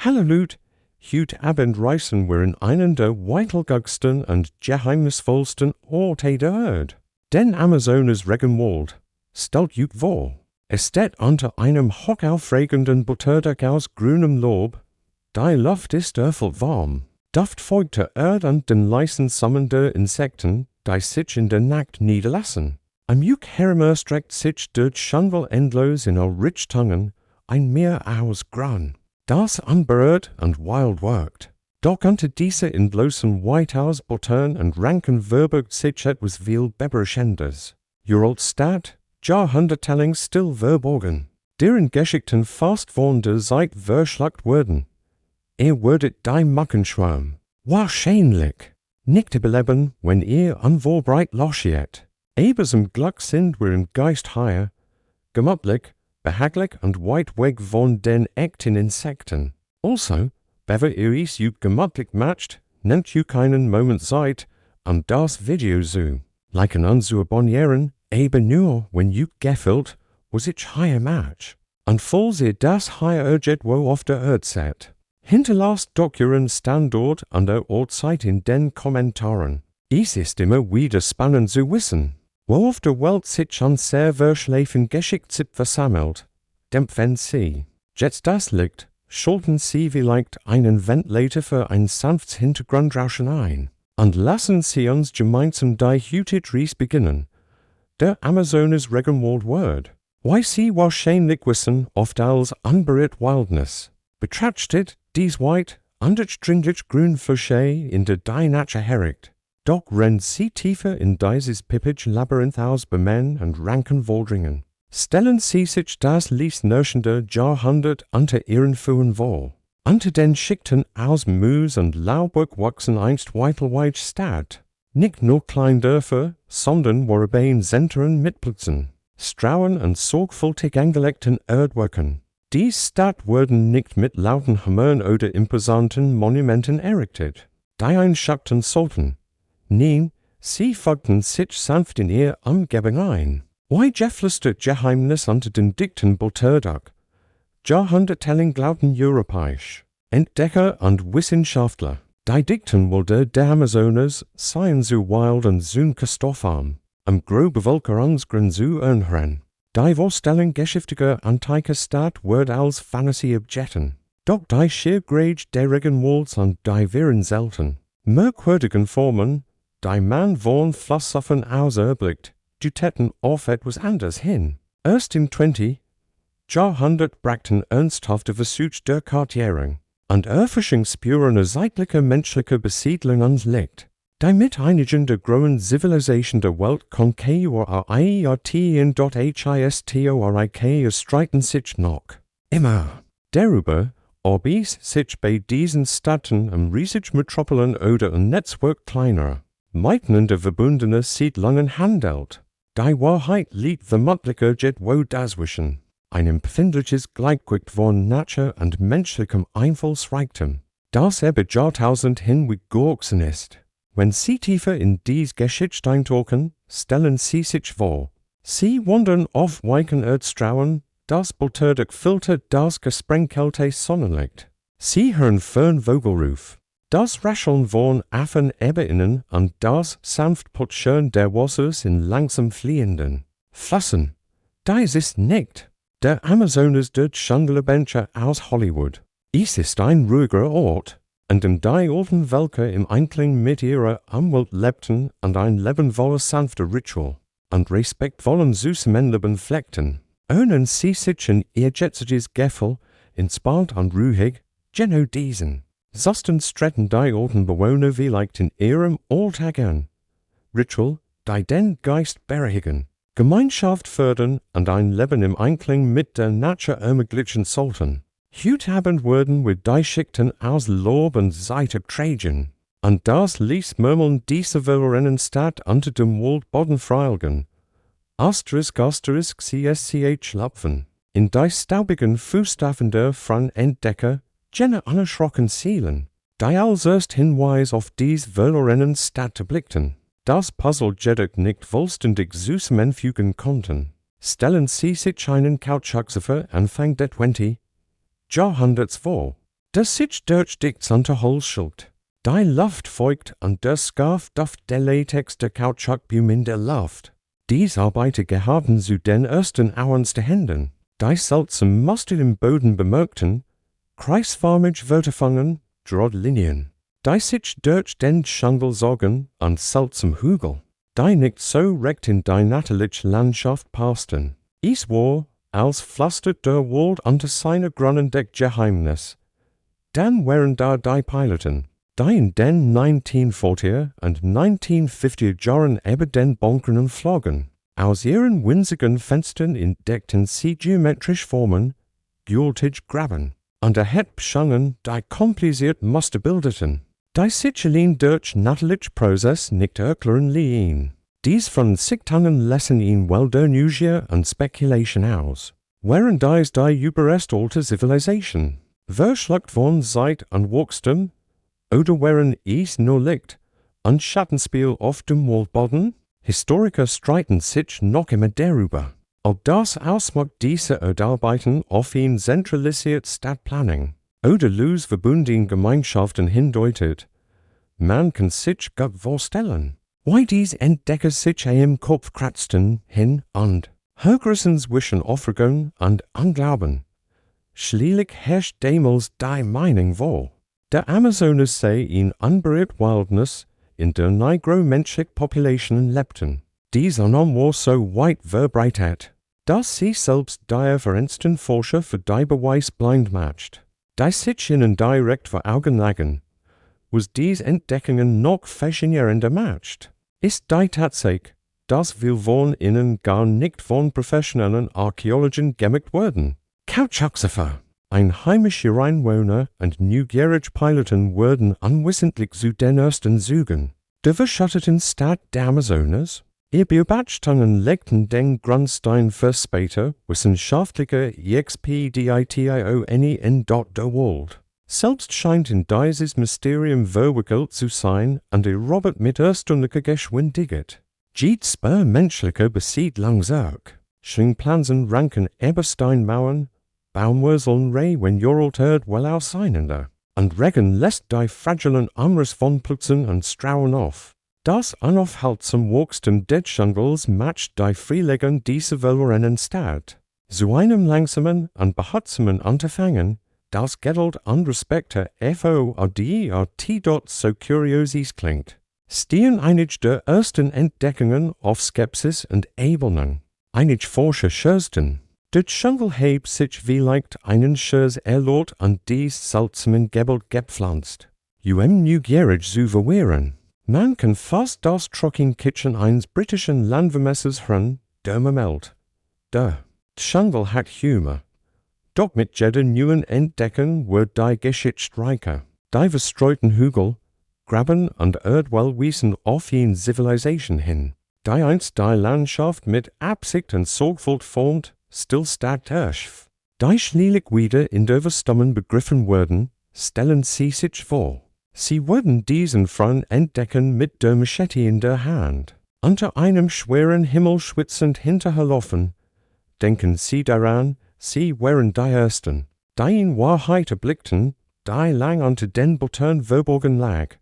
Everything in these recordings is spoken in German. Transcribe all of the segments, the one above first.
Halleluja, Hut Abend Reisen wir in einen der weitlgagsten und geheimnisvollsten Orte der Erde. Den Amazonas Regenwald stellt Jut vor. Es steht unter einem hochaufregenden Butterdach aus grünem Lob. Die Luft ist erfüllt warm. Duftfeuchte Erde und den leisen Summen der Insekten, die sich in der Nacht niederlassen. Am Juk Hermer streckt sich dort Schanwel endlos in all Richtungen, ein Meer aus Gran, das unberührt und wild wirkt. Doch unter dieser in bloßen Whitehouse Buttern und ranken verbirgt sich etwas viel Beberschendes. Juralt Stadt, Jahrhundertelang still verborgen. Deren Geschichten fast von der Zeit verschluckt wurden. Werdet die Mackenschwarm. Wahrscheinlich. Nicht zu beleben, wenn unwohlbreit loschiert. Ebersem Glück sind wir im Geist higher, gemütlich, behaglich und weit weg von den echten Insekten. Also, bever is you gemütlich matcht, nehmt you keinen Moment Zeit, das Video zu. Like an unsere Bonnieren, eben nur, wenn you gefällt, was ich higher match. Und falls ihr das higher urget wo auf der Erde seid. Hinterlasst doch Ihren Standort an der Ortszeit in den Kommentaren. Es ist immer wieder spannend zu wissen, wo auf der Welt sich an sehr verschleifen Geschichte versammelt. Dämpfen Sie. Jetzt das liegt, schalten Sie vielleicht einen Ventilator für ein sanftes Hintergrundrauschen ein. Und lassen Sie uns gemeinsam die heutige Reise beginnen. Der Amazonas Regenwald Word. Why Sie wahrscheinlich wissen, oft als unberührt Wildnis. Betrachtet dies weit, undurchdringlich grün Fläche in der die Natur herricht. Doch rennt Sie tiefer in dieses pippige Labyrinth aus Bemen und ranken Waldringen. Stellen Sie sich das liesnörschende Jahrhundert unter Ihren Füßen vor. Unter den Schichten aus Moos und Laubwerk wachsen einst weitelweich Stadt. Nicht nur Kleindörfer, sondern Warbein Zentren mit Plätzen, Strauen und sorgfältig angelegten Erdwerken. Die Stadt wurden nicht mit lauten Hämmern oder imposanten Monumenten errichtet, die einschatten sollten. Nein, sie folgten sich sanft in ihr Umgebung ein. Why geflüstert Geheimnis unter den dichten Butterdach? Jahrhundertelang glaubten europäisch. Entdecker und Wissenschaftler, die dichten Wälder der Amazonas seien so wild und so stoffarm, grobe Bevölkerungsgrund so unhören. Die Vorstellung geschichtlicher antiker Stadt wird als Fantasie objekten. Doch die Schiergrade der Regenwalds und die wären selten. Merkwürdigen Formen, die man von Philosophen auserblickt, deuteten auf etwas anderes hin. Erst im 20. Jahrhundert brachten ernsthafte Versuche der Kartierung und Erforschung spürender zeitlicher menschlicher Besiedlung ans Licht. Die mit einigen der großen Zivilisationen der Welt streiten sich noch. Immer. Darüber, ob es sich bei diesen Städten riesig Metropolen oder ein Netzwerk kleiner, miteinander verbundener Siedlungen handelt. Die Wahrheit liegt vermutlicher wo dazwischen. Ein empfindliches Gleichgewicht von Natur und menschlichem Einflussreichtum, das über Jahrtausend hinweg gewachsen ist. Wenn Sie tiefer in dies Geschichte eintauchen, stellen Sie sich vor. Sie wandern auf weichen Erdstrauen, das Butterdach filtert das gesprenkelte Sonnenlicht. Sie hören Fernvogelruf, das Rascheln von Affen innen und das sanft Plätschern der Wassers in langsam fliehenden Flüssen. Dies ist nicht der Amazonas der Schandlebencher aus Hollywood. Es ist ein ruhiger Ort, an dem die alten Völker im Einklang mit ihrer Umwelt lebten und ein lebenvoller sanfter Ritual und respektvollen süßen Leben pflegten. Ohne sie sich in ihr jetziges Gefühl, entspannt und ruhig, genau diesen. Sonst streiten die alten Bewohner vielleicht in ihrem Alltag an. Ritual, die den Geist beruhigen, Gemeinschaft fördern und ein Leben im Einklang mit der Natur ermöglichen sollten. Heute Abend wurden wir die Schichten aus Lob und Seite tragen, und das ließ murmeln diese verlorenen Stadt unter dem Waldboden freigeln. Asterisk CSCH Lapfen, in die staubigen Fußstapfen der von Entdecker, jene unerschrocken Seelen, die als erst Hinweis auf dies verlorenen Städte blickten. Das Puzzle jedoch nicht vollständig zusammenfügen konnten. Stellen Sie sich einen Couchhugsifer Anfang der 20. Jahrhunderts vor. Der sich durch dichts unter Holzschild. Die Luft folgt und der Scarf duft der Latex der Kautschuk in der Luft. Dies Arbeiter gehaben zu den ersten Auens der Händen. Die Salzen musste im Boden bemerkten, kreisförmig Wörterfangen, drod Linien. Die sich durch den Schangel sorgen an Salzem Hügel. Die nicht so recht in die nataliche Landschaft passten. Is war, als flüstert der Wald unter seiner Grunnen der Geheimnis. Dann waren da die Piloten, die in den 1940er und 1950er Jahren über den Bunkern flogen. Aus ihren winzigen Fenstern entdeckten sie geometrische Formen, gültig Graben, und beschangen, die kompliziert Muster bildeten. Die sich allein durch natalitsch Prozess nicht erklären liehen. Dies von Sigtangen lassen ihn well der Neugier und Speculation aus. Während dies die Überrest alter Civilisation verschluckt worden seid an Wuchstum, oder während es nur liegt, an Schattenspiel auf dem Waldboden? Historiker streiten sich noch immer darüber, ob das Ausmacht dieser Erdarbeiten auf ein zentralisiert Stadtplanning oder lösverbundene Gemeinschaften hindeutet. Man kann sich gut vorstellen, why dies Entdecker sich im Kopf kratzten hin und höchstens zwischen Aufregung und Unglauben. Schließlich herrscht damals die Meinung vor, der Amazonas sei in unberührt Wildnis, in der negro-menschliche Populationen lebten. Dies war so weit verbreitet, dass sie selbst die vereinsten Forscher für die Beweis blind macht. Die sich ihnen direkt vor Augen lagen, was dies Entdeckungen noch faszinierender macht, ist die Tatsache, dass wir von ihnen gar nicht von professionellen Archäologen gemacht wurden. Kautschuksefer, ein heimischer Einwohner und neugierige Piloten wurden unwissentlich zu den ersten Zügen der verschatteten Stadt der Amazonas. Ihr Beobachtungen legten den Grundstein für später wissenschaftliche Expeditionen in der Welt. Selbst scheint in dieses Mysterium verwickelt zu sein und der Robert mit erstaunlicher Geschwindigkeit. Jedes menschliche Besiedlung sorg. Schwingplansen ranken Ebersteinmauern, Baumwurzeln wenn jorelt well auseinander. Und Regen lässt die fragilen Amres von Plutzen und Strauern auf. Das unaufhaltsam Wachstum des Dschungels matcht die Freilegen dieser verlorenen Stadt. Zu einem langsamen und behutsam Unterfangen, das Geduld und Respekt FORD dort so kurios klingt, stehen einige der ersten Entdeckungen auf Skepsis und Ebenen. Einige Forscher schätzten, der Dschungel hebt sich vielleicht einen Schers erlaubt und dies seltsamen Gebel gepflanzt. Neugierig zu verwehren. Man kann fast das Trockenkitchen eines britischen Landvermessers hören, der meldet. Der Dschungel hat Humor. Doch mit jedem neuen Entdecken wird die Geschichte reicher. Die verstreuten Hügel, Graben und Erdwell wiesen auf eine Zivilisation hin, die einst die Landschaft mit Absicht und Sorgfalt formt, stillstand herrscht. Die schließlich wieder in der Verstummen begriffen wurden, stellen sie sich vor. Sie würden diesen Freund entdecken mit der Machete in der Hand, unter einem schweren Himmel schwitzend hinterherlaufen. Denken Sie daran, sie wären die Ersten, die in Wahrheit erblickten, die lang unter den Blättern verborgen lag.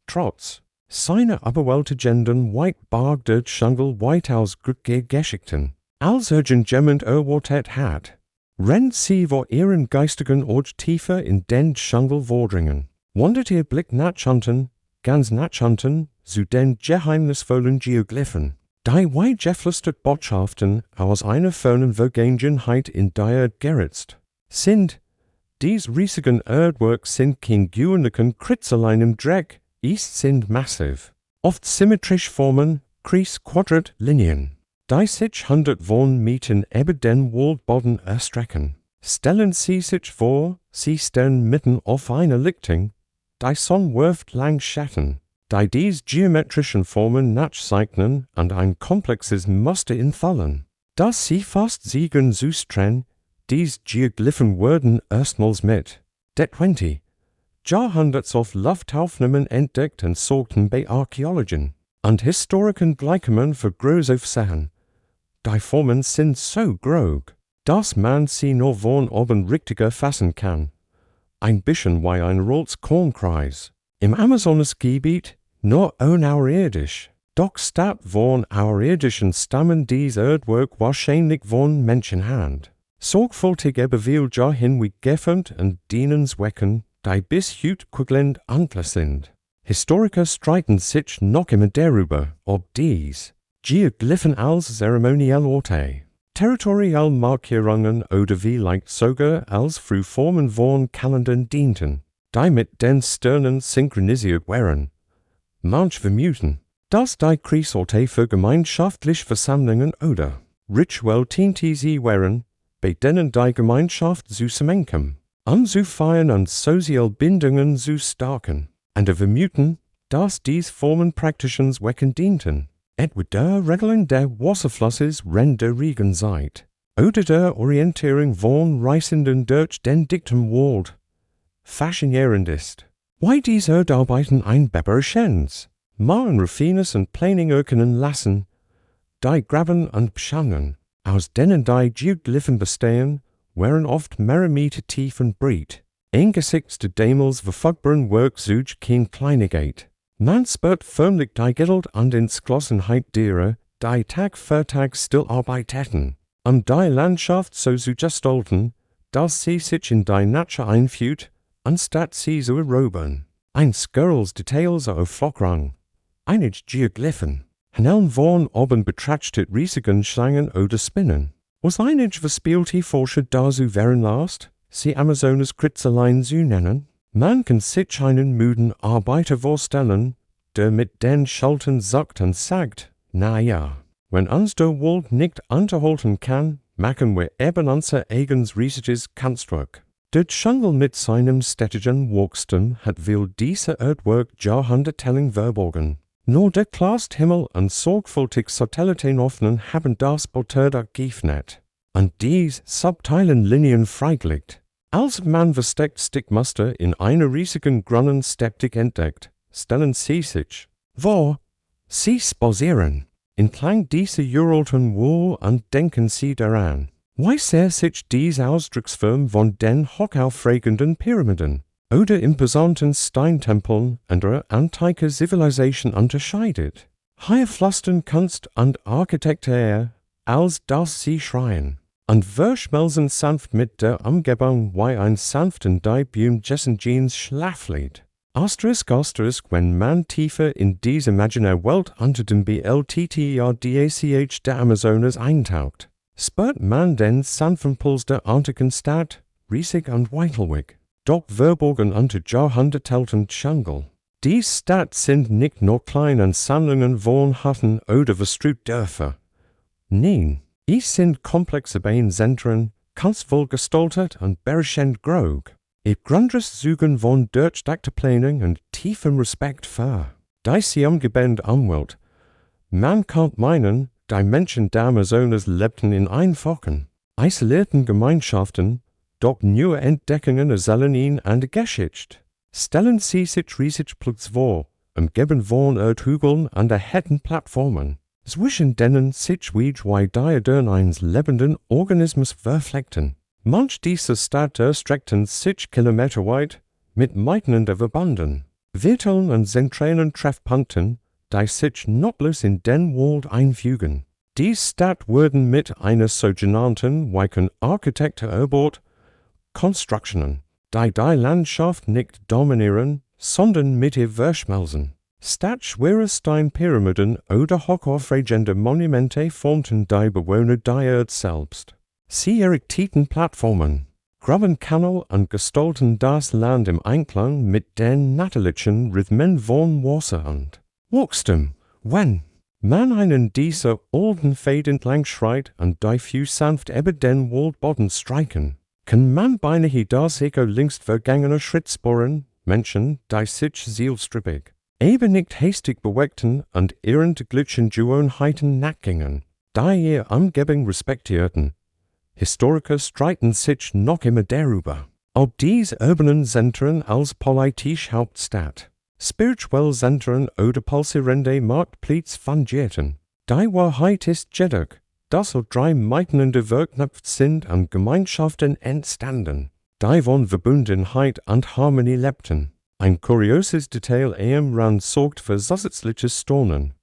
Trotz seiner überwältigenden Weitbarg der Dschungel weitaus Geschichten, als jemand erwartet hat, rennt sie vor ihren geistigen Ort tiefer in den Dschungel vordringen. Wandert ihr Blick nach unten, ganz nach unten, zu den geheimnisvollen Geoglyphen, die weit geflüstert Botschaften aus einer fernen Vergangenheit in der geritzt sind. Dies riesigen Erdwerk sind kein gewöhnlichen Kritzelein im Dreck, es sind massiv, oft symmetrisch Formen, Kreis, Quadrat, Linien, die sich 100 von Metern über den Waldboden erstrecken. Stellen Sie sich vor, Sie stehen mitten auf einer Lichtung, die Sonne wirft lang Schatten, die diese geometrischen Formen nachzeichnen und ein komplexes Muster entfallen. Dass Sie fast siegen zustren, diese Geoglyphen wurden erstmals mit der 20 Jahrhunderts auf Luftaufnahmen entdeckt und sorgten bei Archäologen und Historikern gleichermaßen für Großaufsehen. Die Formen sind so groß, dass man sie nur von oben richtig erfassen kann. ein bisschen wie ein Rolls Kornkreis. Im Amazonasgebiet nur unauerirdisch. Doch statt von auerirdischen Stammen dies Erdwerk wahrscheinlich von Menschenhand. Sorgfältig ebewiel dahin wie gefilmt und dienenswecken, die bis heute quicklend antler sind. Historiker streiten sich noch immer darüber, ob dies Geoglyphen als zeremoniell Orte, territorial Markierungen oder vielleicht sogar als Frühformen von Kalendern dienten, die mit den Sternen synchronisiert waren. Manch vermuten, dass die Kriegsorte für gemeinschaftliche Versammlungen oder Ritual sie waren, bei denen die Gemeinschaft zusammenkommt, zu feiern und soziale Bindungen zu stärken. Und vermuten, dass dies Formen praktischen Zwecken dienten, etwa der Regelung der Wasserflusses während der Regenzeit, oder der Orientierung von Reisenden durch den dichten Wald. Faszinierend ist, wie diese Erdarbeiten ein Beberschens, Maren Raffines und Pläning erkennen lassen, die Graben und Pschangen, aus denen die Geoglyphen bestehen, waren oft mehrere Meter tief und breit. Angesichts der damals verfügbaren Werkzeuge kein Kleinigkeit. Man spürt förmlich die Geduld und Entschlossenheit derer, die Tag für Tag still arbeiteten, die Landschaft so zu gestalten, dass sie sich in die Natur einfügt, anstatt sie zu erobern. Ein Skirls Details auf Flockrang, einige Geoglyphen, Haneln von oben betrachtet riesigen Schlangen oder Spinnen. Was einige verspielte Forscher dazu wären last, sie Amazonas Kritzelein zu nennen? Man kann sich einen müden Arbeiter vorstellen, der mit den Schultern sagt und sagt, na ja, wenn uns der Wald nicht unterhalten kann, machen wir eben unser eigenes riesiges Kunstwerk. Der Dschungel mit seinem städtischen Wachstum hat will diese Erdwerk Jahrhundertelang verborgen. Nur der klarste Himmel und sorgfältig Satellitenaufnahmen haben das Porträtdach geöffnet. Und dies subtilen Linien freigelegt. Als man versteckt Stickmuster in einer riesigen grünen Skeptik entdeckt, stellen sie sich, wo sie basieren, entlang dieser uralten Wohl und denken sie daran, wie sehr sich diese Ausdrucksform von den hochaufregenden Pyramiden oder imposanten Steintempeln anderer antiker Zivilisation unterscheidet. Hier flüstern Kunst und Architektur, als dass sie schreien. Und verschmelzen sanft mit der Umgebung wie ein sanften Debüt dessen Jeans schlaflied. Asterisk, wenn man tiefer in diese imaginäre Welt unter dem BLTTERDACH der Amazonas eintaucht, spürt man den sanften Puls der antiken Stadt, riesig und weitläufig, doch verborgen unter jahrhundertealten Dschungel. Die Stadt sind nicht nur kleine Sammlungen von Hütten oder verstrüht Dörfer. Nein. Es sind komplexe Beinzentren, kunstvoll gestaltet und berechend groß. Ich grundres Zügen von durchdachter Planung und tiefem Respekt für diese umgebende Umwelt. Man kann meinen, die Menschen der Amazonas lebten in einfachen, isolierten Gemeinschaften, doch neue Entdeckungen erzählen ihnen eine Geschichte. Stellen sie sich riesig Platz vor, umgeben von Erdhügeln und erhellten Plattformen. Zwischen denen sich wie zwei Diaden eines lebenden Organismus verflechten. Manch dieser Städte streckten sich kilometerweit mit miteinander verbunden. Virtuellen und zentralen Treffpunkten, die sich nahtlos in den Wald einfügen. Die Stadt wurden mit einer sogenannten weichen Architektur erbaut, Konstruktionen, die Landschaft nicht dominieren, sondern mit ihr verschmelzen. Statt schwere Steinpyramiden oder hochaufregende Monumente formten die Bewohner der Erde selbst. Sie errichteten Plattformen, graben Kanäle und gestalten das Land im Einklang mit den natürlichen Rhythmen von Wasser und Wachstum. Wenn man einen dieser alten Pfade entlang schreit und die Füße sanft über den Waldboden streichen, kann man beinahe das Echo längst vergangener Schrittsporen, Menschen, die sich zielstrebig, eben nicht hastig bewegten und ihren glitschen Gewohnheiten nachgingen, da ihr Umgebung respektierten. Historiker streiten sich noch immer darüber, ob diese urbanen Zentren als politische Hauptstadt, spirituelle Zentren oder pulsierende Marktplätze fungierten. Die Wahrheit ist jedoch, dass drei miteinander verknüpft sind und Gemeinschaften entstanden. die von Verbundenheit und Harmonie lebten. Ein kurioses Detail Rand sorgt für zusätzliches Staunen.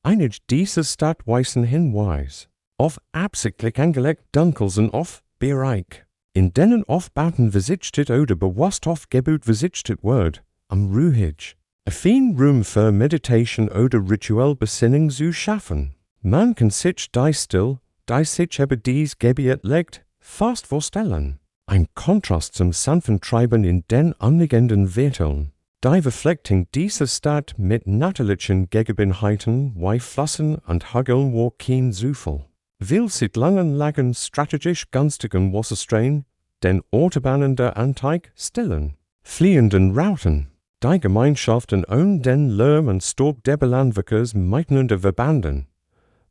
Einige dieser Stadtweisen Hinweis auf absichtlich angelegt Dunkelsen auf Bereich, in denen Aufbauten versichtet oder bewusst aufgebaut versichtet wird, am Ruhig. Ein Raum für Meditation oder rituell Besinnung zu schaffen. Man kann sich die still, die sich über dies Gebiet legt, fast vorstellen. Ein Kontrast zum sanften Treiben in den anliegenden Vierteln. Die Verflechtung dieser Stadt mit natürlichen Gegebenheiten wie Flüssen und Hügeln wo kein Zufall. Will seit langen Lagen strategisch günstigen Wasserstrein, den Autobahnen der Anteig stillen. Fliehenden Routen. Die Gemeinschaften ohne den Lärm und Staub der Landwirkers miteinander verbanden.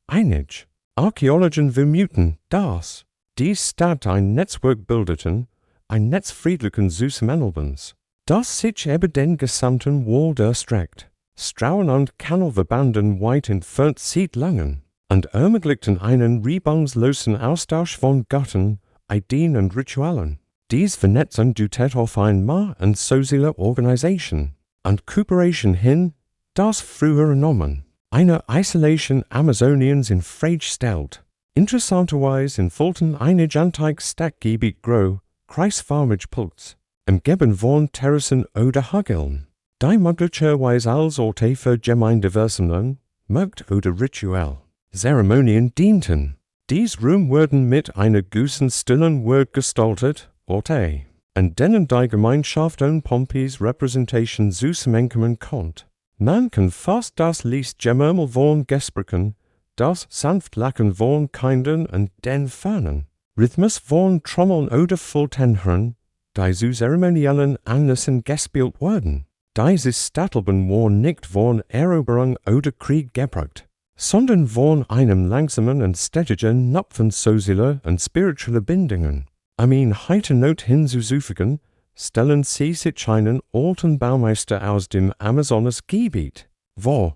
Einig. Archäologen vermuten, dass die Stadt ein Netzwerk bildeten, ein Netz friedlichen Zusammenlebens, das sich über den gesamten Wald erstreckt. Strauen und Kanalverbanden weit entfernt seit langen und ermöglichten einen reibungslosen Austausch von Göttern, Ideen und Ritualen. Dies Vernetzung deutet auf einmal und soziale Organisation und Kooperation hin, das frühere Nomen eine Isolation Amazoniens in Frage stellt. Interessanterweise entfalten einige Anteig Stadtgebiet grow, kreisförmig Pulz, umgeben von Terrassen oder Hügeln, die möglicherweise als Orte für Gemeindeversammlung, Markt oder rituell Zeremonien dienten. Dies Raum wurden mit einer großen stillen Wort gestaltet, Orte, an denen die Gemeinschaft und Pompeys Repräsentation zusammenkommen konnte. Man kann fast das Lied Gemurmel von Gesprächen, das sanft Lachen von Kindern und den Fernen, Rhythmus von Trommeln oder Flöten, die zu zeremoniellen Anlässen gespielt wurden. Diese Stadtleben waren nicht von Eroberung oder Krieg geprägt, sondern von einem langsamen und stetigen Napfen sozialer und spiritueller Bindungen. Heute Not hinzufügen, stellen Sie sich einen alten Baumeister aus dem Amazonasgebiet, wo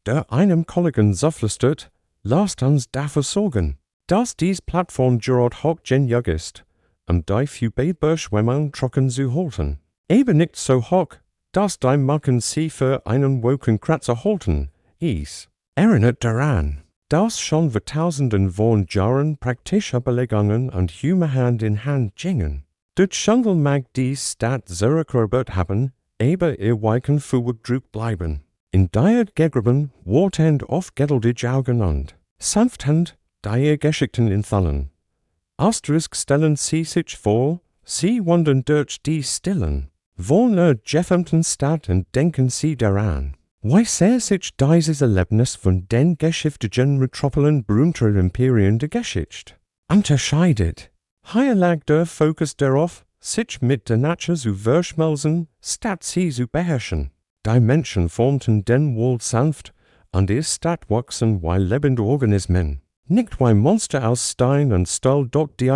der einem Kollegen zuflüstert, lasst uns dafür sorgen, dass dies Plattform Gerard hochgenial ist, die für Beschwemmung trocken zu halten. Eben nicht so hoch, dass die Marken sie für einen Wolkenkratzer halten, ist. Erinnert daran, dass schon vor Tausenden von Jahren praktische Belegungen und Humor Hand in Hand gingen. Der Jungle mag dies Stadt zurückerobert haben, aber ihr Weichen vorwärtsdrück bleiben. In der Gegreben wartend oft geduldig Augen und sanfthand die Geschichten entfallen. Asterisk stellen sie sich vor, sie wandern durch die Stillen, von Jeffhampton Stadt und denken sie daran. Wie sehr sich dieses Erlebnis von den geschichtlichen Metropolen berühmter Imperien der Geschichte unterscheidet. Hier lag der Fokus darauf, sich mit der Natur zu verschmelzen, statt sie zu beherrschen. Die Menschen formten den Wald sanft, und die Stadt wuchsen wie lebende Organismen. Nicht wie Monster aus Stein und Stahl, doch die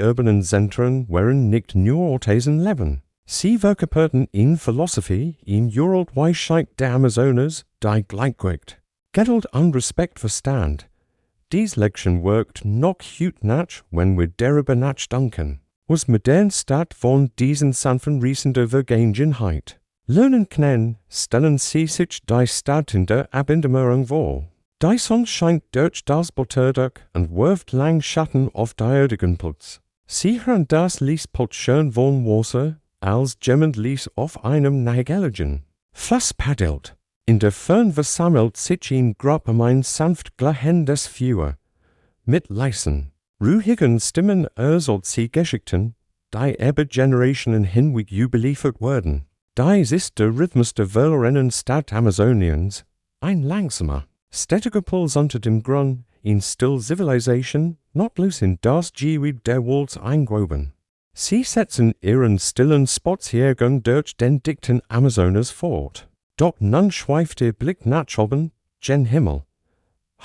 urbanen Zentren waren nicht nur Ortesen leben. Sie verkörperten in Philosophie, in Uralt Weisheit der Amazonas, die Gleichgewicht, Geduld und Respekt verstand. Dies Lektion wirkt noch heute nach, wenn wir darüber nachdenken, was moderne Stadt von diesen sanften Riesen der Vergangenheit lernen können, stellen sie sich die Stadt in der Abänderung vor. Die Sonne scheint durch das Blätterdach und wirft lang Schatten auf die erdigen Putz. Sie hören das Lied Putschern von Wasser, als jemand Lied auf einem Nahegeligen Fluss paddelt. In der Fern versammelt sich in Gruppe ein sanft glänzendes Feuer. Mit leisen, ruhigen Stimmen erzählt sie Geschichten, die über Generationen hinweg überliefert wurden. Dies ist der Rhythmus der verlorenen Stadt Amazoniens, ein langsamer, stetiger Puls unter dem Grund, in still Civilization, not loose in das Gewied der Walls eingraben. Sie setzen ihren stillen Spaziergang durch den dichten Amazonas fort. Doch nun schweift ihr Blick nach oben, gen Himmel.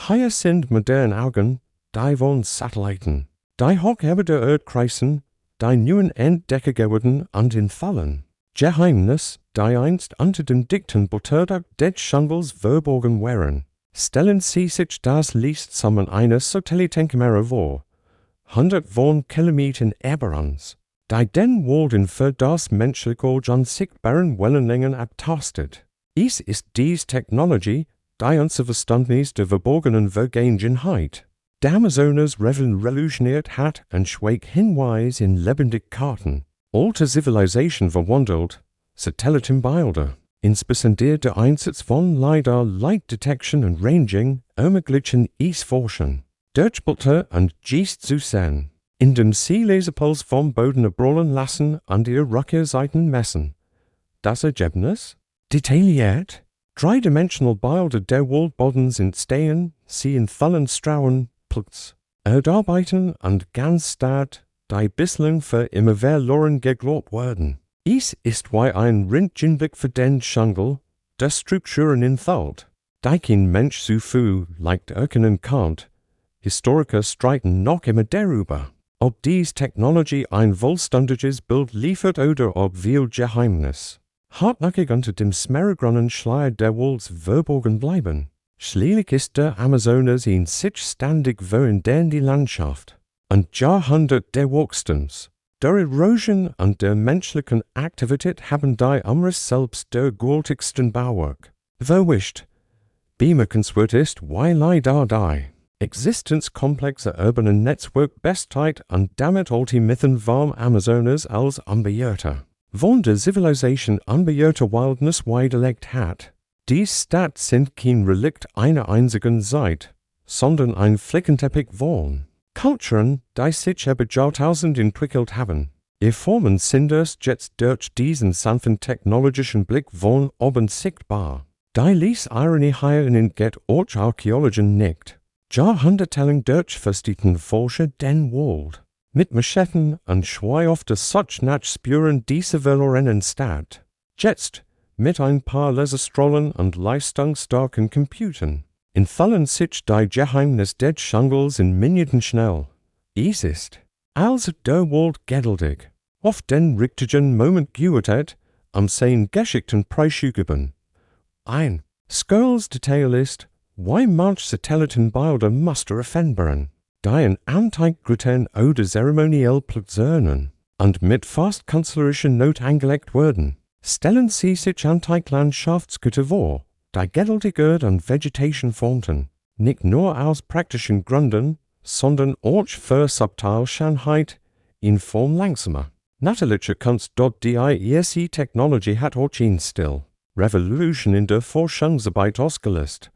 Hier sind moderne Augen, die von Satelliten, die hoch über der Erde kreisen, die neuen Entdecker geworden und entfallen. Geheimnis, die einst unter dem dichten Blätterdach des Jungles verborgen waren. Stellen Sie sich das Lied zusammen eines Satellitenkamera vor. 100 von Kilometern über uns. die den Walden für das menschliche unsichtbaren Wellenlängen abtastet. Es ist dies Technologie, die uns Verständnis der verborgenen Vergangenheit der Amazonas revolutioniert hat und schweig Hinweis in lebendig Karten, alte Zivilisation verwandelt, Satellitenbilder, insbesondere der Einsatz von LiDAR, Light Detection und Ranging, ermöglichen Forschen, Durchbilder und Geist zu sehen, in dem Seelesepuls vom Boden abrollen lassen und die Rückkehrseiten messen. Das Ergebnis? Detailliert, dreidimensional Bilder der Waldbodens entstehen, sie in vollen Strauen, erarbeiten und ganz Stadt, die bislang für immer verloren geglaubt werden. Es ist wie ein Röntgenblick für den Jungle, der Strukturen enthält, die kein Mensch so früh leicht erkennen kann. Historiker streiten noch immer darüber, ob dies Technologie ein vollständiges Bild liefert oder ob viel Geheimnis hartnäckig unter dem smaragdgrünen Schleier der Walls verborgen bleiben. Schließlich ist der Amazonas in sich ständig verändernder Landschaft, und Jahrhundert der Wachstums, der Erosion und der menschlichen Aktivität haben die Umriss selbst der gewaltigsten Bauwerk verwischt. Bemerkenswert ist, weil die existenzkomplexer urbanen Netzwerkbestheit und damit Ultimithen vom Amazonas als unbeirrter von der Zivilisation unbeirrter Wildnis widerlegt hat. Die Städte sind kein Relikt einer einzigen Zeit, sondern ein Flickenteppich von Kulturen, die sich über Jahrtausende entwickelt haben. Ihr Formen sind erst jetzt durch diesen sanften technologischen Blick von oben sichtbar. Die ließ Ironie hier entgeht auch Archäologen nicht. Jahrhundertelang durch verstehen Forscher den Wald. Mit Machetten und Schwei auf der Suchnach spüren diese verlorenen Stadt. Jetzt, mit ein paar Laserstrahlen und leistungsstarken Computern, entfallen sich die Geheimnis der Jungles in Minuten schnell. Es ist, als der Wald geduldig, auf den richtigen Moment gewartet, seinen geschickten Preisschügeben. Ein Skulls Detail ist, wie manch Satellitenbilder Muster erfindbaren, die in Antikruten oder zeremoniell plazierten und mit fast künstlerischer Not angelegt werden. Stellen Sie sich Antiklandschaftsgüter vor, die geduldig und Vegetation formten, nicht nur aus praktischen Gründen, sondern auch für Subtilschönheit in Form Langsame. Natürliche Kunst dort die Technologie hat auch ein Stil, Revolution in der Forschungsarbeit ausgelöst.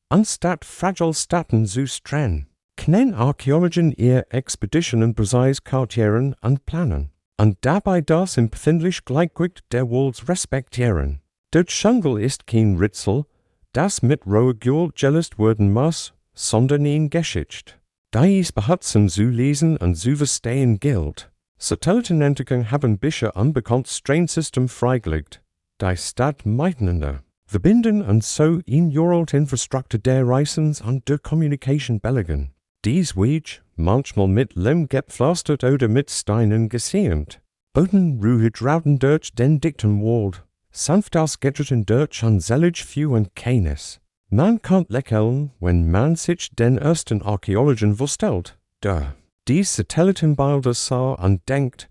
Anstatt fragile Städten zu trennen, können Archäologen ihre Expeditionen präzise kartieren und planen, und dabei das empfindliche Gleichgewicht der Walls respektieren. Der Dschungel ist kein Rätsel, das mit roher Geduld gelöst werden muss, sondern in Geschichte, die es behutsam zu lesen und zu verstehen gilt. Satellitenentdeckungen haben bisher unbekannt Strahlensystem freigelegt, die Stadt miteinander verbinden und so in Europe Infrastruktur der Reisens und der Kommunikation billigen. Dies wird manchmal mit Lehm gepflastert oder mit Steinen gesäumt. Boden ruhig rauten durch den dichten Wald, sanft ausgedrückten durch und selig few und keines. Man kann lächeln, wenn man sich den ersten Archäologen vorstellt, der dies Satellitenbilder sah und denkt,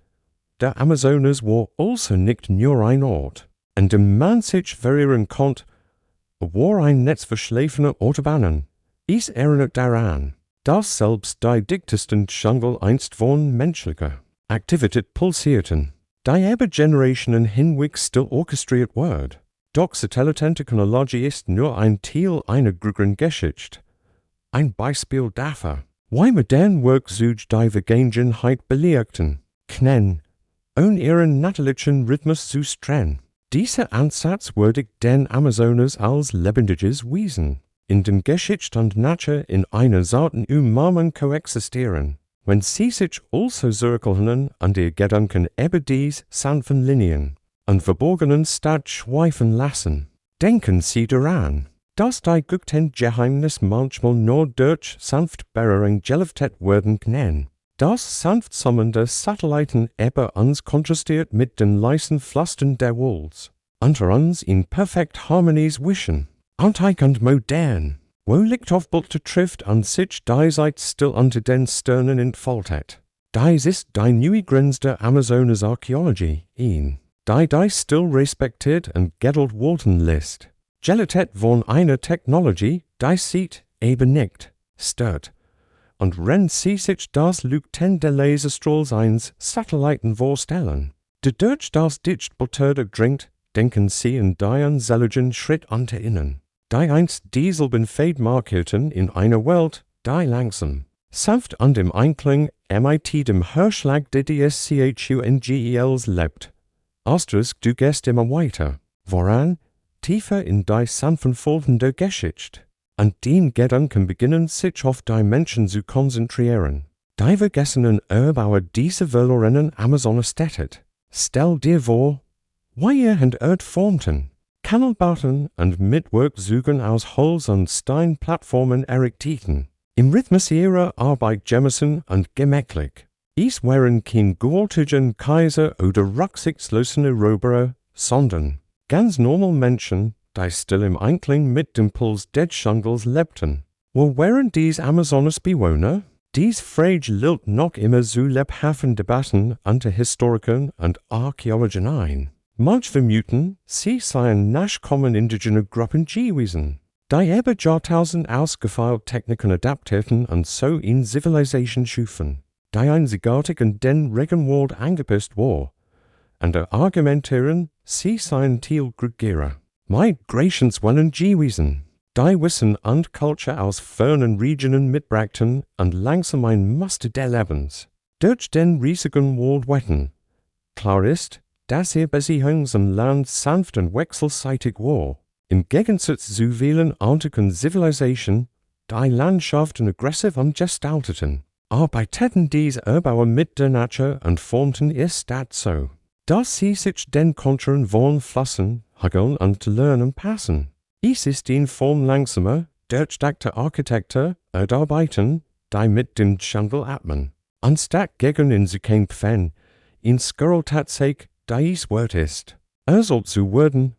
der Amazonas war also nicht nur ein Ort, an dem man sich verirren konnte, war ein Netz verschlafener Autobahnen. Es erinnert daran, dass selbst die dichtesten Dschungel einst von menschlicher Aktivität pulsierten, die über Generationen hinweg still orchestriert wird. Doch Satellitentechnologie ist nur ein Teil einer größeren Geschichte. Ein Beispiel dafür, wie modern Werkzeuge die Vergangenheit beliebten, können, ohne ihren natürlichen Rhythmus zu trennen. Dieser Ansatz würdigt den Amazonas als lebendiges Wesen, in dem Geschichte und Natur in einer Sorten Umarmung koexistieren, wenn sie sich also zirkeln und ihr Gedanken über dies sanften Linien und verborgenen Stadt schweifen lassen. Denken Sie daran, dass die guten Geheimnis manchmal nur durch Sanftberührung gelüftet werden können. Das sanft summende Satelliten über uns kontrastiert mit den leisen Flüstern der Walls. Unter uns in perfekt Harmonies wischen. Antik und modern. Wo Licht auf Bulter trifft und sich diesseits still unter den Sternen entfaltet. Dies ist die neugrenzte Amazonas Archäologie, die still respektiert und geduld worden lässt. Gelatet von einer Technologie, die sieht, eben nicht, stört. Und rennt sich das Lugten der Laserstrahls eins Satelliten vorstellen. De Deutsch das dicht Butter dringt, denken sie in diesen selgen Schritt an innen. Die einst dieselben Feldmarketen in einer Welt, die langsam, sanft an dem Einklang mit dem Hörschlag der DSCHUNGELs lebt. Asterisk du gehst immer weiter, voran, tiefer in die sanften Folgen der Geschichte. An den Gedanken beginnen sich auf die Menschen zu konzentrieren. Die vergessenen Erbauer dieser verlorenen Städte. Stell dir vor, wie ihr Erd formten, Kanalbauten und Mitwerk suchen aus Holz- und Steinplattformen errichteten. Im Rhythmus ihrer Arbeit Jemison und gemächlich. Dies waren kein gewaltigen Kaiser oder rücksichtslosen Eroberer, sondern ganz normal Menschen, die still im Einklang mit dem Puls des Jungles lebten. Wo waren dies Amazonas-Bewohner? Dies Frage lillt noch immer zu lebhaften Debatten unter Historikern und Archäologen ein. Manche vermuten, sie seien Nachkommen indigener Gruppen gewesen, die über Jahrtausend ausgefeilte Techniken adaptierten und so in Zivilisation schufen, die einzigartig in den Regenwald angepasst war. Und argumentieren, sie seien Teilgruppierer. Migrations wollen gewesen, die Wissen und Kultur aus fernen Regionen mitbrachten und langsam ein Muster der Lebens durch den riesigen Wald wetten. Klar ist, dass Beziehungs im Land sanft und wechselseitig war. Im Gegensatz zu vielen antiken Zivilisationen, die Landschaften aggressiv und gestalteten, arbeiteten diese Erbauer mit der Natur und formten ihr Stadt so, dass sie sich den Konturen von Flüssen, Hügeln und Lernen passen. Dies ist in Form langsamer, durchdachter Architektur erarbeiten, die mit dem Jungle atmen. Anstatt gegen in sie kämpfen, in Skirl tatsächlich dies Wort ist. Soll zu werden,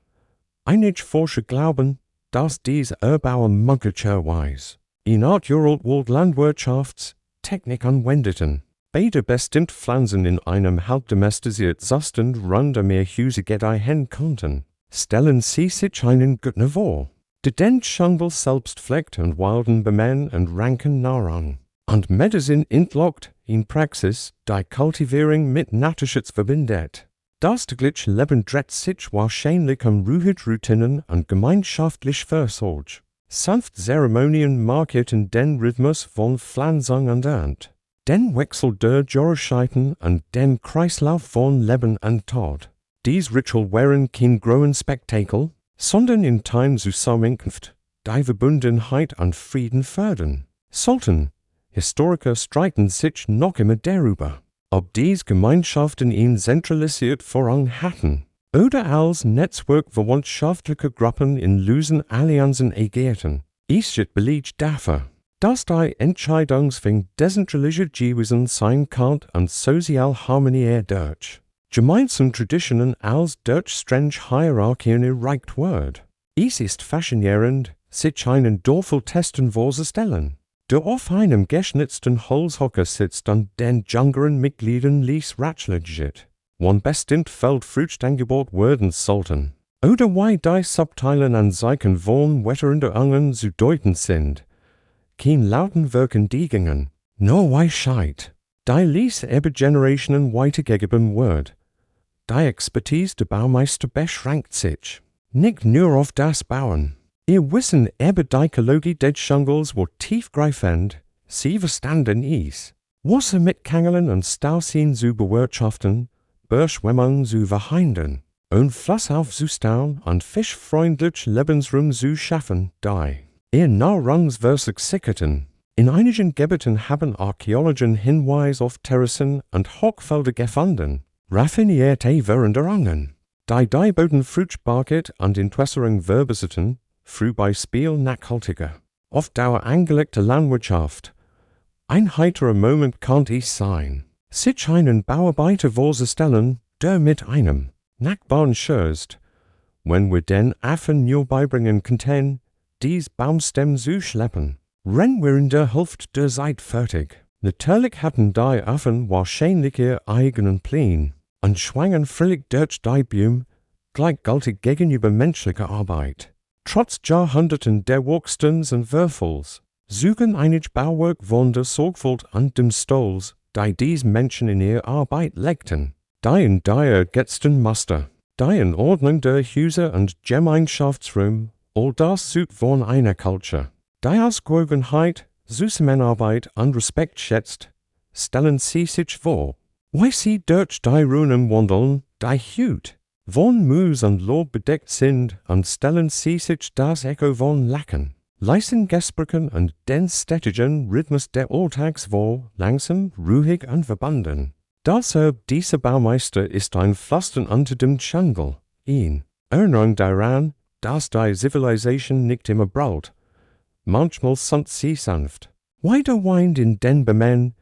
einige Forscher glauben, dass dies Erbauer möglicherweise in Art-Jahrhundert Landwirtschaftstechnik anwendeten. Beide bestimmt Pflanzen in einem halb domestizierten Zustand rund um ihr Hause gedeihen konnten. Stellen Sie sich einen Gürtel vor, der den Jungle selbst pflegt und Wilden bemannt und ranken Nahrung. Und Medizin entlockt in Praxis die Kultivierung mit Naturschutz verbindet. Das tägliche Leben dreht sich wahrscheinlich um Routinen und gemeinschaftlich Versorge. Sanft Zeremonien markierten den Rhythmus von Pflanzung und Ernte, den Wechsel der Jahreszeiten und den Kreislauf von Leben und Tod. Dies Ritual waren kein großen Spektakel, sondern in Time Zusammenkunft, die Verbundenheit und Frieden fördern. Sollten, Historiker streiten sich noch immer darüber, ob dies Gemeinschaften ihn zentralisiert Vorrang hatten, oder als Netzwerk verwandtschaftlicher Gruppen in losen Allianzen agierten. Ist belegt dafür, dass die Entscheidungsfindung dezentralisiert gewesen sein kann und sozial Harmonie durch gemeinsame Traditionen als durch strenge Hierarchien erreicht wird. Es ist faszinierend, sich einen Dorfel testen vorzustellen, der auf einem geschnitzten Holzhocker sitzt und den jüngeren Mitgliedern ließ ratschlägt, wann bestimmt Feldfrüchte angeboten werden sollten, oder wie die Subteilen an Zeichen von wetternder Angeln zu deuten sind. Kein lauten Wirken diegingen, nur wie Scheit, die ließ über Generationen weitergegeben wird. Die Expertise der Baumeister beschränkt sich nicht nur auf das Bauen. Ihr Wissen über die Ökologie des Jungles wird tiefgreifend, sie verstanden ist, Wasser mit Kangeln und Stauseen zu bewirtschaften, Beschwemmung zu verhindern und Flussaufzustauen und fischfreundlich Lebensraum zu schaffen, die ihr Nahrungswürdig sicherten. In einigen Gebieten haben Archäologen Hinweise auf Terrassen und Hochfelder gefunden. Raffinierte Veranderungen, die Boden Fruchtbarkeit und Entwässerung verbessern, Frühbeispiel nachhaltiger, auf Dauer angelegte Landwirtschaft. Ein heiterer Moment kann es sein, sich einen Bauarbeiter vorzustellen, der mit einem Nachbarn schürzt, wenn wir den Affen nur beibringen könnten, dies Baumstämme zu schleppen, rennen wir in der Hälfte der Zeit fertig. Natürlich hatten die Affen wahrscheinlich ihr eigenen Plan und schwangen völlig durch die Bühne, gleichgültig gegenüber menschlicher Arbeit. Trotz Jahrhunderten der Wuchstens und Würfels suchen einige Bauwerk von der Sorgfalt und dem Stolz, die dies Menschen in ihre Arbeit legten. Die in der gesetzten Muster, die in Ordnung der Häuser und Gemeinschaftsräume, all das sucht von einer Kultur. Die Ausgewogenheit, Zusammenarbeit und Respekt schätzt, stellen sie sich vor. Weil sie durch die Runen wandeln, die Hut, von Mühe und Lob bedeckt sind, und stellen sie sich das Echo von Lachen, leisen Gesprächen und den städtischen Rhythmus der Alltags vor, langsam, ruhig und verbunden. Deshalb dieser Baumeister ist ein Pflaster unter dem Jungle, in Erinnerung daran, dass die Zivilisation nicht immer braut. Manchmal sind sie sanft. Weiter Wind in den Bemen,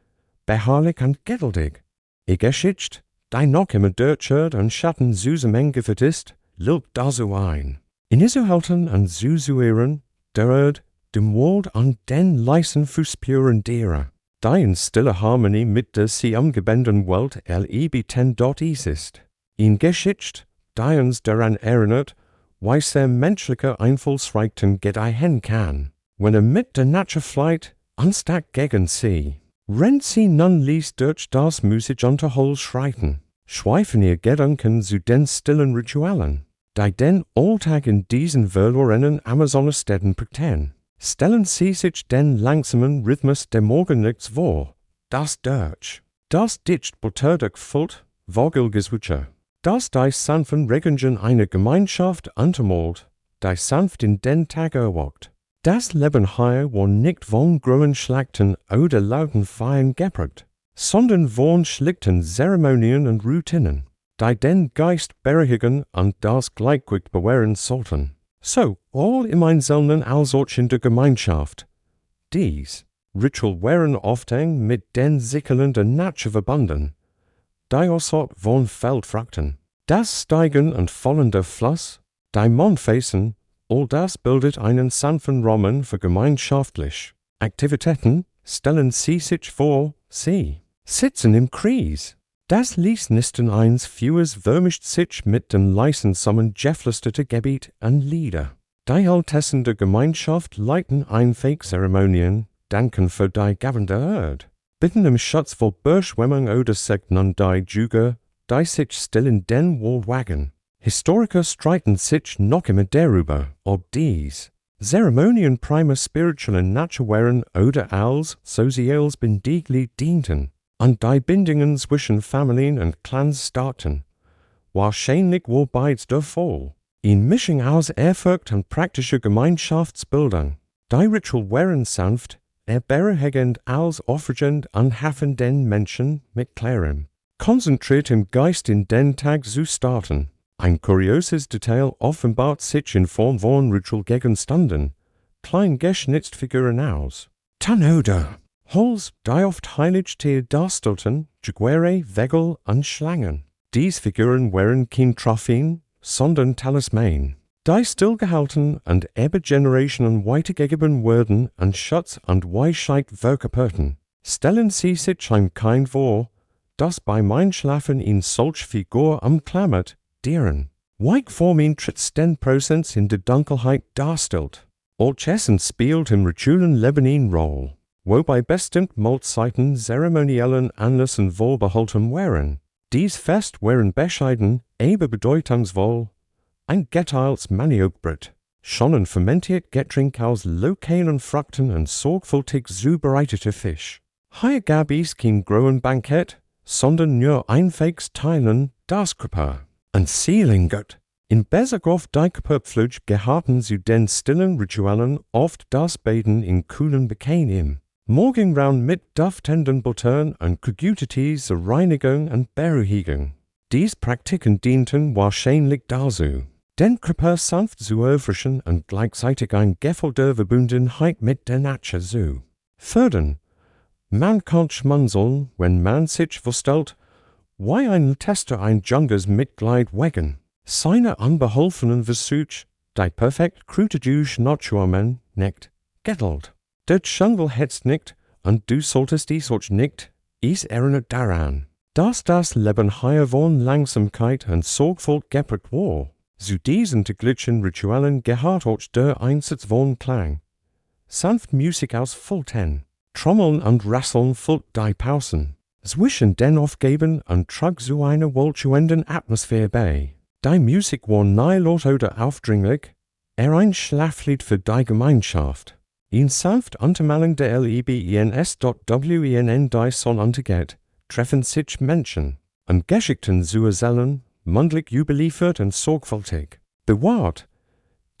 beharrlich und geduldig. Geschichte, die noch immer durchhört und Schatten zusammengeführt ist, lügt da so ein. In iso halten und zuzuhören, der dem Wald und den leisen Fußspuren derer, die in stiller Harmonie mit der sie umgebenden Welt erlebten dort ist. In Geschichte, die uns daran erinnert, wie sehr menschlicher Einflussreichtum gedeihen kann, wenn mit der Natur flieht, anstatt gegen sie. Rennt sie nun ließ durch das Musik Unterhol schreiten, schweifen ihr Gedanken zu den stillen Ritualen, die den Alltag in diesen verlorenen Amazonenstädten prägten. Stellen sie sich den langsamen Rhythmus des Morgenlichts vor, das durch, das dicht butterdig füllt, Vogelgezwitscher, das die sanften Regungen einer Gemeinschaft untermalt, die sanft in den Tag erwacht. Das Leben hier war nicht von großen Schlachten oder lauten Feiern geprägt, sondern von schlichten Zeremonien und Routinen, die den Geist beruhigen und das Gleichgewicht bewahren sollten. So, all im Einzelnen als auch in der Gemeinschaft. Dies Ritual waren oft eng mit den Sikeln der Natur verbunden, die Aussort von Feldfrukten. Das Steigen und Fallen der Fluss, die Mondphasen, all das bildet einen sanften Rahmen für gemeinschaftliche Aktivitäten. Stellen Sie sich vor, Sie sitzen im Kreis. Das ließ nisten eins Fürs vermischt sich mit dem leisen Sommen geflüsterte Gebiet und Lieder. Die Altessen der Gemeinschaft leiten einfach Zeremonien, danken für die gavende Erd, bitten im Schutz vor Beschwemmung oder segnen die Jüger, die sich still in den Wald wagen. Historiker streiten sich noch immer darüber, ob dies Zeremonien prima spiritual in Natur waren oder als soziales Bindeglied dienten, und die Bindungen zwischen Familien und Clans starten. Wahrscheinlich war beides der Fall. In Mischung aus Ehrfurcht und praktischer Gemeinschaftsbildung. Die Ritual waren sanft, beruhigend als offerend und halfen den Menschen mit klarem, konzentriert im Geist in den Tag zu starten. Ein kurioses Detail offenbart sich in Form von Ritualgegenständen, klein geschnitzt Figuren aus. Tanoda, Holz, die oft Heiligtiere darstellten, Jaguare, Wegel und Schlangen. Dies Figuren waren kein Trophäen, sondern Talisman, die stillgehalten und über Generationen weitergegeben wurden und Schutz und Weisheit verkörperten. Stellen Sie sich ein Kind vor, das beim Einschlafen in solch Figur umklammert, deren Weichform ihn tritt den Prozent in der Dunkelheit darstellt. Orchessen spielt im rituellen Leben eine Rolle, wobei bestimmt Mahlzeiten zeremoniellen Anlässen wohlbehalten waren. Dies Fest waren bescheiden, aber bedeutungsvoll. Ein geteiltes Maniokbrot, schon ein fermentiert Getränk aus lokalen Frukten und sorgfältig zubereiteter Fisch. Hier gab es kein großes Bankett, sondern nur einfaches Teilen das Körper. Ein Seelingott. In Besergoff Dijkperpflug geharten zu den stillen Ritualen oft das Baden in kühlen Becken. Morgenraum mit duftenden Buttern und Kugütete zur Reinigung und Beruhigung. Dies Praktiken dienten wahrscheinlich dazu, den Körper sanft zu erfrischen und gleichzeitig ein Gefühl der Verbundenheit mit der Natur zu fördern. Man kann schmunzeln, wenn man sich vorstellt, wie ein Tester ein junges Mitglied wegen seiner unbeholfenen Versuch, die perfekt krüte Naturmen nicht geduld. Der Jungle hetzt nicht und du solltest dies auch nicht, ich erinnere daran, dass das Leben hier von Langsamkeit und Sorgfalt geprägt war. Zu diesen täglichen Ritualen gehört auch der Einsatz von Klang. Sanft Musik aus Fulten, Trommeln und Rasseln folgt die Pausen. Zwischen den Aufgaben und trug zu einer wohltuenden Atmosphäre bei. Die Musik war nie laut oder aufdringlich, ein Schlaflied für die Gemeinschaft. In sanft Untermalung der Lebenswin die Sonne untergeht, treffen sich Menschen, und Geschichten zu erzählen, mündlich überliefert und sorgfältig. Bewahrt,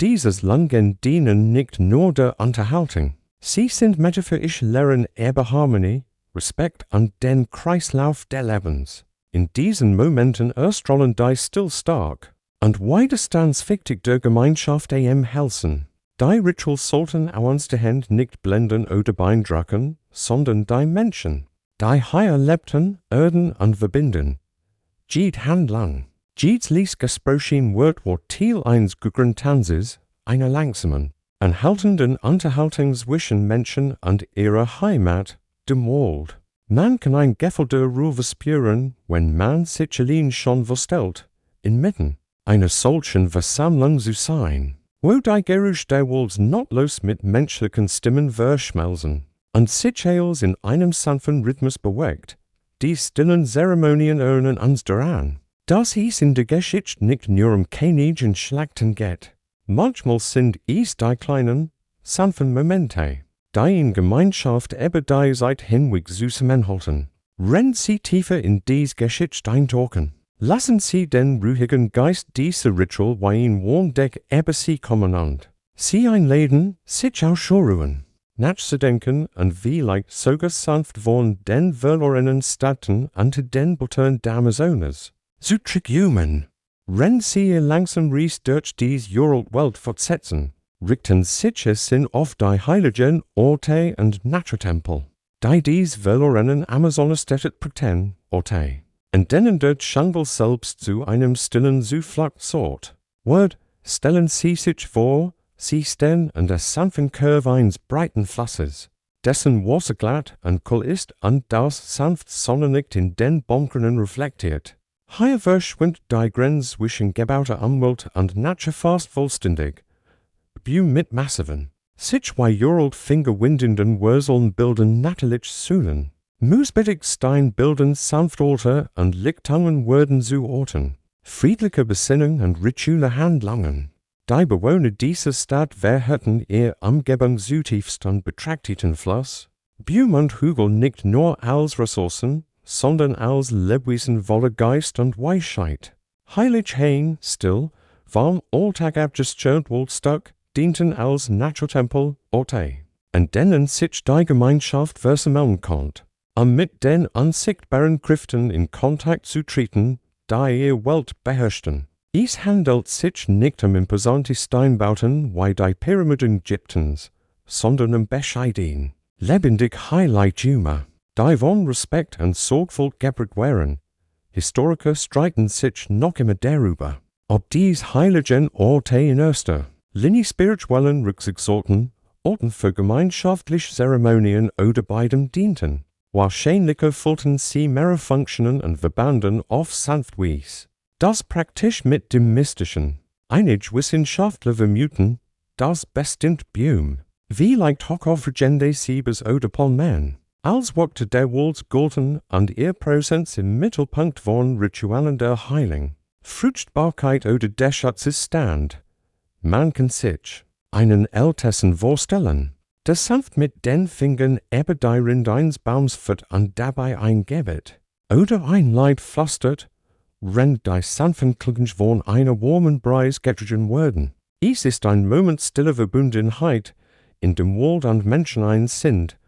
dieses Langen dienen nicht nur der Unterhaltung. Sie sind metaphorisch lehren Harmonie, Respekt und den Kreislauf des Lebens. In diesen Momenten erstrahlen die still stark und weitestens wichtig der Gemeinschaft helfen. Die Rituals sollten uns die Hand nicht blenden oder beeindrucken, sondern die Menschen, die hier lebten, erden und verbinden. Jede Handlung, jedes lies gesprochen Wort war Teil eines Tanzes, einer langsamen, anhaltenden Unterhaltung zwischen Menschen und ihrer Heimat, dem Wald. Man kann ein Gefühl der Ruhe spüren, wenn man sich allein schon verstellt, inmitten einer solchen Versammlung zu sein, wo die Geräusche der Welt notlos mit menschlichen Stimmen verschmelzen und sich alles in einem sanften Rhythmus bewegt. Die stillen Zeremonien erinnern uns daran, dass es in der Geschichte nicht nur um König und Schlachten geht. Manchmal sind es die kleinen, sanften Momente, die in Gemeinschaft über die Zeit hinweg zusammenhalten. Rennen Sie tiefer in diese Geschichte eintauchen. Lassen Sie den ruhigen Geist dieser Ritual ein Wohndeck über Sie kommen und Sie einladen, sich auszuruhen, nachzudenken und vielleicht sogar sanft von den verlorenen Städten unter den Buttern der Amazonas. Zu human. Rennen Sie ihr langsam Reis durch diese Welt fortsetzen, richten sich es auf die heiligen Orte und Naturtempel, die diese verlorenen Amazonas-Städte prägten, Orte, und denen der Jungle selbst zu einem stillen Zufluchtsort. Stellen Sie sich vor, Sie stehen an der sanften Kurve eines breiten Flusses, dessen Wasser glatt und kühl ist und das sanft Sonnenlicht in den Baumkronen reflektiert. Hier verschwindet die Grenze zwischen gebauter Umwelt und Natur fast vollständig. Mit massiven, sich zwei fingerwindenden Wurzeln bilden natürlich Säulen. Moosbettig Stein bilden Sanftorte und Lichtungen werden zu Orten. Friedliche Besinnung und rituelle Handlungen. Die Bewohner dieser Stadt verhüten ihr Umgebung zutiefst und betrachteten Fluss. Baum und Hügel nicht nur als Ressourcen, sondern als Lebewesen voller Geist und Weisheit. Heilig hein, still, vom Alltag abgestört Waldstück, dienten als Naturtempel, Orte, an denen sich die Gemeinschaft versammeln konnte, um mit den unsichtbaren Kräften in Kontakt zu treten, die ihr Welt beherrschten. Es handelt sich nicht um imposante Steinbauten wie die Pyramiden Ägyptens, sondern um bescheiden, lebendig Heiligtümer, die von Respekt und Sorgfalt geprägt waren. Historiker streiten sich noch immer darüber, ob dies heiligen Orte in erster Linie spirituellen Rücksichtsorten, Orten für gemeinschaftliche Zeremonien oder beidem dienten. Wahrscheinlicher füllten sie mehrere Funktionen und verbanden auf sanftwies. Das praktisch mit dem Mystischen. Einige Wissenschaftler vermuten, das bestimmt Baum, wie leicht hochaufregende Siebes oder Palmen, als Worte der Welt galten und ihr Präsenz im Mittelpunkt von Ritualen der Heilung, Fruchtbarkeit oder des Schatzes stand. Man kann sich einen Ältesten vorstellen, der sanft mit den Fingern über die Rinde eines Baums führt und dabei eingebet, oder ein Leid pflastert, rennt die sanften Klänge von einer warmen Breise getrunken werden. Es ist ein Moment stiller Verbundenheit, in dem Wald und Menschen eins sind,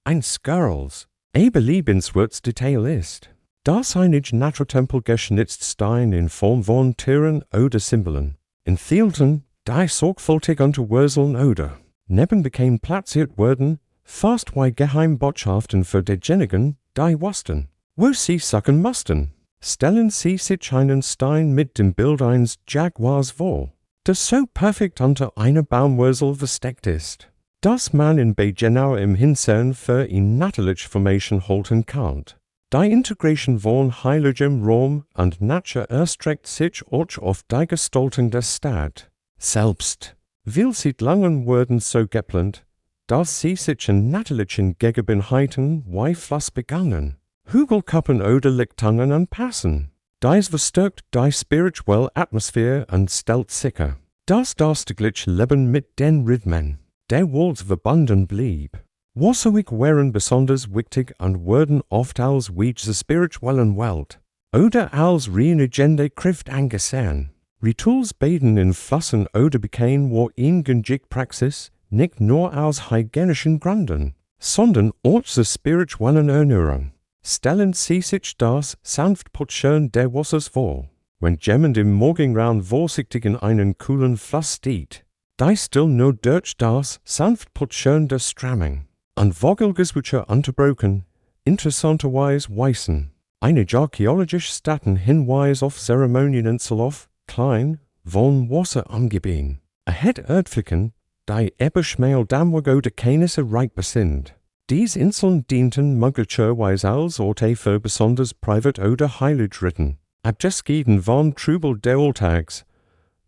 ein Skurrels, aber liebenswertes Detail ist, dass einige Naturtempel geschnitzt Stein in Form von Tieren oder Symbolen, in Thielten, die sorgfältig unter Wurzeln oder Neben became platziert wurden, fast wie Geheimbotschaften für diejenigen, die wussten, wo sie suchen mussten. Stellen Sie sich einen Stein mit dem Bild eines Jaguars vor, das so perfekt unter einer Baumwurzel versteckt ist. dass man in bei genau im Hinsehen für in natürlich Formation halten kann. Die Integration von heiligem Raum und Natur erstreckt sich auch auf die Gestaltung der Stadt selbst. Will seit langen Worten so geplant, dass sie sich in natürlichen Gegebenheiten wie Fluss begangen, Hügelkappen oder Lichtangen anpassen. Dies verstärkt die spirituelle Atmosphäre und stellt sicher, dass das tägliche Leben mit den Rhythmen der Welt verbunden blieb. Wasserweg wären besonders wichtig und wurden oft als Weege der spirituellen Welt oder als reinigende Kraft angesehen. Rituals beten in Flossen oder bekämen wo in Praxis nicht nur aus hygienischen Gründen, sondern auch zur spirituellen Erneuerung. Stellen Sie sich das Sanftputschern der Wassers vor, wenn jemand im Morgengrauen vorsichtig in einen kühlen Fluss steht. Die still nur durch das Sanftputschern der Stramming und Vogelgezwitscher unterbrochen, interessanterweise weisen einige archäologische Stätten Hinweis auf Zeremonieninsel auf klein, von Wasser angeben. Het Erdflicken, die eberschmeel damwago de Kenisse erreichbar sind. Diese Inseln dienten möglicherweise als Orte für besonders privat oder heilig Riten. Abgeschieden von Trubel der Alltags.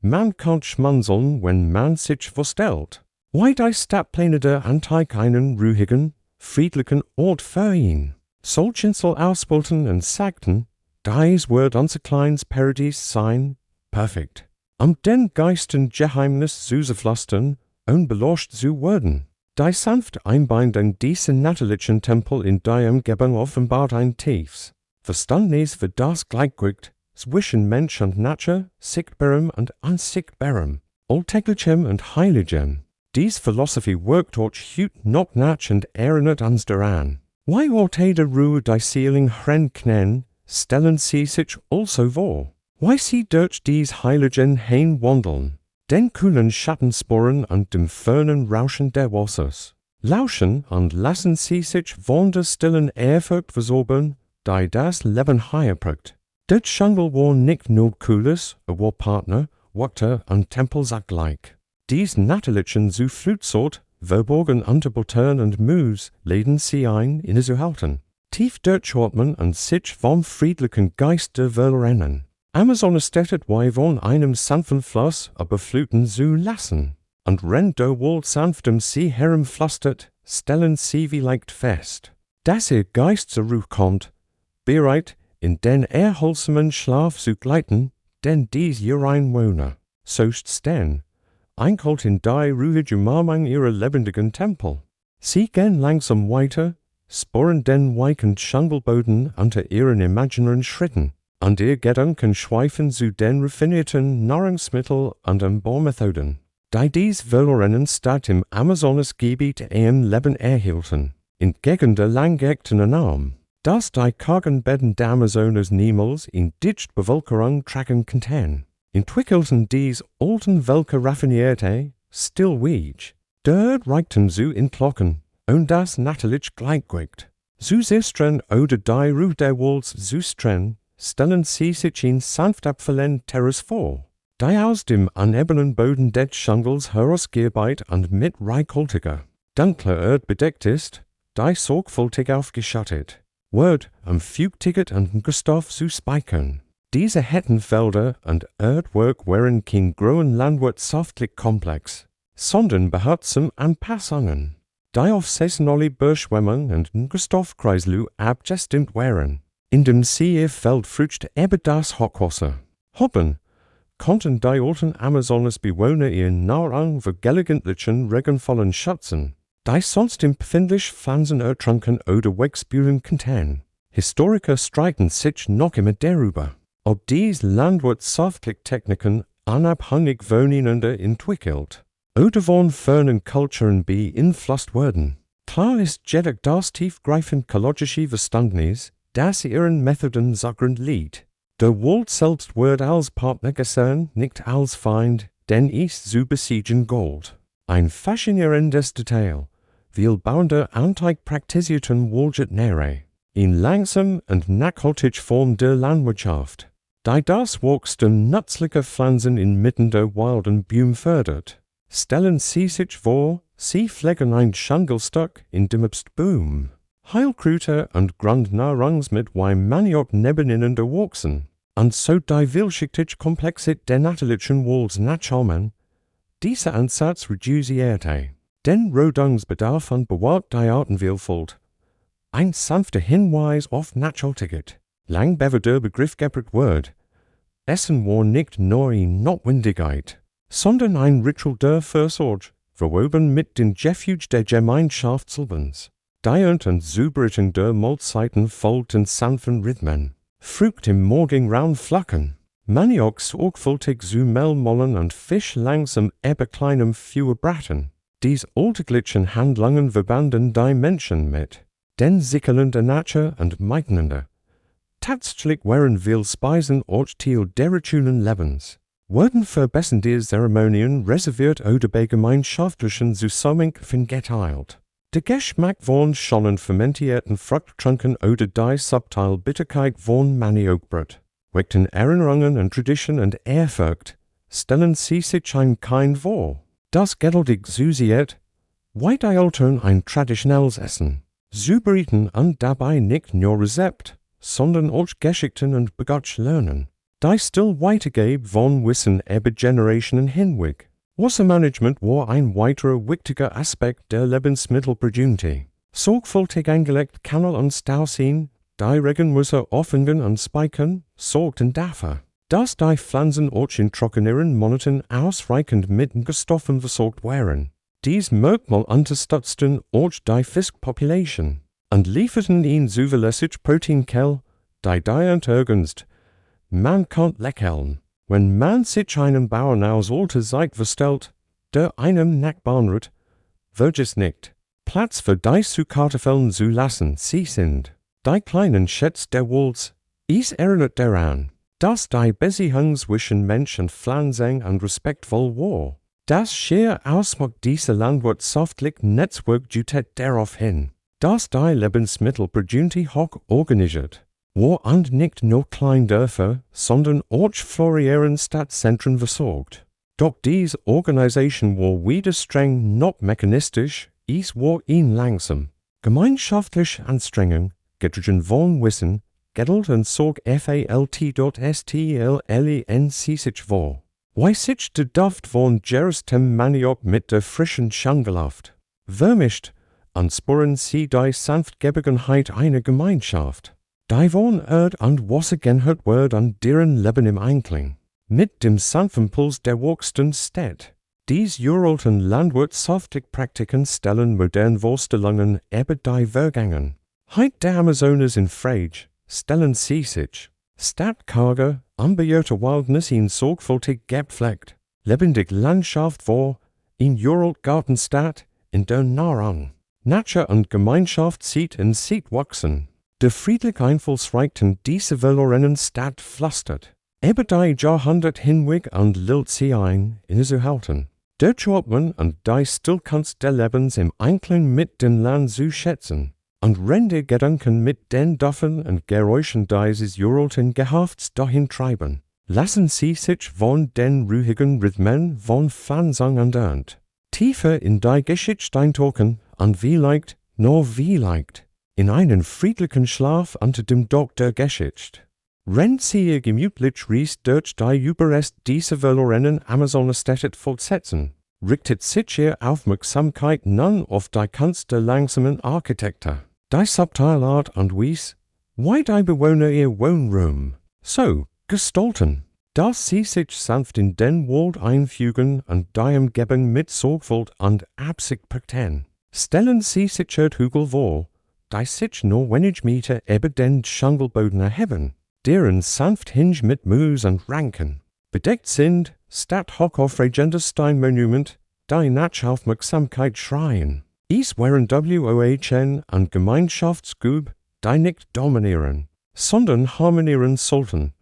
Man kann schmunzeln, wenn man sich vorstellt, wie die Stadtpläne der Antike einen ruhigen, friedlichen Ort für ihn. Solch Insel ausbilden und sagten, dies wird unser kleines Paradies sein, perfekt. Den Geisten Geheimnis zu zerflüstern und beloscht zu werden. Die sanft Einbindung dieser natürlichen Tempel in die Umgebung offenbart ein tiefes Verständnis für das Gleichgewicht zwischen Mensch und Natur, Sichtbarem und Unsichtbarem, Alltäglichem und Heiligem. Diese Philosophie wirkt auch heute noch nach und erinnert uns daran. Wie Orte der Ruhe die Seelen nennen, stellen sie sich also vor. Wie sie durch dies Heiligen wandeln, den kühlen Schattensporen und dem fernen Rauschen der Wassers. Lauschen und lassen sie sich von der stillen Ehrfurcht versorgen, die das Leben herprägt. Dort Jungle war nicht nur Cooles, aber Partner, Wachter und Tempel zugleich. Dies natürlichen Zufluchtsort, verborgen unter Buttern und Moos, laden sie ein, innezuhalten. Tief durchatmen und sich vom friedlichen Geist der verlorenen Städte von einem sanften Fluss überfluten zu lassen. Und wenn der Wald sanftem See herumflüstert, stellen sie vielleicht fest, dass ihr Geist zur Ruhe kommt, bereit, in den erholsamen Schlaf zu gleiten, den dies ihr einwohner, sost stehen, einkalt in die ruhige Umarmung ihrer lebendigen Tempel. Sie gehen langsam weiter, sporen den weichen Schangelboden unter ihren imaginären Schritten, und ihr Gedanken schweifen zu den raffinierten Nahrungsmittel und den Baumethoden, die dies verlorenen Stadt im Amazonasgebiet ihren Leben erhielten, entgegen der langgehegten Annahme, dass die kargen Betten der Amazonas niemals in dicht Bevölkerung tragen könnten, entwickelten dies alten Völker raffinierte, stillweg. Dort reichten sie in Glocken, und das natürlich Gleichgewicht. Zu sistren oder die Ruhe der Welt zu stellen, stellen sie sich in sanft abfallenden Terrace vor, die aus dem unebenen Boden des Jungles herausgearbeitet und mit reichhaltiger, dunkler Erde bedeckt ist, die sorgfältig aufgeschattet wird, Fugticket und Gustav zu speichern. Diese Hettenfelder und Erdwerk waren kein großen landwirtschaftlich Komplex, sondern behutsam Anpassungen, die auf saisonale Beschwemmung und Gustavkreislu abgestimmt waren. In dem See Feldfrüchte eben das Hochwasser. Hoppen konnten die alten Amazonasbewohner ihren Nahrung für gelegentlichen regenvollen schätzen, die sonst empfindlich Pflanzen ertrunken oder wegspülen könnten. Historiker streiten sich noch immer darüber, ob diese landwirtschaftlichen Techniken unabhängig voneinander entwickelt oder von fernen Kulturen beeinflusst wurden. Klar ist jedoch das tiefgreifend ökologische Verständnis, das ihren Methoden zugrunde liegt. Der Wald selbst wird als Partner gesehen, nicht als Feind, denn ist zu besiegen Gold. Ein faszinierendes Detail, wie bauende Antike praktizierten Waldjätnere, in langsam und nachhaltig Form der Landwirtschaft, die das Wachstum nützlicher Pflanzen inmitten der wilden Bäume fördert. Stellen Sie sich vor, Sie pflegen ein Schangelstück in demnächst Boom. Heilkräuter und Grundnahrungsmittel maniok nebeneinander wachsen. Und so die vielschichtige Komplexität der natürlichen Welt nachkommen. Dieser Ansatz reduzierte den Rodungsbedarf und bewahrt die Artenvielfalt. Ein sanfter Hinweis auf Nachhaltigkeit. Lang bewährter Begriff gebraucht wird. Essen war nicht nur eine Notwendigkeit, sondern ein Ritual der Fürsorge, verwoben mit den Gefühlen der Gemeinschaftslebens. Diant und Zubereitung der Mahlzeiten folgten sanften Rhythmen. Frucht im Morgengrauen flacken. Maniok sorgfältig zu Mehlmollen und Fisch langsam kleinem Feuer braten. Dies alltäglichen Handlungen verbanden die Menschen mit den Sickeln der Natur und miteinander. Tatsächlich waren viele Speisen auch Teil der Ritualen Lebens. Wurden verbesserte Zeremonien reserviert oder bei gemeinschaftlichen Zusammenkünften geteilt. Der Geschmack von schon fermentierten Fruchttrunken oder die subtile Bitterkeit von Maniokbrot weckten Erinnerungen und Tradition und Ehrfurcht, stellen sie sich ein Kind vor. Das geduldig Süßiert, weit altern ein traditionelles Essen. Zubereiten und dabei nicht nur Rezept, sondern auch Geschichten und Begott lernen. Die still weitergeben von Wissen über Generationen hinweg. Wassermanagement war ein weiterer wichtiger Aspekt der Lebensmittelprodukte. Sorgfältig angelegt Kanal und Stauseen, die Regenwasser auffangen und speichern, sorgten dafür, dass die Pflanzen auch in trockeneren Monaten ausreichend mit Stoffen versorgt waren. Dies Merkmal unterstützten auch die Fiskpopulation und lieferten ihnen zuverlässig Proteinquellen, die ergänzt. Man kann lächeln, wenn man sich einem Bauern aus alter Zeit verstellt, der einem Nachbarn wird es nicht Platz für die zu Kartoffeln zu lassen, sie sind. Die kleinen Schätze der Welt, es erinnert daran, dass die Beziehung zwischen Mensch und Pflanzen und respektvoll war. Das schier Ausmacht dieser landwirtschaftlichen Netzwerk deutet darauf hin, dass die Lebensmittelprodukte hoch organisiert war und nicht nur Kleindörfer, sondern auch florierende Stadtzentren versorgt. Doch diese Organisation war weder streng noch mechanistisch, es war langsam. Gemeinschaftliche Anstrengung, getrieben von Wissen, Geduld und Sorg FALT.STLLEN sich war. Weil sich der Duft von gerstem Maniok mit der frischen Schangeluft vermischt, ansporen sie die Sanftgebigenheit einer Gemeinschaft. Die von Erd und Wasser gehört wird und deren Leben im Einklang mit dem sanften Puls der wachsenden Städte. Dies uralten landwirtschaftliche Praktiken stellen moderne Vorstellungen über die Vergangen. Heute der Amazonas in Frage stellen sie sich stadtkarge, unbeirrte Wildnis in sorgfältig gepflegt, lebendig Landschaft vor, in uralt Gartenstadt, in der Nahrung. Natur und Gemeinschaft sieht wachsen. Der friedlich Einfallsreichen dieser verlorenen Stadt pflastert. Über die Jahrhundert hinweg und lillt sie ein, innezuhalten. Der Atmen und die Stillkunst der Lebens im Einklang mit dem Land zu schätzen. Und rende Gedanken mit den Duffen und Geräuschen dieses uralten Gehafts dahin treiben. Lassen sie sich von den ruhigen Rhythmen von Pflanzung und Ernte tiefer in die Geschichte eintauchen und vielleicht, nur vielleicht, in einen friedlichen Schlaf unter dem Dach der Geschichte. Rennt sie ihr gemütlich Ries durch die Überreste dieser verlorenen Amazonenstädte fortsetzen, richtet sich ihr Aufmerksamkeit nun auf die Kunst der langsamen Architektur, die subtile Art und Weise, wie die Bewohner ihr Wohnraum so gestalten, dass sie sich sanft in den Wald einfügen und die Umgebung mit Sorgfalt und Absicht prägten. Stellen sie sich Hügel vor, die sich nur wenig Meter über den Schangelboden erheben, deren sanft Hinge mit Moos und Ranken bedeckt sind, statt hochaufregender Steinmonument, die Nachaufmerksamkeit schreien. Es waren WOHN und Gemeinschaftsgub, die nicht dominieren, sondern harmonieren sollten.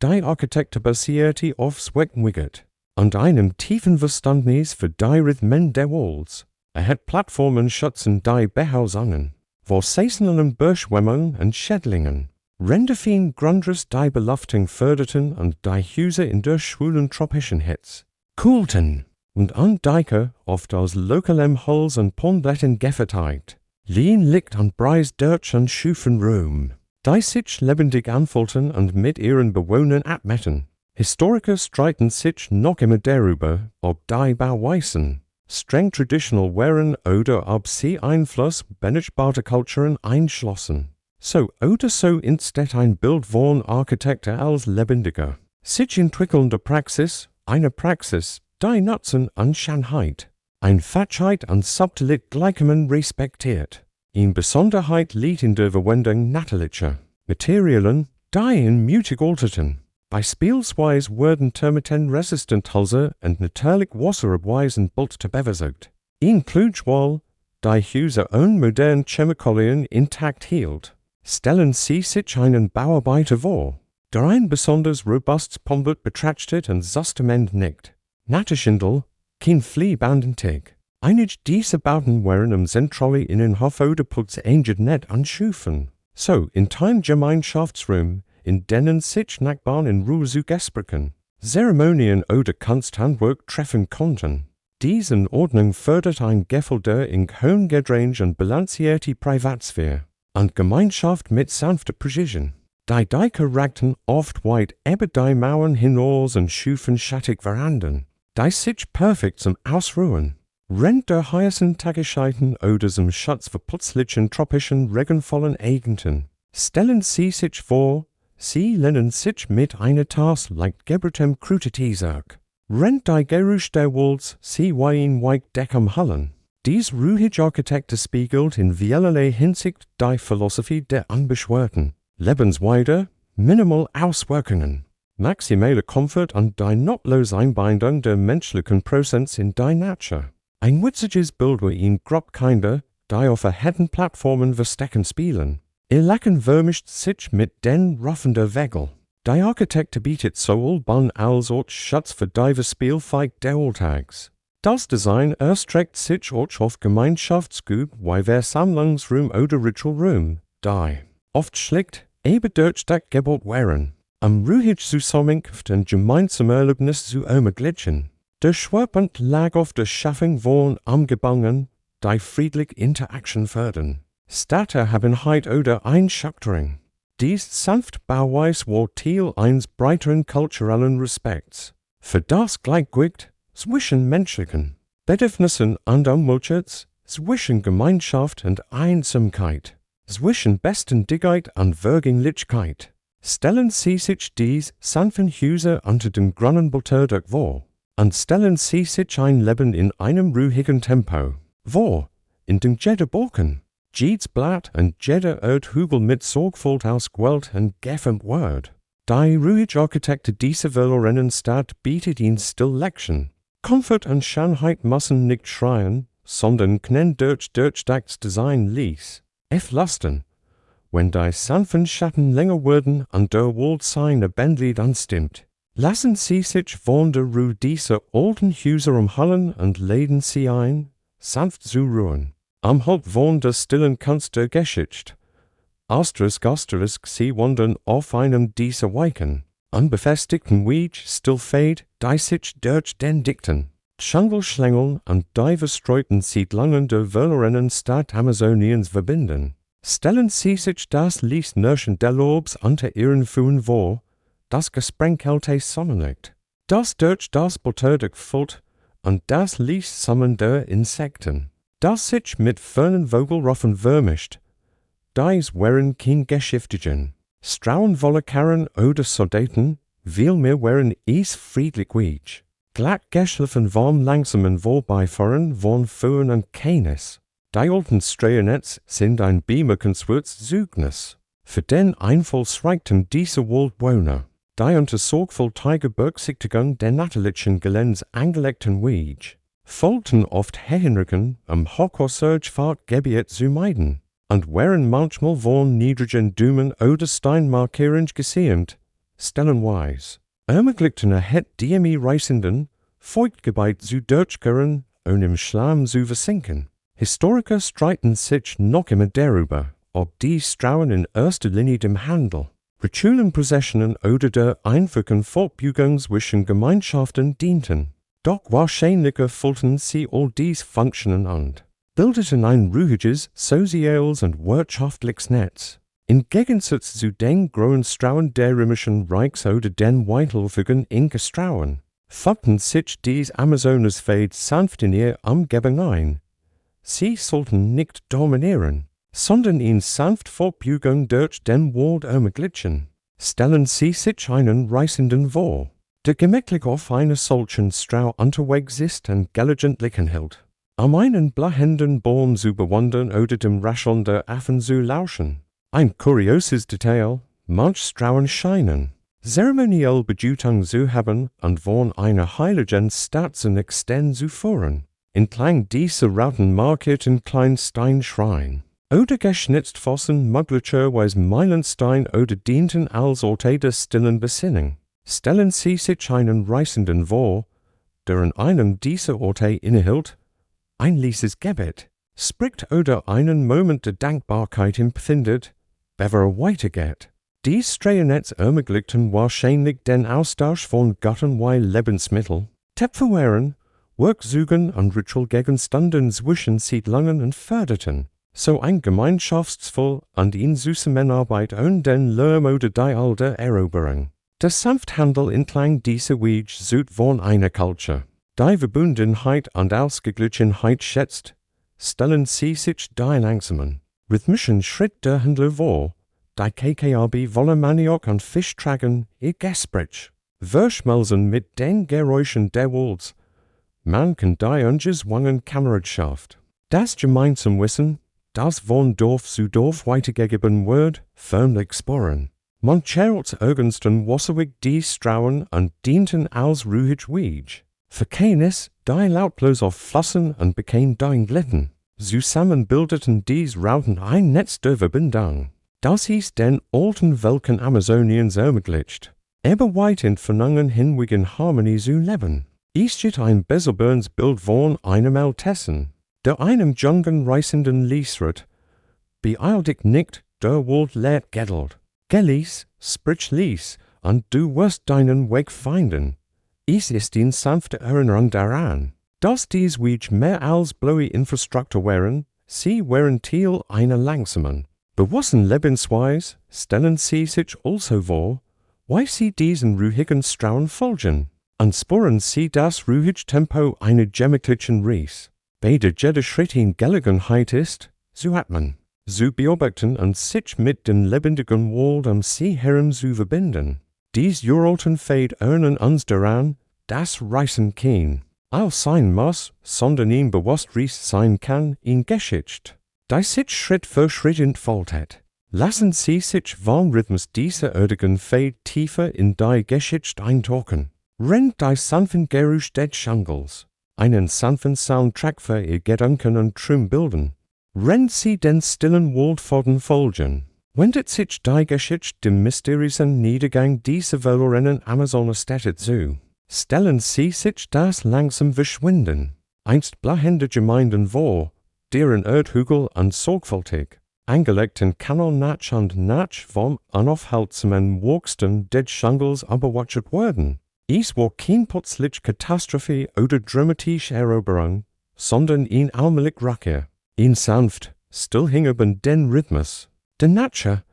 Die Architektur basierte auf Zweckwicket und einem tiefen Verständnis für die Rhythmen der Welt. Hat Plattformen schützen die Behausungen, vor saisonalen Bergschwemmungen und Schädlingen. Renderfien Grundriss die Beluftung förderten und die Häuser in der schwulen tropischen Hitze kühlten. und an Dijke oft aus lokalem Holz und Pornblättern gefertigt. Lien liegt an Breis Dirch und Schufen Rum. Die sich lebendig anfolten und mit ihren Bewohnern abmetten. Historiker streiten sich noch immer darüber, ob die Bauweisen streng traditional wären oder ob sie Einfluss benachbarte Kulturen einschlossen. So oder so entsteht ein Bild von Architekten als lebendiger, sich entwickelnde Praxis, eine Praxis, die Nutzen an Schönheit, ein Fatschheit an Subtilit gleichermaßen respektiert. In Besonderheit liegt in der Verwendung natürlicher Materialien, die in mutig alterten. Beispielsweise werden termitenresistent Halse und natürlich wasserabweisend Bult te bewerkt. Include die Häuser ohne moderne Chemikalien intakt hielt. Stellen Sie sich einen Bauarbeiter vor, der ein besonders robustes Pombut betrachtet und Sustament nicht. Natterschindel, kein Fliehbandentig. Einige dieser Bauten waren im zentralen Innenhof oder Putzenged net anschufen. So, in time Gemeinschaftsraum, in denen sich Nachbarn in Ruhe zu gesprochen, Zeremonien oder Kunsthandwerk treffen konnten. Diese Ordnung fördert ein Gefühl der in hohen Gedränge und balancierte Privatsphäre und Gemeinschaft mit sanfter Präzision. Die Dijke ragten oft weit über die Mauern hinaus und schufen schattig Veranden, die sich perfekt zum Ausruhen, rennt der heißen Tagesscheiten oder zum Schutz für plötzlichen tropischen, regenvollen Gegenden. Stellen Sie sich vor, Sie lehnen sich mit einer Tasse leicht gebertem Krutetieserk. Rennt die Geruch der Walls, Sie wein weich Deckam Hallen. Dies ruhige Architektur spiegelt in vielerlei Hinsicht die Philosophie der unbeschwerten Lebensweise, minimal Auswirkungen, maximale Komfort und die notlose Einbindung der menschlichen Prozents in die Natur. Ein witziges Bild in grob Kinder, die auf erhellten Plattformen verstecken spielen. Ihr Lachen vermischt sich mit den Ruffen der Wegel. Die Architektur bietet sowohl Bann als auch Schutz für die Spielfeig der Alltags. Das Design erstreckt sich auch auf Gemeinschaftsgut wie Versammlungsraum oder Ritualraum, die oft schlicht, eben durch das Gebot wären, ruhig Zusammenkunft und gemeinsame Erlebnis zu ermöglichen. Der Schwerpunkt lag auf der Schaffung von Umgebungen, die friedliche Interaktion fördern. Städte haben Heit oder Einschaktering. Dies sanft Bauweis war Teil eines breiteren kulturellen Respekts für das Gleichgewicht zwischen menschlichen Bedürfnissen und Umweltschutz, zwischen Gemeinschaft und Einsamkeit, zwischen Beständigkeit und Vergänglichkeit. Stellen Sie sich dies sanften Häuser unter dem grünen Bilderdach vor und stellen Sie sich ein Leben in einem ruhigen Tempo vor, in dem jeder Balken, jedes Blatt und jeder Erdhügel mit Sorgfalt ausgewählt und geformt wird. Die ruhige Architektur dieser verlorenen Stadt bietet Ihnen Stilllection. Komfort und Schönheit müssen nicht schreien, sondern können durch das Design ließ. Lasten, wenn die sanften Schatten länger werden und der Wald sein lebendig anstimmt. Lassen Sie sich von der Ruhe dieser alten Häuser umhallen und laden Sie ein, sanft zu ruhen. Am Halt von der stillen Kunst der Geschichte. Asterisk, Sie wandern auf einem dieser Weichen, unbefestigten Weg stillfähig, die sich durch den dichten Dschungelschlängeln und die verstreuten Siedlungen der verlorenen Stadt Amazoniens verbinden. Stellen Sie sich das Licht Nörchen der Lobs unter Ihren Füßen vor, das gesprenkelte Sonnenlicht, das durch das Bilderdach fällt und das Licht sammeln der Insekten, das sich mit fernen Vogelrufen vermischt. Dies wären kein Geschichtchen, strauenvolle Karren oder Soldaten, vielmehr wären es friedlich Weg, glatt geschliffen vom langsamen Vorbeifahren von Föhren und keines. Die alten Strähnetz sind ein bemerkenswertes Zeugnis für den Einfallsreichtum dieser Waldbewohner, die unter sorgfältiger Berücksichtigung der natürlichen Geländes angelegten Weg folgten oft Hechenrücken Hochwassergebiet zu meiden und wären manchmal von niedrigen Dümen oder Steinmarkierungen gesäumt, stellenweise ermöglichten die Reisenden, Feuchtgebiet zu durchqueren und im Schlamm zu versinken. Historiker streiten sich noch immer darüber, ob die Strauen in erster Linie dem Handel, Ritualenprozessionen oder der einfachen Fortbewegung zwischen Gemeinschaften dienten. Doch wahrscheinlicher füllten sie all dies Funktionen an, bildeten ein ruhiges, soziales und wirtschaftliches Netz. Im Gegensatz zu den großen Strauen der römischen Reichs oder den weitläufigen Inka-Strauen, fügten sich dies Amazonesfeld sanft in ihr Umgebung ein. Sie sollten nicht dominieren, sondern ihn sanft Vorbeugung durch den Wald ermöglichen. Stellen Sie sich einen Reisenden vor, der gemächlich auf einer solchen Strau unterwegs ist und gelegentlich hält, einen blahenden Baum zu bewundern oder dem Rascheln der Affen zu lauschen. Ein kurioses Detail, manch Strauen scheinen zeremoniell Bedeutung zu haben und von einer heiligen Stadt zu nächsten zu führen. Entlang dieser Routen markierten Kleinsteinschrein oder geschnitzt Fossen möglicherweise Meilenstein oder dienten als Orte der stillen Besinnung. Stellen Sie sich einen Reisenden vor, der in einem dieser Orte innehält, ein leises Gebet spricht oder einen Moment der Dankbarkeit empfindet, bevor er weitergeht. Dies Strähnetz ermöglichten wahrscheinlich den Austausch von Gottenweih Lebensmitteln, Töpferwaren, Werkzeugen und Ritualgegenständen zwischen Siedlungen und förderten so ein gemeinschaftsvoll und in Zusammenarbeit und den Lärm oder die alte Eroberung. Der Sanfthandel entlang dieser Weg süd von einer Kultur, die Verbundenheit und Ausgeglichenheit schätzt, stellen Sie sich die langsamen, rhythmischen Schritt der Händler vor, die KKRB wollen Maniok und Fisch tragen, ihr Gespräch, verschmelzen mit den Geräuschen der Welt. Man kann die ungeswungen Kameradschaft, das gemeinsam Wissen, das von Dorf zu Dorf weitergegeben wird, förmlich spüren. Man schert irgendwann wasserwig die Strauen und dienten als ruhig Weg. Für keines, die lautlos auf Flossen und bekam die Glitten. Zusammen bildeten dies Routen ein Netz der Verbindung, das hieß den alten Welken Amazoniens ermöglicht, aber weit entfernt hinwiegen Harmonie zu leben. Ist steht ein Besselburns Bild von einem Altessen, der einem jungen Reisenden liesret, beeil dich nicht, der Wald leert geduld. Gellies, sprich lies, und du wirst deinen Weg finden. Es ist in sanfte Erinnerung daran, dass dies Weg mehr als bloße Infrastruktur wären, sie wären Teil einer langsamen, bewussten Lebensweise, stellen Sie sich also vor, wie Sie diesen ruhigen Strauen folgen, und spüren Sie das ruhige Tempo einer gemächlichen Reise. Bei der jeder Schritt in Gelegenheit ist, zu atmen, zu beobachten und sich mit dem lebendigen Wald um Sie herum zu verbinden. Dies uralten Fade erinnern uns daran, dass Reisen kein als sein muss, sondern ihm bewusst Reis sein kann in Geschichte, die sich Schritt für Schritt entfaltet. Lassen Sie sich vom Rhythmus dieser erdigen Fade tiefer in die Geschichte eintauchen. Rennt die sanften Geräusch des Jungles einen sanften Soundtrack für Ihr Gedanken und Träume bilden. Rennt Sie den stillen Waldpfaden folgen, wendet sich die Geschichte dem mysteriösen Niedergang dieser verlorenen Amazonenstädte zu. Stellen Sie sich das langsam verschwinden, einst blahende Gemeinden vor, deren Erdhügel und sorgfältig angelegten Kanal Natsch und Natsch vom unaufhaltsamen Wuchsten des Jungles überwatcht werden. Es war kein plötzliche Katastrophe oder dramatische Eroberung, sondern ein allmählich Rückkehr, ein sanft, stillhängenden den Rhythmus. Der Natur,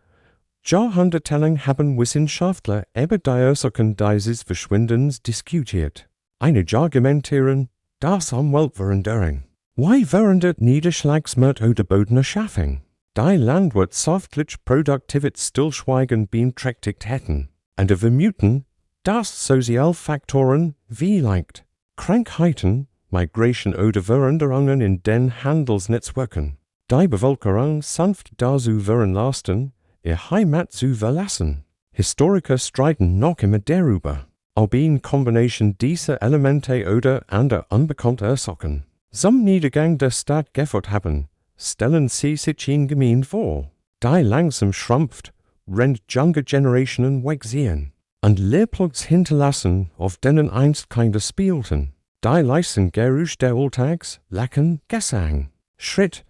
Jahrhundertelang haben Wissenschaftler über die Ursachen dieses Verschwindens diskutiert. Einige argumentieren, das Umweltveränderung, während Niederschlagsmord oder Bodenerschaffung, die landwirtschaftliche Produktivität stillschweigend beeinträchtigt hätten, und vermuten, dass Sozialfaktoren wie Leid, Krankheiten, Migration oder Veränderungen in den Handelsnetzwerken die Bevölkerung sanft dazu veranlassten, ihr Heimat zu verlassen. Historiker streiten noch immer darüber, ob in Kombination dieser Elemente oder anderer unbekannter Ursachen zum Niedergang der Stadt geführt haben. Stellen Sie sich ihn gemein vor, die langsam schrumpft, rennt junge Generationen wegsehen und Lehrplatz hinterlassen, auf denen einst Kinder spielten. Die leisen Geräusch der Alltags, Lachen, Gesang, Schritt,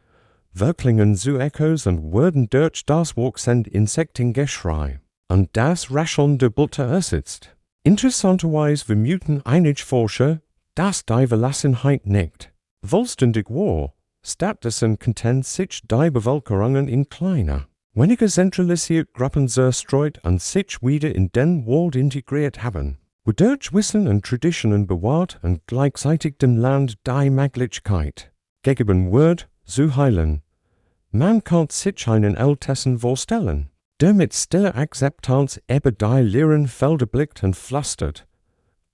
Wirklingen zu Echos und wurden durch das wachsende Insektengeschrei und das Rascheln der Butter ersetzt. Interessanterweise vermuten einige Forscher, das die Verlassenheit nicht. Vollständig war, stattdessen content sich die Bevölkerungen in kleiner, weniger zentralisiert Gruppen zerstreut und sich wieder in den Wald integriert haben, wodurch Wissen und Traditionen bewahrt und gleichzeitig dem Land die Möglichkeit gegeben wird, zu heilen. Man kann sich einen Ältesten vorstellen, der mit stiller Akzeptanz über die leeren Felder blickt und flüstert.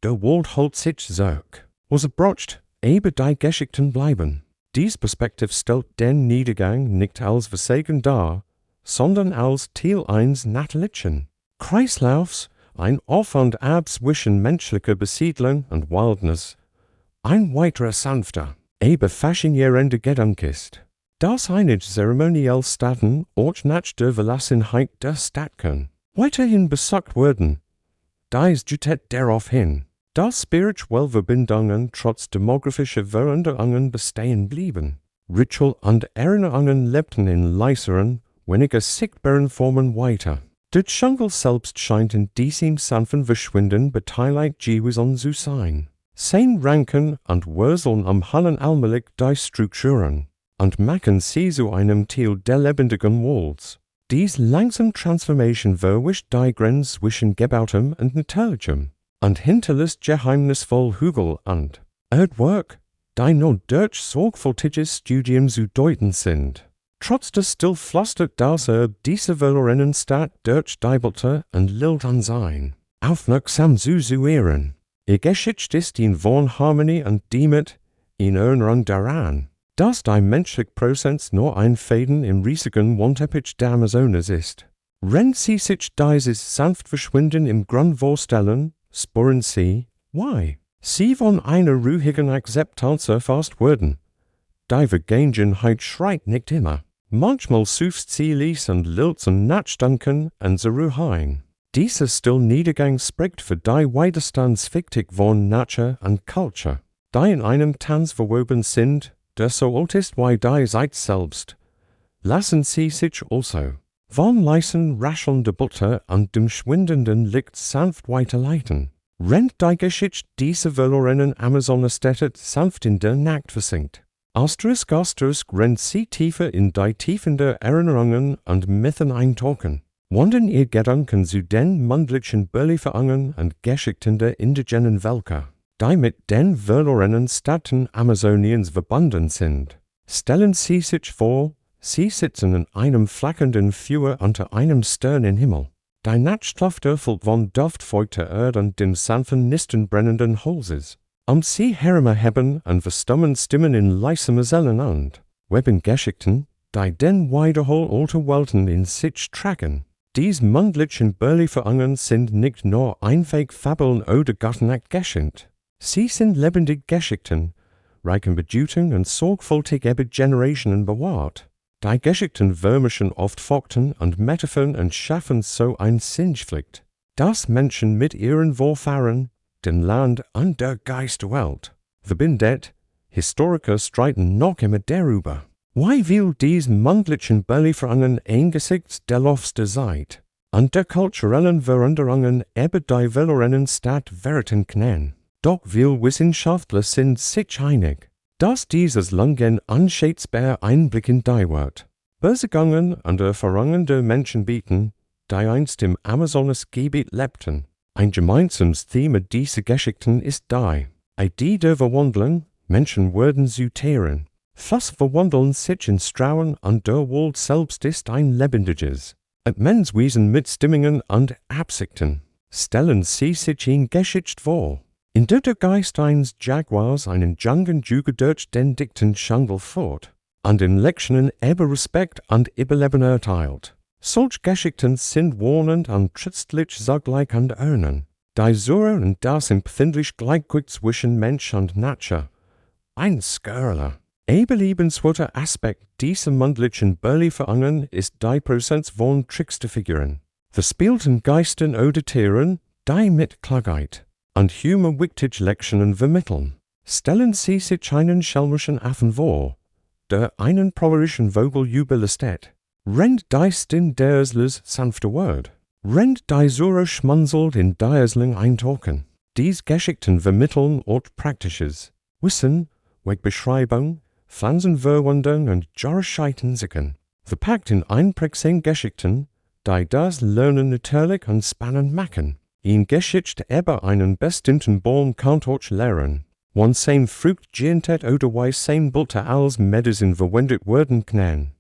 Der Wald holt sich zurück. Was er braucht, über die Geschichten bleiben. Dies Perspektiv stellt den Niedergang nicht als Versagen dar, sondern als Teil eines natürlichen Kreislaufs, ein Auf und Ab zwischen menschlicher Besiedlung und Wildnis. Ein weiterer sanfter, aber faszinierender Gedanke ist, dass einige zeremonielle Städten auch nach der Verlassenheit der Städte weiterhin besucht werden. Dies deutet darauf hin, dass spirituelle Verbindungen trotz demografischer Veränderungen bestehen blieben. Ritual und Erinnerungen lebten in leiseren, weniger sichtbaren Formen weiter. Der Jungle selbst scheint in diesem sanften Verschwinden beteiligt gewesen zu sein. Sein Ranken und Wurzeln am Hallen allmählich die Strukturen und machen sie zu einem Teil der lebendigen Walls. Dies langsam Transformation verwischt die Grenze zwischen Gebautem und Natürlichem und hinterlässt geheimnisvoll Hügel und Erdwerk, die nur durch sorgfältiges Studium zu deuten sind. Trotz des Stillflüstert das diese verlorenen Stadt durch Deibelte und Lildan sein, aufmerksam zu suchen. Ihr Geschichte ist in von Harmonie und damit in Erinnerung daran, dass die menschliche Präsenz nur ein Faden im riesigen Wandteppich der Amazonas ist. Wenn Sie sich dieses sanft Verschwinden im Grund vorstellen, spüren Sie, why? Sie von einer ruhigen Akzeptanz erfasst werden. Die Vergangenheit schreit nicht immer. Manchmal sucht sie Lies und Lilz und Nachdenken und zur Ruhe ein. Dieser Stillniedergang spricht für die widerstandswichtig von Nature und Culture, die in einem Tanz verwoben sind, der so alt ist wie die Zeit selbst. Lassen Sie sich also von leisen, rascheln Debatte und dem schwindenden Licht sanft weiterleiten. Rennt die Geschichte dieser verlorenen Amazonenstädte sanft in der Nacht versinkt. Asterisk rennt sie tiefer in die Tiefen der Erinnerungen und Mythen eintauchen. Wandern ihr Gedanken zu den mündlichen Überlieferungen und Geschichten der indigenen Völker, die mit den verlorenen Städten Amazoniens verbunden sind. Stellen Sie sich vor, Sie sitzen in einem flackernden Feuer unter einem sternen Himmel. Die Nachtluft erfüllt von duftfeuchter Erde und dem sanften Nisten brennenden Holzes. Sie herumheben und verstummen Stimmen in leisem Zellen und weben Geschichten, die den Wiederhol alter Welten in sich tragen. Dies mündlichen Überlieferungen sind nicht nur einfach Fabeln oder Gartenakt-Geschichte. Sie sind lebendige Geschichten, reichen Bedeutung und sorgfältig über Generationen bewahrt. Die Geschichten vermischen oft Fakten und Metaphern und schaffen so ein Sinnpflicht, dass Menschen mit ihren Vorfahren, dem Land und der Geistwelt verbindet. Historiker streiten noch immer darüber, wie will dies mündlichen Überlieferungen angesichts der letzten Zeit und der kulturellen Veränderungen über die verlorenen Stadt werten können. Doch viele Wissenschaftler sind sich einig, dass dieses langen unschätzbar Einblick in die Welt, Besiegungen und Erfahrungen der Menschen bieten, die einst im Amazonasgebiet lebten. Ein gemeinsames Thema dieser Geschichten ist die der Verwandlung. Menschen werden zu Tieren. Fast verwandeln sich in Strauen und der Wald selbst ist ein lebendiges. Und Menschwesen mit Stimmungen und Absichten. Stellen Sie sich in Geschichte vor, in der Geist eines Jaguars einen jungen Juge durch den dichten Jungle fort, und in Lektionen über Respekt und Überleben erteilt. Solch Geschichten sind warnend und tröstlich zugleich und ehrnen. Die Suche und das empfindlich Gleichgewicht zwischen Mensch und Natur. Ein skurriler, liebenswerter Aspekt dieser mündlichen Überlieferungen ist die Präsenz von Tricksterfiguren, verspielten Geistern oder Tieren, die mit Klugheit und Humor wichtige Lektionen vermitteln. Stellen Sie sich einen schelmischen Affen vor, der einen proverischen Vogel überlistet. Rennt dies in derslers sanfte Word. Rennt die Sura schmunzelt in Diesling eintauchen. Dies Geschichten vermitteln und praktisches Wissen, Wegbeschreibung, Pflanzenverwandlung und Jahresscheitensicken. Verpackt in einprägsamen Geschichten, die das Lernen natürlich und spannend machen. In Geschichte über einen bestimmten Baum kantorch lernen. Wann sein Frucht gientet oder weiß sein Bulte als Medizin verwendet werden kann.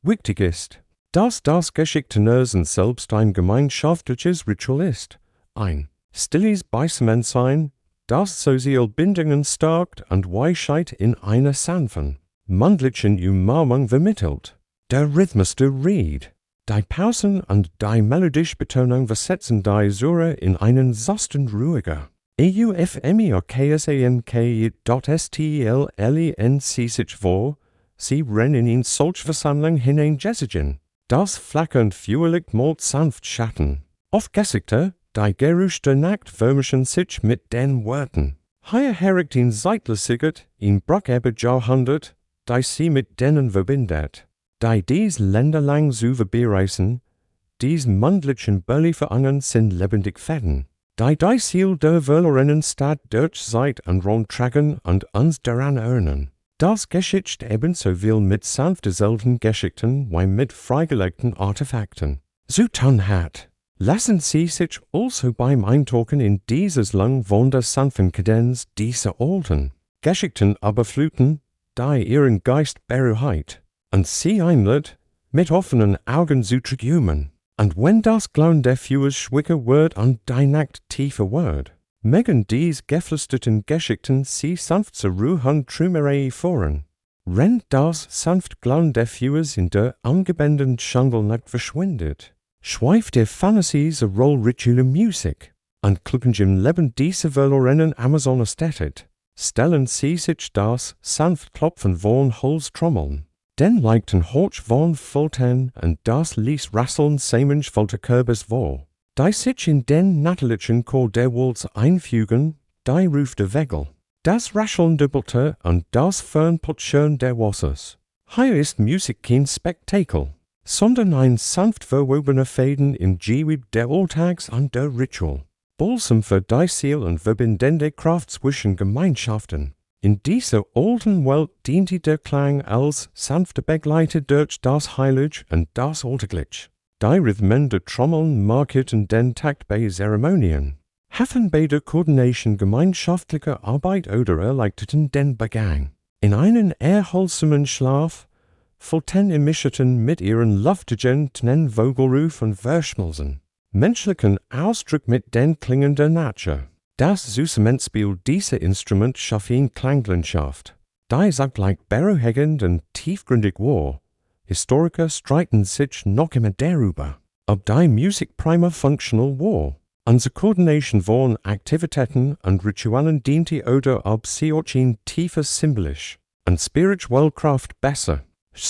Wichtig ist, dass das Geschichtenlesen selbst ein gemeinschaftliches Ritual ist. Ein stilles Beisammensein, das soziale Bindungen stärkt und Weisheit in einer sanften, mündlichen Umarmung vermittelt. Der Rhythmus der Rede, die Pausen und die melodische Betonung versetzen die Sure in einen sanften ruhiger. eufemioksank.stllenc vor, sie rennen in solch Versammlung hinein Jessigen. Das flackernd fühlig malt sanft Schatten. Oft Geschichte, die geruchte Nacht förmischen sich mit den Worten. Hier herricht in Zeitlichkeit in Bruckebe Jahrhundert, die sie mit denen verbindet. Die dies länderlang zu bereisen, dies mündlichen Belieferungen sind lebendig Fäden. Die Ziel der verlorenen Stadt durch Zeit und Raum tragen und uns daran erinnern. Das geschieht ebenso viel mit sanften seltenen Geschichten wie mit freigelegten Artefakten. So tun hat. Lassen Sie sich also beim Eintauchen in dieses lang wundersanften Kadenz dieser alten Geschichten überfluten, die Ihren Geist beruhigt, und Sie einlädt, mit offenen Augen zu träumen. Und wenn das Glauben der Fühers schwicke wird und die Nacht tiefer wird, mögen dies geflüsterten Geschichten Sie sanft zur Ruhe Träumerei führen. Rennt das sanft Glauben der Fühers in der angebändeten Schandelnacht verschwindet, schweift der Fantasies a Rolle Ritualen Musik, und klucken im Leben dieser verlorenen Amazoner Städte, stellen Sie sich das sanft Klopfen von Holztrommeln. Den leichten Hoch von Fulten und das ließ rasseln Samensch volte Körbes vor. Die sich in den natürlichen Chor der Walz einfügen, die ruft der Wegel. Das Rascheln der Butter und das Fernputschern der Wassers. Hier ist Musik kein Spektakel, sondern ein sanft verwobener Faden im Gewebe der Alltags und der Ritual. Balsam für die Seele und verbindende Kraft zwischen Gemeinschaften. In dieser alten Welt diente der Klang als sanfte Begleiter durch das Heilig und das Alltäglich. Die Rhythmen der Trommeln markierten den Takt bei Zeremonien. Halfen bei der Koordination gemeinschaftlicher Arbeit oder erleichterten den Begang. In einen erholsamen Schlaf vollten Mischten mit ihren luftigen Vogelruf und Verschmelzen. Menschlichen Ausdruck mit den Klingen der Natur. Das Zusammenspiel dieser Instrument schafft ihn Klanglandschaft. Die zugleich beruhigend und tiefgründig war. Historiker streiten sich noch immer darüber, ob die Musik prima functional war. Unsere Koordination von Aktivitäten und Ritualen diente oder ob sie auch in tiefer symbolisch und spirituell Kraft besser.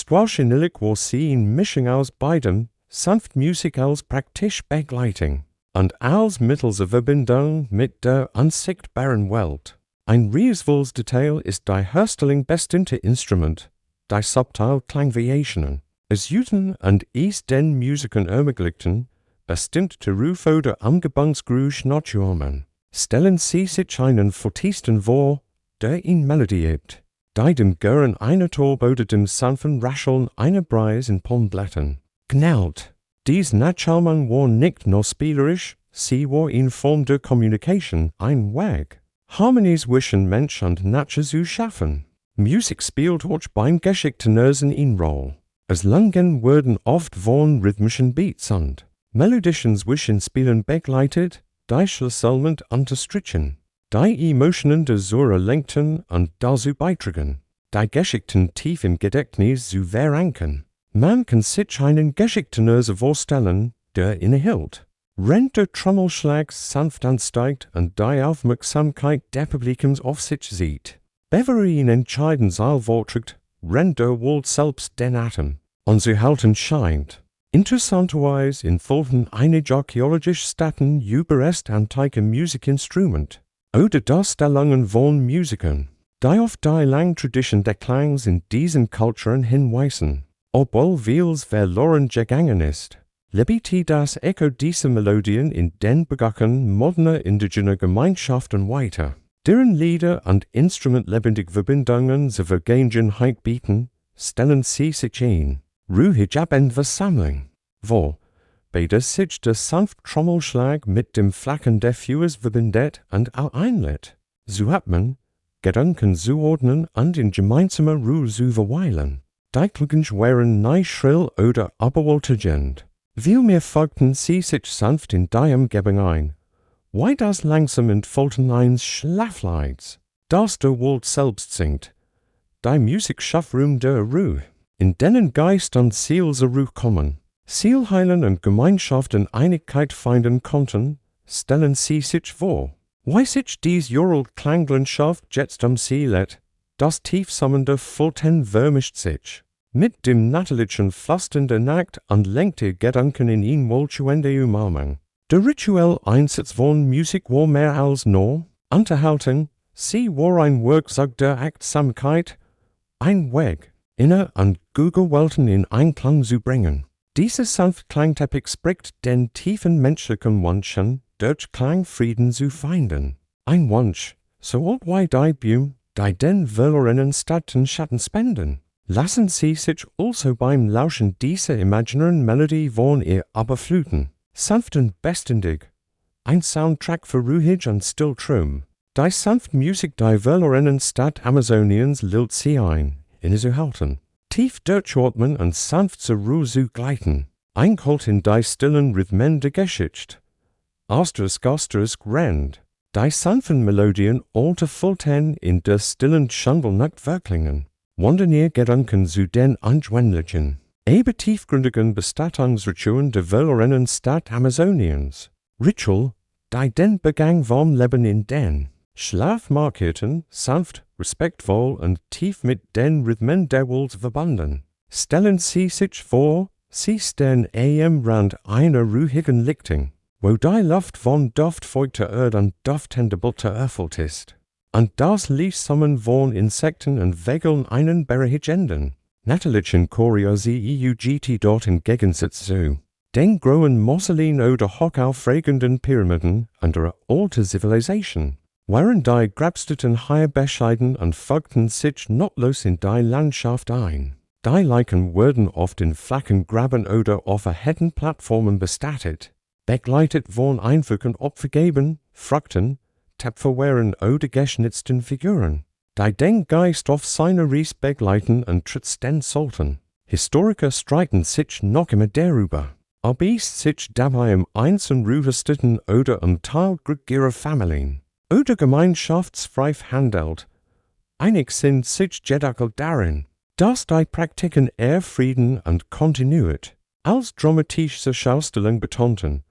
Wahrscheinlich war sie in Mischung aus beidem, sanft Musik als praktisch Begleitung und als Mittel zur Verbindung mit der unsichtbaren Welt. Ein reizvolles Detail ist die Herstellung bestimmter Instrument, die subtil Klangvariationen. Es juten und ist den Musikern ermöglichten, bestimmte Ruf oder Umgebungsgeräusch nachzuahmen. Stellen Sie sich einen Flötisten vor, der ihn melodiert, die dem Gern einer Taube oder dem sanften Rascheln einer Breise in Palmblättern knallt. Dies Nachahmung war nicht nur spielerisch, sie war in Form der Kommunikation ein Weg, Harmonie zwischen Mensch und Natur zu schaffen. Musik spielt auch beim Geschichtenlesen eine Rolle. Es langen werden oft von rhythmischen Beats und melodischen Zwischenspielen begleitet, die schlüsselnd unterstrichen, die Emotionen der Sure lenkten und dazu beitragen, die Geschichten tief im Gedächtnis zu verankern. Man kann sich einen Geschichtenleser vorstellen, der innehielt. Rennt der Trommelschlag sanft ansteigt und die Aufmerksamkeit der Publikums auf sich sieht. Bevor ihn entscheidend Saal vorträgt, rennt der Wald selbst den Atem. Und sie halten scheint. Interessanterweise in Fulton einige archäologische Stätten überrest antike Musikinstrument. Oder das der langen von Musikern, die auf die lange Tradition der Klangs in diesen Kulturen hinweisen. Obwohl vieles verloren gegangen ist, Lebiti das Echo dieser Melodien in den Begacken moderner indigener Gemeinschaften weiter. Deren Lieder und Instrument lebendig Verbindungen zur Vergangenheit bieten, stellen sie sich ein. Ruhig ab Versammlung, wo beide sich der sanfte Trommelschlag mit dem Flacken der Füße verbindet und einlädt. So hat man Gedanken zuordnen und in gemeinsamer Ruhe zu verweilen. Deiklugen wären nicht schrill oder überwältigend. Vielmehr folgten sie sich sanft in die Umgebung ein. Why das langsam entfolten eins Schlafleids, das der Wald selbst singt. Die Musik schafft Raum der Ruhe, in denen Geist und Seele zur Ruhe kommen. Seele heilen und Gemeinschaft und Einigkeit finden konnten, stellen sie sich vor. Why sich dies Jorl Klanglandschaft jetzt Seelet, das tiefsammende Fulten vermischt sich. Mit dem natürlichen Pflastern der Nacht und lenkt die Gedanken in ihn wohltuende Umarmung. Der Ritual Einsatz von Musik war mehr als nur Unterhaltung, sie war ein Werkzeug der Achtsamkeit, ein Weg, inner und Google Welten in Einklang zu bringen. Dieser sanfte Klangteppich spricht den tiefen menschlichen Wunschen, durch Klang Frieden zu finden. Ein Wunsch, so alt wie die Bäume, die den verlorenen Städten Schatten spenden. Lassen Sie sich also beim Lauschen dieser imaginären Melodie von ihr überfluten. Sanft und beständig. Ein Soundtrack für ruhig und still Traum. Die sanfte Musik der verlorenen Stadt Amazoniens lullt sie ein, innezuhalten. Tief durchatmen und sanft zur Ruhe zu gleiten. Eingeholt in die stillen Rhythmen der Geschichte. Asters Gasters Grand. Die sanften Melodien alte Fulten in der stillen Schandelnacht Werklingen. Wandern ihr Gedanken zu den Anschwendlichen. Eben tiefgründigen Bestattungsritualen der verlorenen Stadt Amazoniens. Ritual, die den Begang vom Leben in den Schlafmarkierten, sanft, respektvoll und tief mit den Rhythmen der Welt verbunden. Stellen Sie sich vor, Sie stehen am Rand einer ruhigen Lichtung, wo die Luft von duftfeuchter Erde und duftender Butter erfüllt ist. Und das Liefsammeln von Insekten und Vögeln einen beruhigenden, natürlichen Kuriosität dort im Gegensatz zu den grauen Mausoleen oder hochaufregenden Pyramiden einer alten Zivilisation, waren die Grabstätten hier bescheiden und folgten sich notlos in die Landschaft ein. Die Leichen wurden oft in flachen Graben oder auf erhöhten Plattformen bestattet, begleitet von einfachen Opfergaben, Fakten, tapferen oder geschnitzten Figuren, die den Geist auf seiner Reise begleiten und trotzdem sollten. Historiker streiten sich noch immer darüber, ob es sich dabei einzelne Ruhestätten oder Teilgruppen ihrer Familien oder gemeinschaftsfrei handelt. Einig sind sich jedoch darin, dass die Praktiken eher Frieden und Kontinuität als dramatische Schaustellung betonten.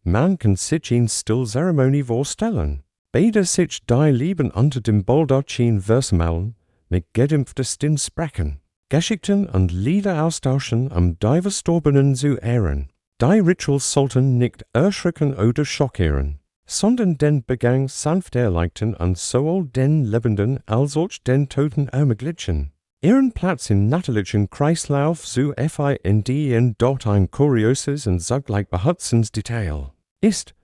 Man kann sich in Stillzeremonie vorstellen. Beide sich die Lieben unter dem Baldachin versammeln, mit gedämpfter Stimme sprechen, Geschichten und Lieder austauschen, die Verstorbenen zu ehren. Die Rituals sollten nicht erschrecken oder schockieren, sondern den Begang sanft erleichtern und sowohl den Lebenden als auch den Toten ermöglichen. Ihren Platz im natürlichen Kreislauf zu finden dort ein kurioses und zugleich beherzendes Detail ist,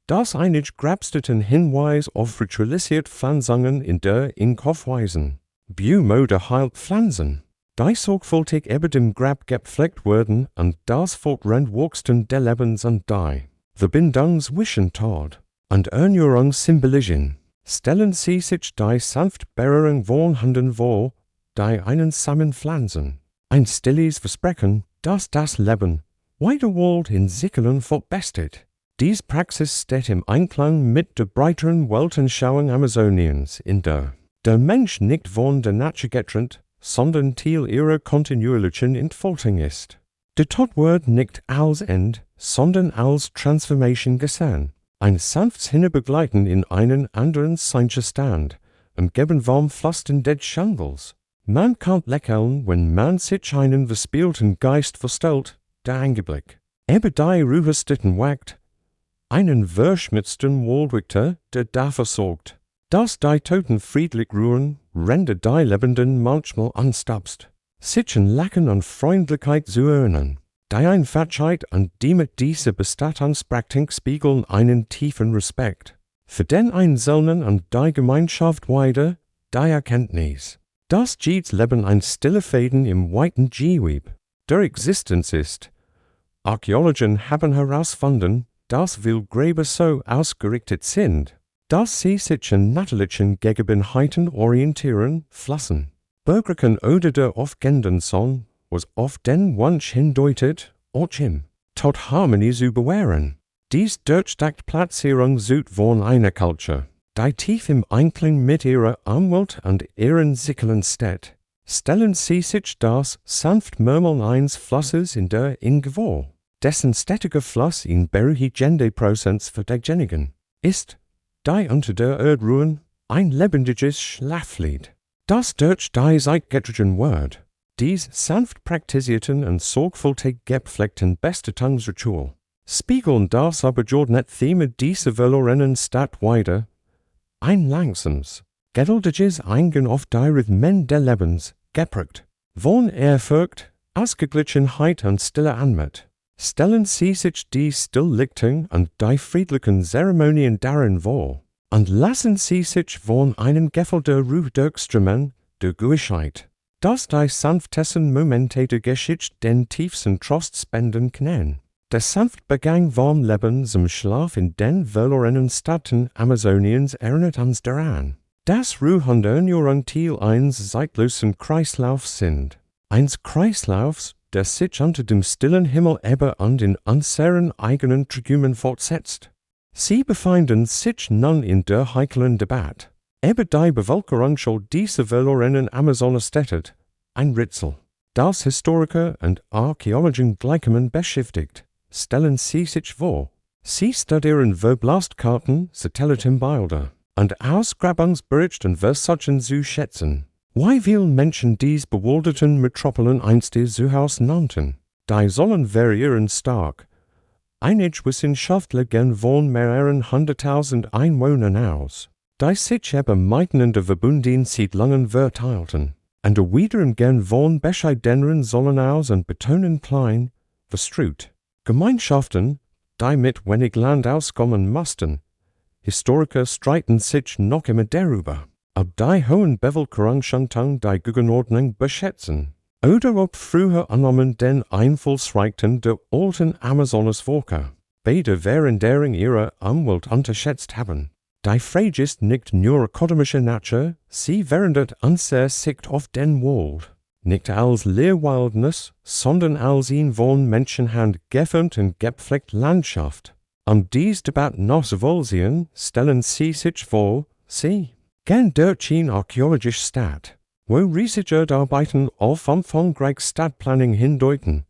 dass einige Grabstätten Hinweis auf ritualisierte Pflanzungen in der Kopf weisen. Biomode heilt Pflanzen, die sorgfältig über dem Grab gepflegt wurden und das Fortrendwachstum der Lebens und die Verbindungswischentat und Erneuerung symbolisieren. Stellen Sie sich die Sanftberührung von Händen vor, die einen Samen pflanzen. Ein stilles Versprechen, dass das Leben weiterwollt in Sickelen verbessert. Diese Praxis steht im Einklang mit der breiteren Weltanschauung Amazoniens, in der Mensch nicht von der Natur getrennt, sondern Teil ihrer kontinuierlichen Entfaltung ist. Der Tod wird nicht als End, sondern als Transformation gesehen. Ein sanftes Hinbegleiten in einen anderen Seinzustand, umgeben vom Pflastern des Schangels. Man kann lächeln, wenn man sich einen verspielten Geist vorstellt, der Angeblick. Eben die Ruhestätten wagt, einen verschmitzten Waldrichter, der dafür sorgt, dass die Toten friedlich ruhen, rendet die Lebenden manchmal anstapst, sich in Lachen und Freundlichkeit zu erinnern. Die Einfachheit und die mit dieser Bestattungspraxis spiegeln einen tiefen Respekt für den Einzelnen und die Gemeinschaft weiter, die Erkenntnis, dass jedes Leben ein stille Faden im weiten Gewebe der Existenz ist. Archäologen haben herausgefunden, dass viele Gräber so ausgerichtet sind, dass sie sich an natürlichen Gegebenheiten orientieren lassen. Bürgerlichen oder der aufgehenden Sonne, was auf den Wunsch hindeutet, Ochim, tot Harmonie zu bewahren. Dies Durchdacht-Platzierung süd von einer Kultur, die tief im Einklang mit ihrer Umwelt und ihren Sickelen steht, stellen sie sich das sanft Murmeln eines Flusses in der Ingewor, dessen stetiger Fluss in Beruhigende Prozents verdächtigen, ist, die unter der Erde ruhen, ein lebendiges Schlaflied. Das durch die zeitgetrigen Wort, dies sanft praktizierten und sorgfältig gepflegten Bestatungsritual, spiegeln das übergeordnete Thema dieser verlorenen Stadt wider, ein langsames, geduldiges Eingehen auf die Rhythmen des Lebens, geprägt von Ehrfurcht, Ausgeglichenheit und stiller Anmut, stellen sie sich die Stilllichtung und die friedlichen Zeremonien darin vor, und lassen sie sich von einem Gefühl der Ruhe durchströmen, der Gewissheit, dass die sanftesten Momente der Geschichte den tiefsten Trost spenden können. Der sanft Begang vom Leben zum Schlaf in den verlorenen Städten Amazoniens erinnert uns daran, dass Ruhe und Erneuerung Teil eines zeitlosen Kreislaufs sind. Eines Kreislaufs, der sich unter dem stillen Himmel über und in unseren eigenen Trigümen fortsetzt. Sie befinden sich nun in der heiklen Debatte, über die Bevölkerung dieser verlorenen Amazonenstädte, ein Rätsel, das Historiker und Archäologen gleichermaßen beschäftigt. Stellen Sie sich vor, Sie studieren Verblastkarten, Satellitenbilder und Ausgrabungsberichten versuchen zu schätzen, wie viele Menschen dies bewalderten Metropolen einst zu Haus nannten. Die sollen variieren stark. Einige Wissenschaftler gehen von mehreren 100.000 Einwohnern aus, die sich eben miteinander verbunden seit langen verteilten, und wiederum gehen von bescheideneren Zahlen aus und betonen klein, verstreut. Gemeinschaften, die mit wenig Land auskommen mussten. Historiker streiten sich noch immer darüber, ob die hohen Bevölkerungsschantung die Gegenordnung beschätzen, oder ob früher Annahmen den Einflussreichen der alten Amazonesvölker, beide während deren ihre Umwelt unterschätzt haben. Die Frage ist nicht nur ökonomischer Natur, sie verändert unsere Sicht auf den Wald. Nicht als Leerwildnis, sondern als in von Menschenhand geformt und gepflegt Landschaft. Dies Debatte nachzuvollziehen, stellen Sie sich vor, Sie gehen durch eine archäologische Stadt, wo Researcharbeiten auf umfangreich Stadtplanung hindeuten.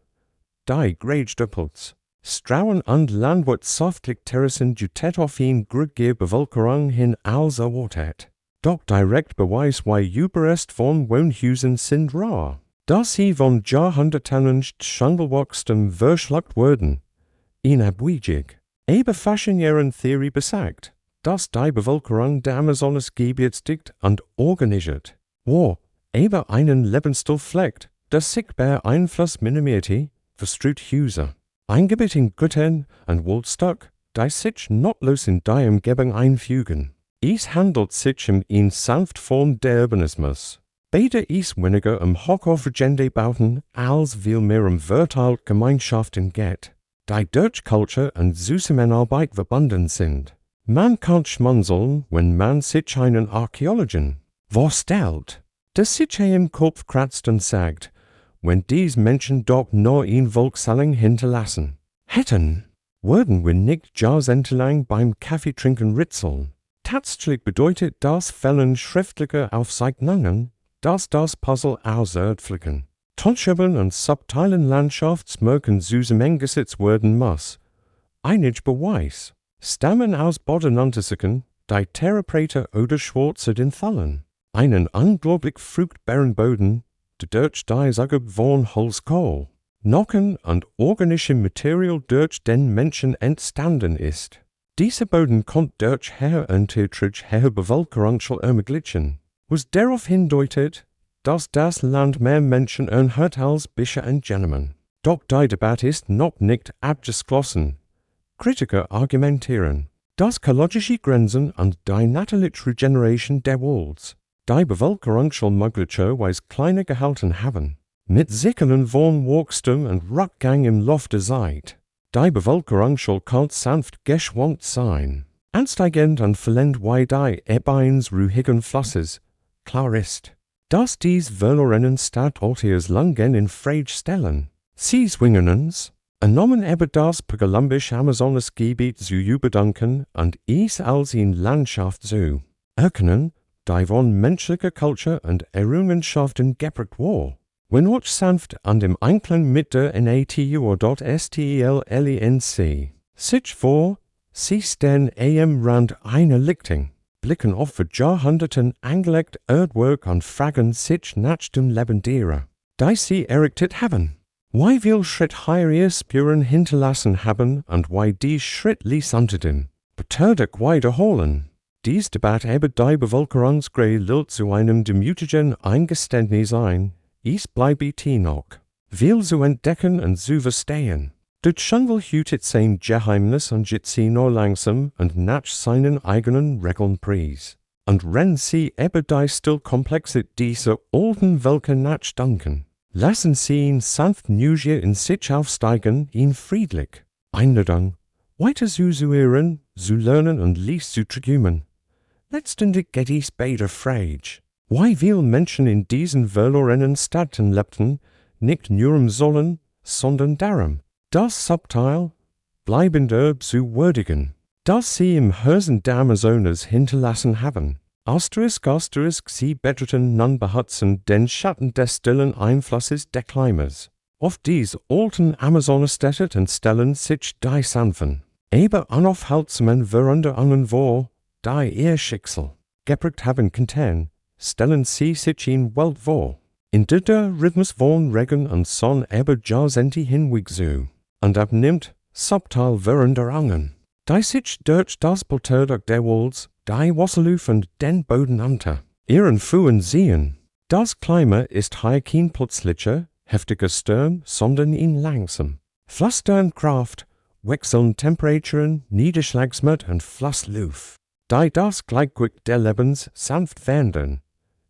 Die Gräbstöppels, Strauen und landwirtschaftliche Terrassen jutet auf eine gründliche Bevölkerung hin als erwartet. Doch direkt Beweis wie Überrest von Wohnhäusern sind rar, dass sie von Jahrhunderten schandelwachstem verschluckt wurden. In Abwijig, eben faszinierende Theorie besagt, dass die Bevölkerung der Amazonasgebiets dicht und organisiert, wo eben einen Lebensstil pflegt, der sichtbar Einfluss minimierte, verstreut Häuser, eingebettet in Gütern und Waldstück, die sich notlos in die Umgebung einfügen. Es handelt sich in sanft Form der Urbanismus. Beide ist weniger hochaufregende Bauten als vielmehr verteilt Gemeinschaften geht, die durch Kultur und Zusammenarbeit verbunden sind. Man kann schmunzeln, wenn man sich einen Archäologen vorstellt, der sich im Kopf kratzt und sagt, wenn diese Menschen doch nur ein Volkssalling hinterlassen hätten, würden wir nicht jahrzehntelang beim Kaffeetrinken ritzeln. Tatsächlich bedeutet das Fällen schriftlicher Aufzeichnungen, dass das Puzzle auserdflicken. Tonschöbeln und subtilen Landschaftsmerken zusammengesetzt werden muss. Einige Beweis stammen aus Bodenuntersuchungen, die Therapeuten oder Schwarze den Fallen. Einen unglaublich fruchtbaren Boden, der durch die Sage von Holzkohl, Nocken und organischem Material durch den Menschen entstanden ist. Dieser Boden kommt durch hohe Bevölkerung ermöglichen, was darauf hindeutet, dass das Land mehr Menschen hat als Bisher und Gentlemen. Doch die Debatte ist noch nicht abgeschlossen. Kritiker argumentieren, dass kalogische Grenzen und die natürliche Regeneration der Welt die Bevölkerung schon möglicherweise kleiner gehalten haben. Mit sicheren Wohnwachstum und Rückgang im Laufe der Zeit. Die Bevölkerung soll kalt sanft geschwankt sein. Ansteigend und verlängt wie die Ebeins ruhigen Flusses. Klar ist, dass dies verlorenen Stadtortes langen in Frage stellen. Sie zwingen uns, enormen über das präcolumbisch-amazonische-Gebiet zu überdenken und es als in Landschaft zu erkennen, die von menschlicher Kultur und Errungenschaften geprägt war. Wenn auch sanft an dem Einklang mit der NATU.STELLENC sich vor, sie stehen am Rand einer Lichtung, blicken auf für Jahrhunderten angelegt Erdwerk und fragen sich nach dem Leben derer, die sie errichtet haben. Wie viel Schritt ihre Spuren hinterlassen haben und wie die Schritt ließ unter dem Betätigt wiederholen. Dies Debatte über die Bevölkerungsgrade lehrt zu einem demütigen Eingeständnis ein, es bleibe noch viel zu entdecken und zu verstehen. Der Dschungel hütet sein Geheimnis und geht sie nur langsam und nach seinen eigenen Regeln preis. Und rennt sie über die Stillkomplexität dieser alten Welt nachdenken. Lassen sie ihn sanft neugier in sich aufsteigen, ihn friedlich einladen, weiter zu hören, zu lernen und Lies zu träumen. Letztendlich geht es beide Frage. Wie viele Menschen in diesen verlorenen Städten lebten, nicht nur sollen, sondern darum, das Subtil, Bleibende zu würdigen, das sie im Herzen der Amazonas hinterlassen haben. Asterisk, sie betterten nun behatzen den Schatten des stillen Einflusses der Klimas. Auf dies alten Amazonesstädte und stellen sich die sanften, aber unaufhaltsamen Veränderungen vor, die ihr Schicksal geprägt haben könnten, stellen sie sich in Welt vor, in der der Rhythmus von Regen und Sonne über Jahrzehnte hinweg zu, und abnimmt subtil Veränderungen, die sich durch das Betätigt der Welt, die Wasserluft und den Boden unter ihren Füßen sehen. Das Klima ist hier kein plötzlicher, heftiger Sturm, sondern in langsam, flüsternd Kraft, wechseln Temperaturen, Niederschlagsmut und Flussluft, die das Gleichgewicht der Lebens sanft verändern.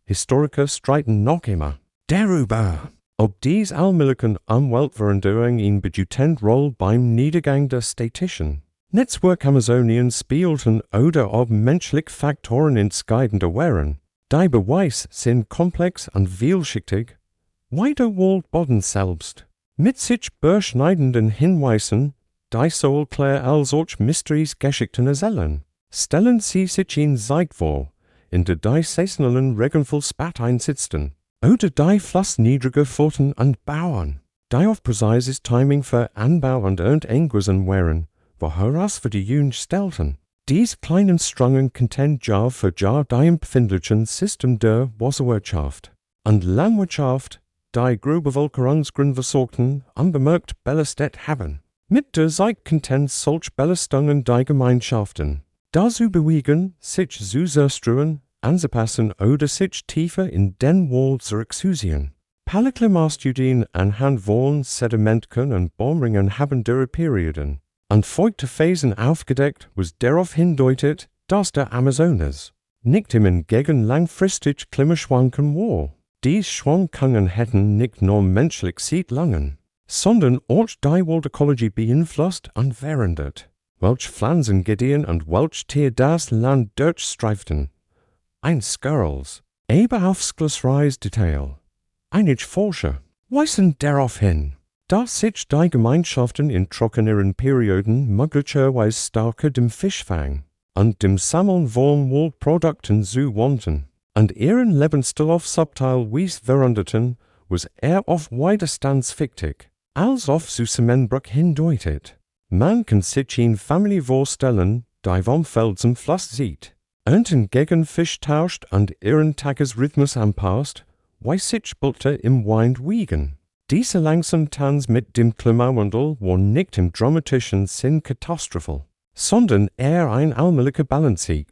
Historiker streiten noch immer darüber, ob dies allmählichen Umweltveränderungen in bedeutende Rolle beim Niedergang der städtischen Netzwerk Amazoniens spielten oder ob menschliche Faktoren entscheidender waren. Die Beweise sind komplex und vielschichtig, wie der Waldboden selbst, mit sich beschneidenden Hinweisen, die sowohl klar als auch Mysteriesgeschichten erzählen, stellen sie sich in Zeit vor, in der die saisonalen Regenfall Spat einsitzen, oder die flussniedrige Pfoten und Bauern, die auf präzises Timing für Anbau und Ernte angewiesen waren, woraus für die Jungen stellten. Dies kleinen Strungen content Jahr für Jahr die empfindlichen System der Wasserwirtschaft und Landwirtschaft, die Grubevölkerungsgrund versorgten, unbemerkt belastet haben. Mit der Zeit content solch Belastungen die Gemeinschaften, dazu bewegen, sich zu zerstreuen, anzupassen oder sich tiefer in den Wald zu exusieren. Paläoklimastudien anhand von Sedimentken und Baumringen haben der Perioden und feuchte Phasen aufgedeckt, was darauf hindeutet, dass der Amazonas nicht im gegen langfristig Klimaschwanken war. Dies Schwankungen hätten nicht nur menschlich seit langen, sondern auch die Waldökologie beeinflusst und verändert, welche Pflanzen gediehen und welche Tiere das Land durchstreiften. Ein Squirrels, aber aufs glasreiches Detail. Einige Forscher weisen darauf hin, dass sich die Gemeinschaften in trockeneren Perioden möglicherweise stärker dem Fischfang und dem Sammeln von Waldprodukten zuwandten und ihren Lebensstil auf subtilweise veränderten, was auf Widerstands wichtig, als auf Zusammenbruch hindeutet. Man kann sich in Familie vorstellen, die vom Feld zum Fluss sieht, ernten gegen Fisch tauscht und ihren Tagesrhythmus anpasst, wie sich Butter im Wind wiegen. Diese langsam Tanz mit dem Klimawandel war nicht im dramatischen Sinn katastrophal, sondern eher ein allmählicher Balance,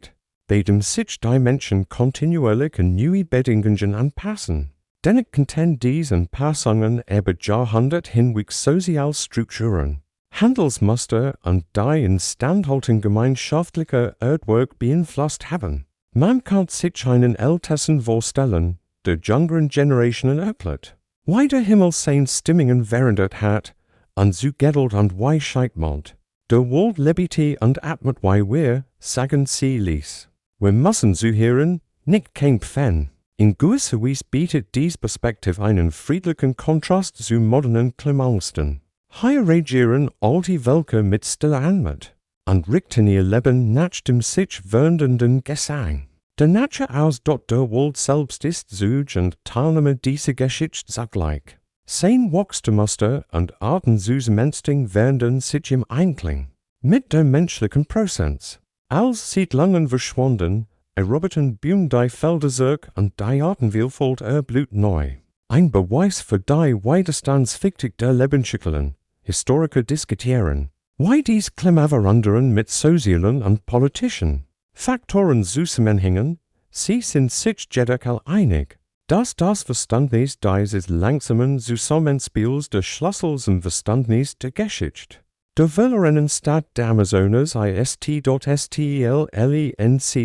bei dem sich die Menschen kontinuierlich an neue Bedingungen anpassen. denn het content dies en Passungen über Jahrhundert hinweg Sozialstrukturen, Handelsmuster und die in standhalten gemeinschaftliche Earthwork beeinflusst haben. Man kann sich einen ältesten vorstellen, der jüngeren Generationen erklärt, wie der Himmel seine Stimmungen verändert hat, und so Geduld und Weisheit malt. Der Welt lebte und atmet wie wir, sagen sie ließ. Wir müssen so hören, nicht kämpfen. In gewisser Weise bietet dies Perspektiv einen friedlichen Kontrast zu modernen Klimaten. Hier regieren alte Völker mit stiller Anmut und richten ihr Leben nach dem sich wendenden Gesang. Der Natur aus dort der Welt selbst ist Zug und Teilnahme dieser Geschichte zugleich. Sein Wachstumsmuster und Arten süße Menschen werden sich im Einklang mit der menschlichen Prozess. Als seit langem verschwunden, eroberten Bäume die Felder zurück und die Artenvielfalt erblüht neu. Ein Beweis für die Widerstandsfähigkeit der Lebensschikalen. Historiker diskutieren, wie dies Klimawandern mit sozialen und politischen Faktoren zusammenhängen. Sie sind sich jedoch einig, dass das Verständnis dieses langsamen Zusammenspiels der Schlüssel zum Verständnis der Geschichte der verlorenen Stadt der Amazonas ist.stelnc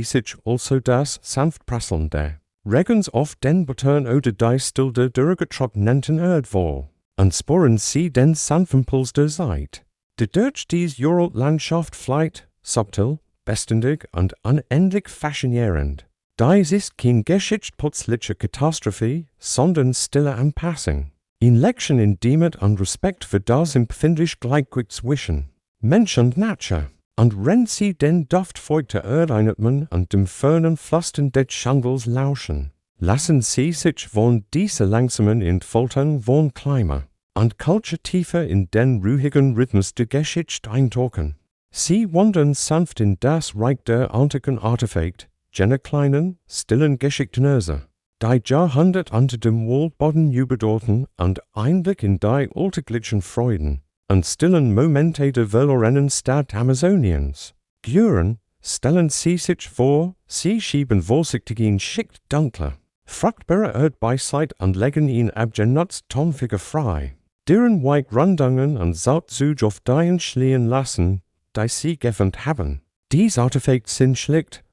sich also das sanft prasselnde, regens oft den Button oder die stilde durchgetrockneten Erdwall, und sporen sie den sanften Puls der Zeit, der durch dies Landschaft fliegt, subtil, beständig und unendlich faszinierend. Dies ist kein Geschichte plötzliche Katastrophe, sondern stille Anpassung. In Lection in Demut und Respekt für das empfindlich Gleichgewicht zwischen Mensch und Natur, und wenn sie den Duft feuchter Erde einatmen und dem fernen Flüstern des Jungles lauschen, lassen sie sich von dieser langsamen Entfaltung von Klima und Kultur tiefer in den ruhigen Rhythmus der Geschichte eintauchen. Sie wandern sanft in das Reich der antiken Artefakt, jener kleinen, stillen Geschichtenöse, die Jahrhundert unter dem Waldboden überdauerten und Einblick in die alltäglichen Freuden und stillen Momente der verlorenen Stadt Amazoniens. Gehören, stellen sie sich vor, sie schieben vorsichtig in Schicht dunkler, fruchtbare Erdbeisheit und legen ihn abgenutzt Tonfiger frei, deren Weich Rundungen und Sautzug auf die entschlehen lassen, die sie gefunden haben. Dies Artefakt sind schlicht,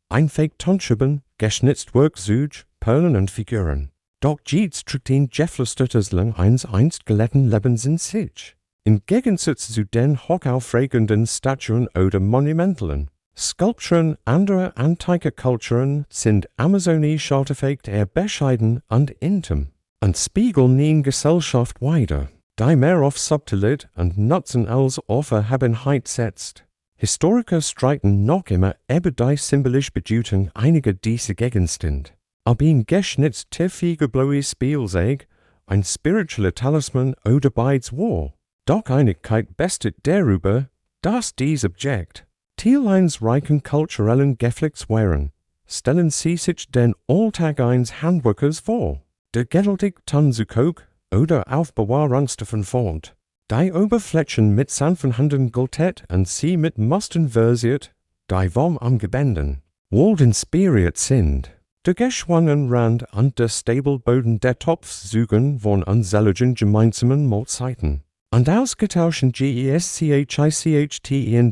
einfach Tonschüben, geschnitzt Werkzeug, Perlen und Figuren. Doch jedes trägt den Geflüsterteslang eines einst gelehrten Lebens in sich. Im Gegensatz zu den hochaufregenden Statuen oder Monumentalen, Skulpturen anderer antiker Kulturen sind amazonische Artefakte eher bescheiden und intim und spiegeln in Gesellschaft wider, die mehr auf Subtilität und Nutzen als auf Erhabenheit setzt. Historiker streiten noch immer über die symbolische Bedeutung einiger dieser Gegenstände. Ob ein geschnitzt tieferblaues Spielzeug, ein spiritueller Talisman oder beides war. Doch Einigkeit besteht darüber, dass dies Objekt Teil eines reichen kulturellen Geflechts wären, stellen sie sich den Alltag eines Handwerkers vor, der geduldig Tanzukok oder Aufbewahrungsstoffen fort, die Oberflächen mit sanften Händen gultet und sie mit Mustern versiert, die warm angebänden, wohl inspiriert sind. Der geschwungene Rand und der Stabelboden der Topf suchen von unzähligen gemeinsamen Mahlzeiten und ausgetauschen GESCHICHTEN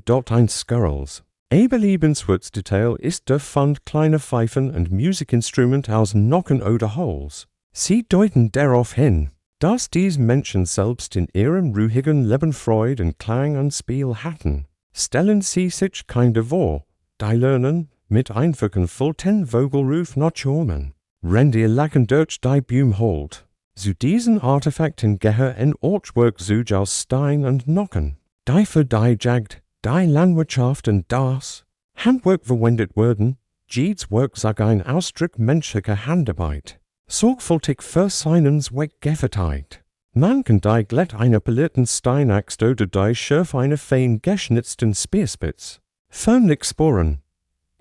dort ein Skurrels. Überlebenswürzdetail ist der Fund kleiner Pfeifen und Musikinstrument aus Nocken oder Holz. Sie deuten darauf hin, dass diese Menschen selbst in ihrem ruhigen Leben Freude und Klang und Spiel hatten. Stellen sie sich keine vor, die lernen, mit einfachen Fulten Vogelruf Naturmen, Rendier lachen durch die Bäume holt. Zu diesen Artefakten gehören ein Artwork aus Stein und Nocken, die für die Jagd, die Landwirtschaft und das Handwerk verwendet werden. Jedes Werk sagt ein Ausdruck menschlicher Handarbeit, sorgfältig für seinen Zweck gefertigt. Man kann die Glätt einer polierten Steinaxt oder die Schärfe einer fein geschnitzten Speerspitze förmlich sporen.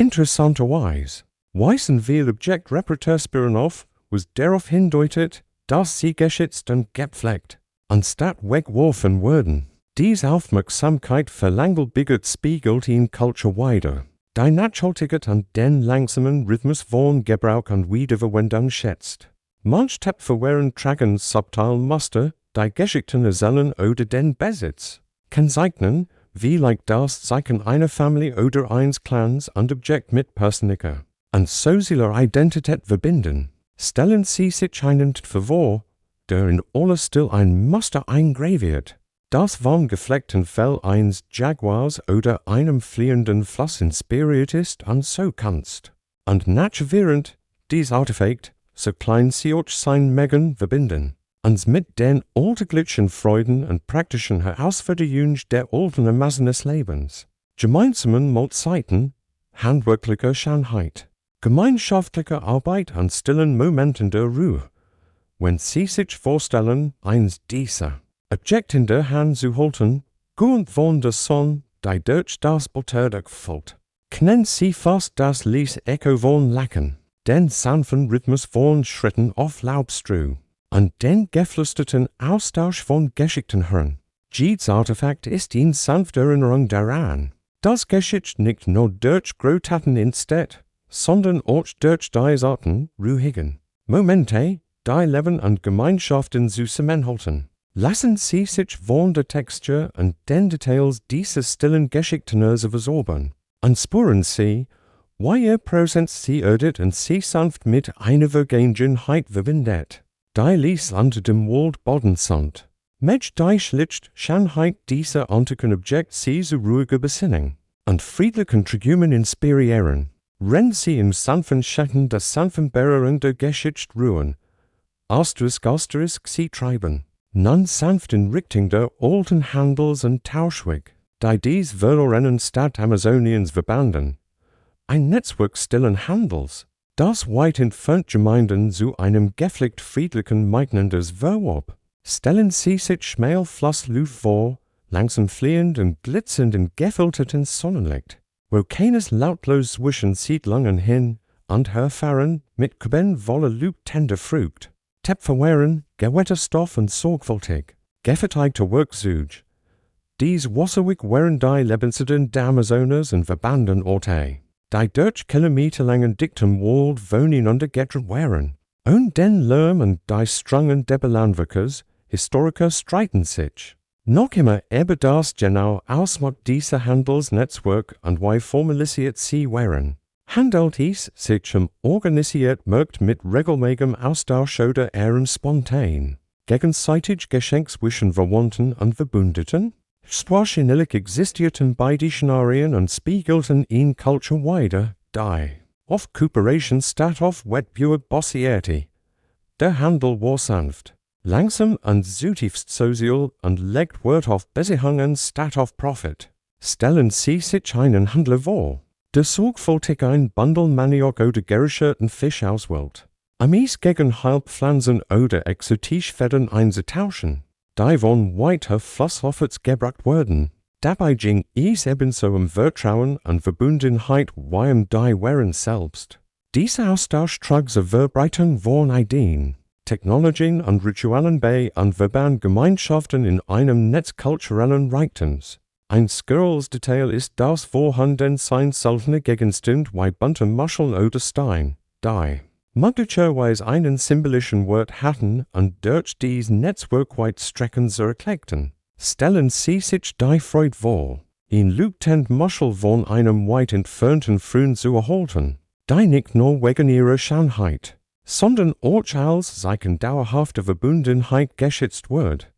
Interessanterweise weisen wir Objektrepertoire auf, was darauf hindeutet, dass sie geschützt und gepflegt, anstatt weggeworfen wurden. Diese Aufmerksamkeit spiegelt in Kultur wider, die Nachhaltigkeit und den langsamen Rhythmus von Gebrauch und Wiederverwendung schätzt. Manch verlorenen tragen subtil Muster, die Geschichten erzählen oder den Besitz. Kennzeichnen, wie like das Zeichen einer Familie oder eines Clans und Objekt mit Persönlicher und sozialer Identität verbinden. Stellen Sie sich einen vor, der in alles Stil ein Muster eingraviert. Das vom gefleckten Fell eines Jaguars oder einem fliehenden Fluss inspiriert ist und so kannst. Und nachwirrend, dies Artefakt, so klein sie euch sein mögen, verbinden. Und mit den alltäglichen Freuden und praktischen Herausforderungen der alten Massen des Lebens. Gemeinsamen Mahlzeiten, handwerkliche Schönheit, gemeinschaftliche Arbeit und stillen Momenten der Ruhe. Wenn Sie sich vorstellen, eins dieser Objekt in der Hand zu halten, gut von der Sonne, die durch das Butterdeck fällt, können Sie fast das Lies Echo von Lachen, den sanften Rhythmus von Schritten auf Laubstruh und den geflüsterten Austausch von Geschichten hören. Jedes Artefakt ist in sanfter Erinnerung daran. Das geschieht nicht nur durch Großtaten in Städte, sondern auch durch die Sorten ruhigen Momente, die Leben und Gemeinschaften zusammenhalten. Lassen Sie sich von der Textur und den Details dieser stillen Geschichten versorgen und spüren Sie, wie Ihr Präsenz Sie erdet und Sie sanft mit einer Vergangenheit verbindet, die Lies unter dem Waldboden sind. Mit die schlicht Schönheit dieser antiken Objekt Sie zu ruhiger Besinnung und friedlichen Trigümen inspirieren. Rennen Sie im sanften Schatten des sanften Beruhigenden der Geschichte ruhen, Asterisk Sie treiben, nun sanft in Richtung der alten Handels- und Tauschweg, die dies verlorenen Stadt Amazoniens verbanden. Ein Netzwerk stillen Handels, das weit entfernt Gemeinden zu einem gepflegt friedlichen miteinander verwob. Stellen Sie sich schmal Flussluft vor, langsam fliehend und glitzernd in gefilterten Sonnenlicht, wo keines lautlos zwischen Siedlungen hin und her fahren mit wolle Luft tender Frucht. Verlorenen, gewetter Stoff und sorgfältig, gefertigter Werkzeug. Dies wasserweg wären die Lebensmittel der Amazonas und verbanden Orte, die durch kilometerlangen dichten Wald wohnen untergettert wären. Und den Lärm und die Strangen der Landwirkers, Historiker streiten sich. Noch immer über das genau ausmacht dieser Handelsnetzwerk und wie formalisiert sie wären. Handelt es sich organisiert Markt mit regelmäßigem Austausch oder eher spontan, gegenseitig Geschenk zwischen Verwandten und Verbündeten? Wahrscheinlich existierten beide Szenarien und spiegelten in Culture wider, die auf Kooperation statt auf Wettbewerb basierte. Der Handel war sanft, langsam und zutiefst sozial und legt Wert auf Beziehungen statt auf Profit. Stellen Sie sich einen Handel vor, der sorgfältig ein Bundle Maniok oder geräucherten Fisch auswählt. Amis gegen Halbpflanzen oder exotisch Federn einzutauschen, die von weiter Flusshoffers gebracht werden. Dabei ging es ebenso Vertrauen und Verbundenheit wie die Waren selbst. Dieser Austausch trug zur Verbreitung von Ideen, Technologien und Ritualen bei und verband Gemeinschaften in einem Netz kulturellen Reichtums. Ein skurriles Detail ist das Vorhandensein seltener Gegenstände wie bunte Muscheln oder Stein, die möglicherweise einen symbolischen Wert hatten und durch dies Netzwerk weit Strecken zurücklegten. Stellen Sie sich die Freude vor, in lügtend Muschel von einem weit entfernten Freund zu erhalten, die nicht nur wegen ihrer Schönheit, sondern auch als Zeichen dauerhafter Verbundenheit geschätzt wird,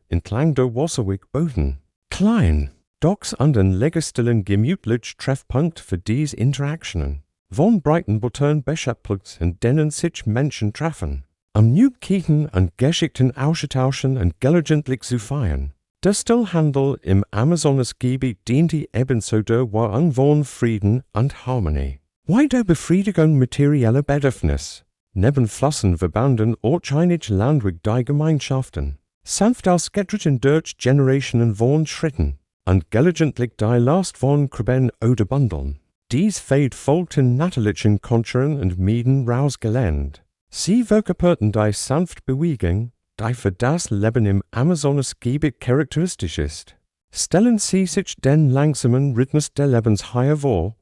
entlang der Wasserweg Boden. Klein, Docks an den legerstellen gemütlich Treffpunkt für diese Interaktionen, von breiten Buttern beschäftigt, in denen sich Menschen treffen, am Newkirchen und geschickten austauschen und gelegentlich zu feiern. Der Stillhandel im Amazonasgebiet diente ebenso der Wahrung von Frieden und Harmonie. Bei der Befriedigung materieller Bedürfnisse, neben Flossen verbanden ortscheinig landweg die Gemeinschaften, sanft ausgetreten durch Generationen von Schritten, und gelegentlich die Last von Kreben oder Bundeln. Dies Feld folgten natürlichen Konturen und Mieden rausgelernt. Sie verkörperten die sanft Bewegung, die für das Leben im Amazonasgebiet charakteristisch ist. Stellen Sie sich den langsamen Rhythmus der Lebenshaie vor,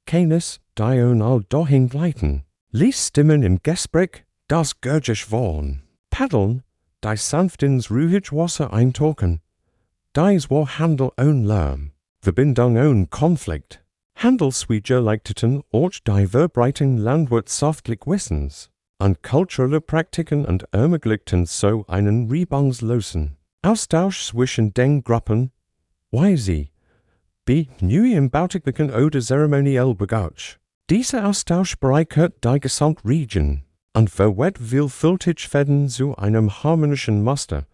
keines, die all dahin gleiten. Lies Stimmen im Gespräch, das Gurgisch Worn. Paddeln, die sanft ins ruhig Wasser eintauchen, dies war Handel own Lärm, Verbindung own Konflikt. Handel sweeter leichteten och die vibrating Landwirt softlich Wissens, und kulturelle Praktiken und ermöglichten so einen reibungslosen Austausch zwischen den Gruppen, weil sie nie im Bautiglichen oder zeremoniell begach. Dieser Austausch bereichert die Gesamtregion und verwehrt vielfältig werden zu einem harmonischen Muster.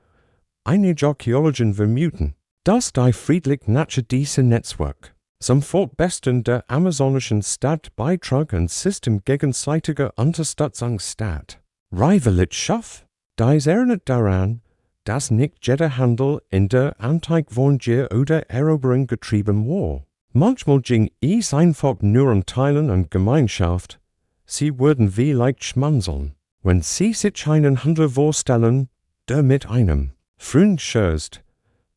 Einige Archäologen vermuten, dass die friedlich Natur dieser Netzwerk zum Fortbesten der amazonischen Stadt beitrug und System gegenseitiger Unterstützung statt. Rivalitschaf, dies erinnert daran, dass nicht jeder Handel in der Antikwohngier oder Eroberung getrieben war. Manchmal ging es einfach nur um Teilen und Gemeinschaft. Sie würden wie leicht schmunzeln, wenn sie sich einen Handel vorstellen, der mit einem Freund scherzt.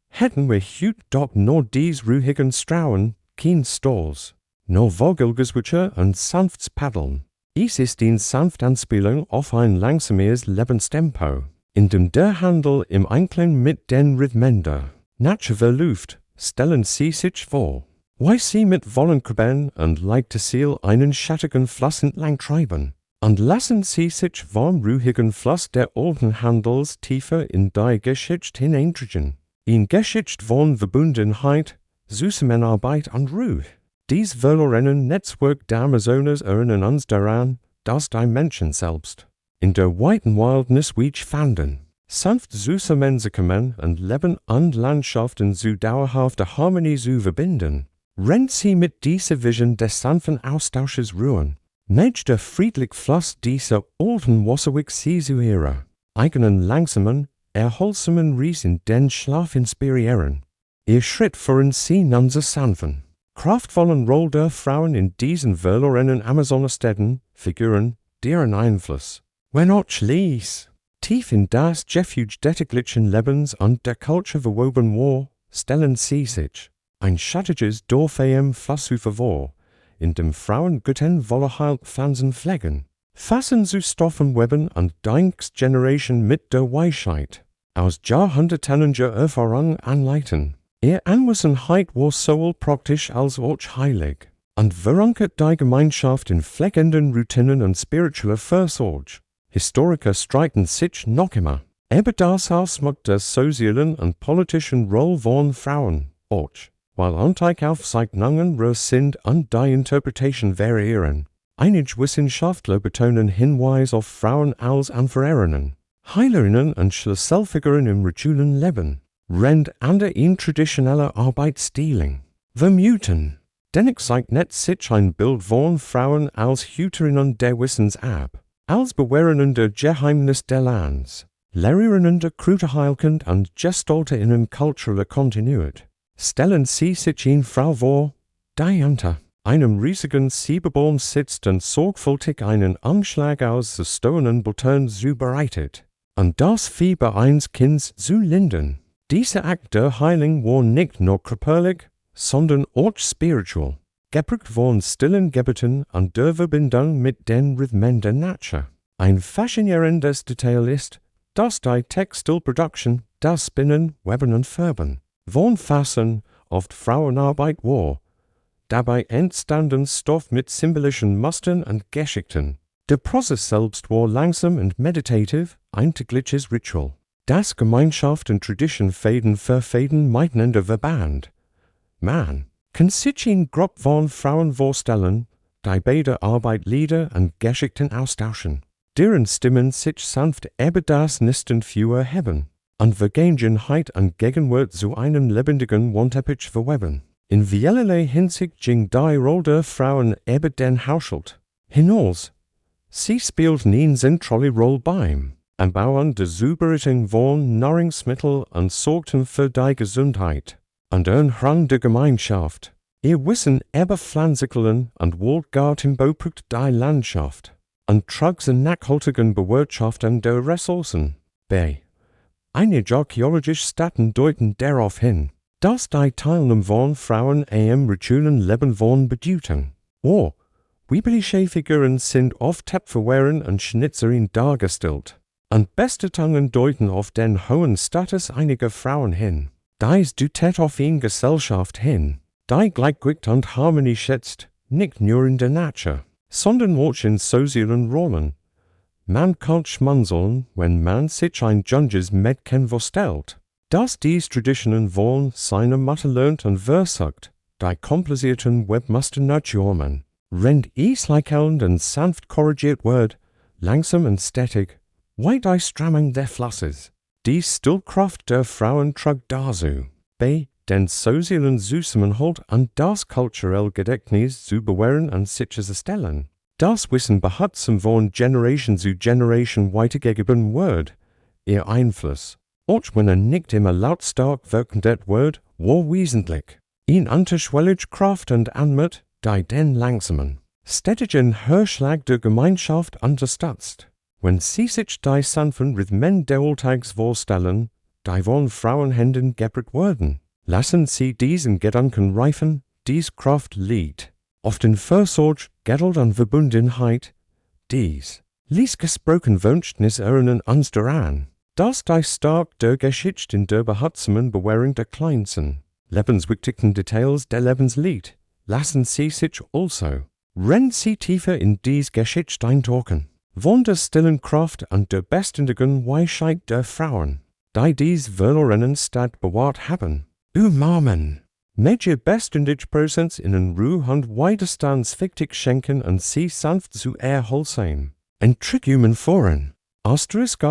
Hätten wir heute doch nur dies ruhigen Strauen, kein Stalls, nur Vogelgezwitscher und sanftes Paddeln. Es ist eine sanfte Anspielung auf ein langsames Lebenstempo, in dem der Handel im Einklang mit den Rhythmen der Natur verläuft. Stellen Sie sich vor, wie Sie mit Wollenkuben und leichtem Ziel einen schattigen Fluss entlang treiben, und lassen Sie sich vom ruhigen Fluss der alten Handels tiefer in die Geschichte hineindringen. In Geschichte von Verbundenheit, Zusammenarbeit und Ruhe. Dies verlorenen Netzwerk der Amazonas erinnern uns daran, dass die Menschen selbst in der weiten Wildnis sich fanden, sanft zusammenzukommen und Leben und Landschaften zu dauerhafter Harmonie zu verbinden. Rennt sie mit dieser Vision des sanften Austausches ruhen, nicht der friedliche Fluss dieser alten Wasserweg sie zu ihrer eigenen langsamen, erholsamen Ries in den Schlaf inspirieren. Ihr Schritt führen sie nun zu sanften, kraftvollen Rolle der Frauen in diesen verlorenen Amazonasstädten, Figuren, deren Einfluss, wenn auch ließ, tief in das Refuge täglichen Lebens und der Kultur verwoben war, stellen sie sich ein schattiges Dorfeim Flussufer vor, in dem Frauen Götten Wollerhalt Pflanzen pflegen, fassen zu Stoffenweben und Generation mit der Weisheit aus jahrhundertelange Erfahrung anleiten. Ihr Anwesenheit war sowohl praktisch als auch heilig und verankert die Gemeinschaft in pflegenden Routinen und spiritueller Fürsorge. Historiker streiten sich noch immer über das Ausmacht der sozialen und politischen Rolle von Frauen, auch weil Antikaufzeichnungen rar sind und die Interpretation variieren. Einige Wissenschaftler betonen Hinweise auf Frauen als Anführerinnen, Heilerinnen und Schlüsselfiguren im rituellen Leben, rennt andere in traditioneller Arbeitsstilen. Vermuten, denn ich zeichnet sich ein Bild von Frauen als Hüterinnen der Wissens ab, als Bewahrerinnen der Geheimnis der Lands, Lehrerinnen der Kräuterheilkunde und Gestalterinnen kultureller Kontinuität. Stellen Sie sich eine Frau vor, die unter einem riesigen Sieberbaum sitzt und sorgfältig einen Anschlag aus zerstoßenen Blättern zubereitet, und das Fieber eines Kindes zu lindern. Dieser Akt der Heilung war nicht nur körperlich, sondern auch spiritual, geprägt von stillen Gebeten und der Verbindung mit den Rhythmen der Natur. Ein faszinierendes Detail ist, dass die Textilproduktion, das Spinnen, Weben und Färben von Fassen oft Frauenarbeit war. Dabei entstanden Stoff mit symbolischen Mustern und Geschichten. Der Prozess selbst war langsam und meditativ, ein tägliches Ritual, das Gemeinschaft und Tradition Fäden für Fäden miteinander verband. Man kann sich eine Gruppe von Frauen vorstellen, die bei der Arbeit Lieder und Geschichten austauschen, deren Stimmen sich sanft über das Nistenführer heben und Vergangenheit und Gegenwart zu einem lebendigen Wandteppich verweben. In vielerlei Hinsicht ging die Rolle der Frauen über den Haushalt hinaus. Sie spielten eine zentrale Rolle beim Anbauen der Zubereitung von Nahrungsmitteln und sorgten für die Gesundheit und Ernährung der Gemeinschaft. Ihr Wissen über Pflanzenquellen und Waldgarten beuprägt die Landschaft und trug zur nachhaltigen Bewirtschaftung der Ressourcen bei. Einige archäologische Städte deuten darauf hin, dass die Teilnahme von Frauen am rituellen Leben von Bedeutung war, Weibliche Figuren sind oft verworren und schnitzerisch dargestellt. Und beste Tangen deuten auf den hohen Status einiger Frauen hin. Dies deutet auf eine Gesellschaft hin, die Gleichgewicht und Harmonie schätzt, nicht nur in der Natur, sondern auch in sozialen Rollen. Man kann schmunzeln, wenn man sich ein junges Mädchen vorstellt, das dies Traditionen wollen seine Mutter lernt und versagt, die komplizierten Webmaster Naturmen, rennt es lächelnd und sanft korrigiert wird, langsam und stetig, wie die Strammung der Flusses. Die Stillkraft der Frauen trug dazu, bei den sozialen Zusammenhalt und das kulturelle Gedächtnis zu bewahren und sicherzustellen. Das Wissen behutsam von Generation zu Generation weitergegeben wird, ihr Einfluss, auch wenn nicht immer lautstark wirkend wird, war wesentlich. In unterschwellige Kraft und Anmut, die den langsamen, städtischen Hörschlag der Gemeinschaft unterstützt. Wenn sie sich die sanften Rhythmen der Alltags vorstellen, die von Frauenhänden gebracht werden, lassen sie diesen Gedanken reifen, dies Kraft liegt. Auf den Fürsorge, Geduld und Verbundenheit, dies, lies gesprochen Wünschnis erinnern uns daran, dass die stark der Geschichte in der behutsamen Bewahrung der kleinsten, lebenswichtigen Details der Lebenslied, lassen sie sich also, rennt sie tiefer in dies Geschichte eintauchen, von der stillen Kraft und der beständigen Weisheit der Frauen, die dies verlorenen Stadt bewahrt haben, umarmen. Major beständig Präsenz in den Ruhe und Widerstands wichtig schenken und sie sanft zu erholsam. Ein Trigümen voran. Asterisk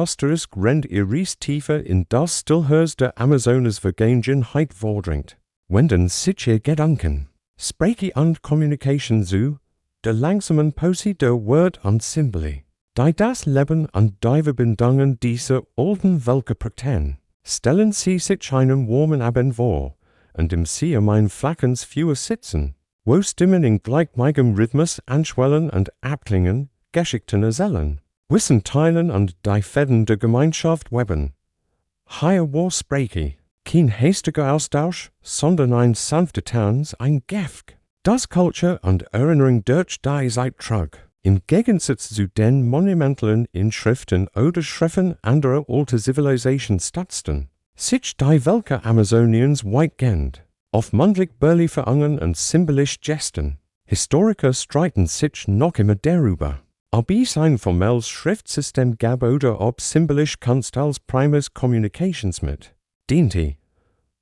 rennt ihr Ries tiefer in das Stillhörs der Amazones Vergangenheit vordringt. Wenden sich ihr Gedanken, Sprache und Kommunikation zu, der langsamen Poesie der Wort und Symbole, die das Leben und die Verbindungen dieser alten Welt prägten, stellen sie sich einen warmen Abend vor, und im See mein flackens Feuer sitzen, wo Stimmen in gleichmäßigem Rhythmus anschwellen und abklingen, Geschichten erzählen, Wissen teilen und die Fäden der Gemeinschaft weben. Hier war Sprache, kein hastiger Austausch, sondern ein sanfter Tanz, ein Gift, das Culture und Erinnerung durch die Zeit trug. Im Gegensatz zu den monumentalen Inschriften oder Schriften anderer alter Zivilisationen stützten sich die welke Amazoniens weitgehend auf mundlich Burli verangen und symbolisch Gesten. Historiker streiten sich noch immer darüber, ob es ein formelles Schriftsystem gab oder ob symbolisch Kunst als primäres Kommunikationsmittel diente.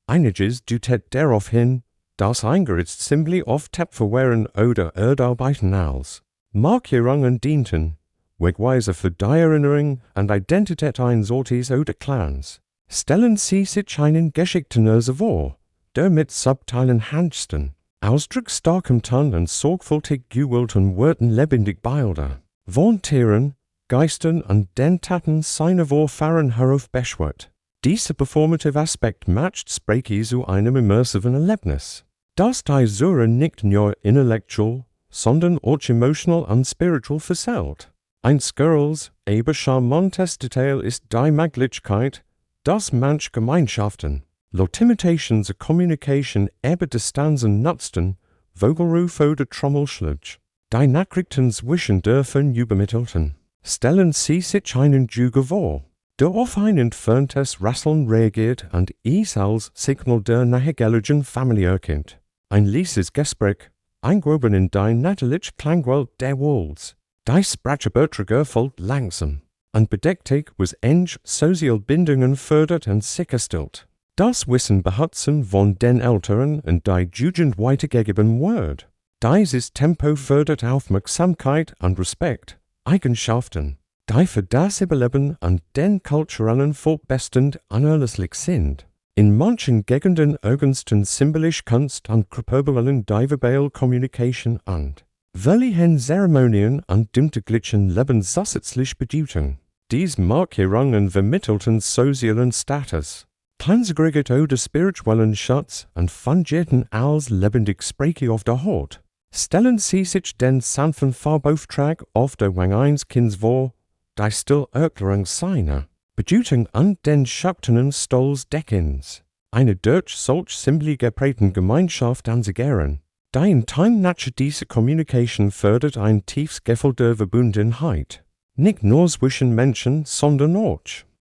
Einiges deutet darauf hin, dass eingeritzt Symbole oft verwehren oder Erdarbeiten als Markierungen dienten, wegweise für die Erinnerung und Identität eines Ortes oder Clans. Stellen Sie sich einen geschickten vor, der mit subtilen Handsten, ausdrucksstarkem Ton und sorgfältig gewählten Worten lebendig Bilder, von Tieren, Geistern und den Taten seiner Vorfahren heraufbeschwört. Dieser performative Aspekt matcht Sprache zu einem immersiven Erlebnis, das die Zuhörer nicht nur intellektuell, sondern auch emotional und spiritual versellt. Ein skurriles, aber charmantes Detail ist die Möglichkeit, dass manche Gemeinschaften, laut Imitations der Kommunikation über Distanzen nutzten, Vogelruf oder Trommelschlag, die Nachrichten zwischen Dörfern übermittelten. Stellen Sie sich einen Zug vor, der auf ein entferntes Rasseln reagiert und es als Signal der nahegelegenen Familie erkennt. Ein leises Gespräch, eingewoben in die natürliche Klangwelt der Walls. Die Sprachbeiträge folgt langsam und bedächtig, was eng soziale Bindungen fördert und sicherstellt. Das Wissen behutsam von den Älteren und die Jugend weitergegeben wird. Dieses Tempo fördert Aufmerksamkeit und Respekt, Eigenschaften, die für das Überleben und den kulturellen Fortbestand unerlässlich sind. In manchen Gegenden ergänzten symbolisch Kunst und Körperbewegungen die verbale Kommunikation und welchen Zeremonien und dem täglichen Leben zusätzlich Bedeutung. Dies Markierungen vermittelten sozialen Status, Kleinsaggregat oder spirituellen Schatz und fungierten als lebendig Sprache auf der Haut. Stellen Sie sich den sanften Farbauftrag auf der Wang 1 Kinds vor, die still Erklärung seiner Bedeutung und den schöpfenden Stolz Deckens. Eine durch solch symbolisch geprägten Gemeinschaft anzugehen, Die in Time nature diese Kommunikation fördert ein tiefes Gefühl der Verbundenheit. Nicht nur zwischen Menschen, sondern auch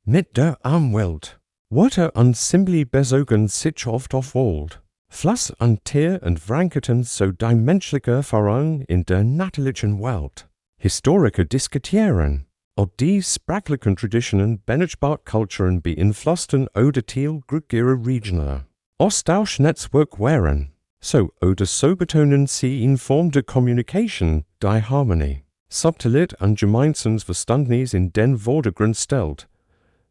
mit der Umwelt. Worte und simply bezogen sich oft auf Wald. Fluss und Tier und Wranketen so die menschliche Erfahrung in der natürlichen Welt. Historiker diskutieren, ob die sprachlichen Traditionen benachbart Kulturen beeinflussten oder Teil ihrer Regioner. Austauschnetzwerk wären. So oder so betonen sie in Form der Kommunikation die Harmonie, Subtilität und Gemeinschaftsverständnis in den Vordergrund stellt.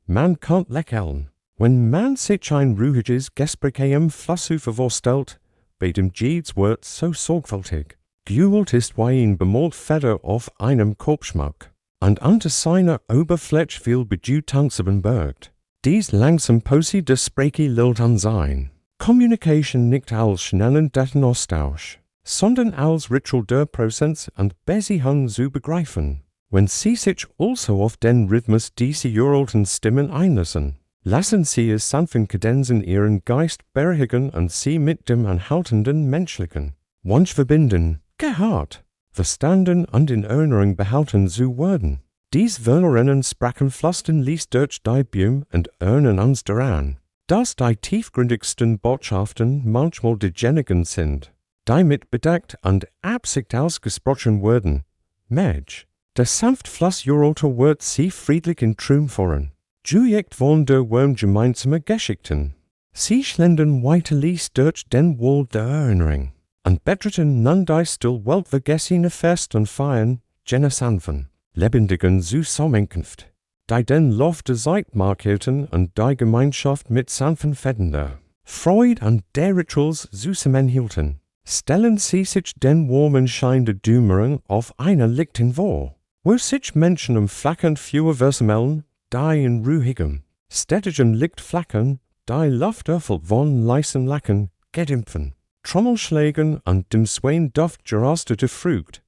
Man kann lächeln, wenn man sich ein ruhiges Gespräch am Flussufer vorstellt, bei dem jedes Wort so sorgfältig gewählt ist wie ein bemalt Feder auf einem Kopfschmuck, und unter seiner Oberfläche viel Bedeutung birgt. Dies langsam Posi des Spreki lilt an sein. Communication nicht als schnellen Datenaustausch, sondern als Ritual der Präsenz und Beziehung zu begreifen. Wenn Sie sich also auf den Rhythmus dieser uralten Stimmen einlassen, lassen Sie es sanften Kadenzen Ihren Geist beruhigen und Sie mit dem anhaltenden Menschlichen, Wunsch verbinden, gehört, verstanden und in Erinnerung behalten zu werden. Dies verlorenen Sprachen flüstern ließ durch die Bäume und erinnern uns daran, dass die tiefgründigsten Botschaften manchmal diejenigen sind, die mit Bedacht und Absicht ausgesprochen werden. Mensch, der sanft Fluss uralter wird sie friedlich in Traum fahren. Juicht von der Wurm gemeinsame Geschichten. Sie schlendern weiter ließ durch den Wald der Erinnerung und betterten nun die still weltvergessene Fest und Feiern jener sanften, lebendigen Zusammenkunft, die den Lauf der Zeit markierten und die Gemeinschaft mit sanften Fäden Freude und der Rituals zusammenhielten. Stellen Sie sich den warmen Schein der Dämmerung auf einer Lichten vor, wo sich Menschen flackern für versammeln, die in ruhigem, städtischem Licht flackern, die Luft erfüllt von leisen Lacken, gedämpfen, Trommelschlägen und dem Swain Duft geröstete Frucht.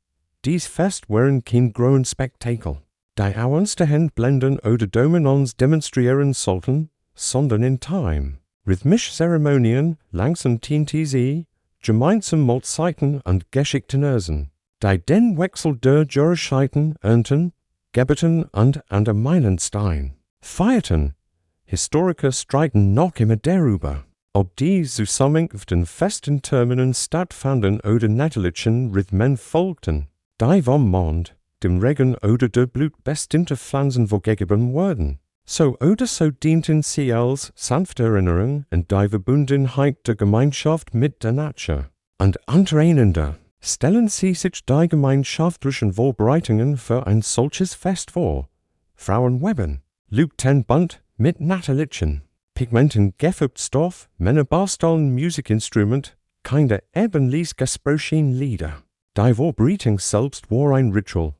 Dies Fest wären kein großen Spektakel, die uns der Hand blenden oder Domen uns demonstrieren sollten, sondern in Time, rhythmisch Zeremonien, langsam sie, gemeinsam Mahlzeiten und Geschichten ersen, die den Wechsel der Jahreszeiten ernten, gebeten und an der Meilenstein feierten. Historiker streiten noch immer darüber, ob die zusammenhängenden festen Terminen stattfanden oder natürlichen Rhythmen folgten, die vom Mond, dem Regen oder der Blut bestimmte Pflanzen vorgegeben wurden. So oder so dienten sie als sanfte Erinnerung und die Verbundenheit der Gemeinschaft mit der Natur. Und untereinander stellen Sie sich die gemeinschaftlichen Vorbereitungen für ein solches Fest vor. Frauen weben, lügten Band mit natürlichen Pigmenten gefärbt Stoff, Männer basteln Musikinstrument, Kinder eben ließ gesprochen Lieder. Die Vorbereitung selbst war ein Ritual,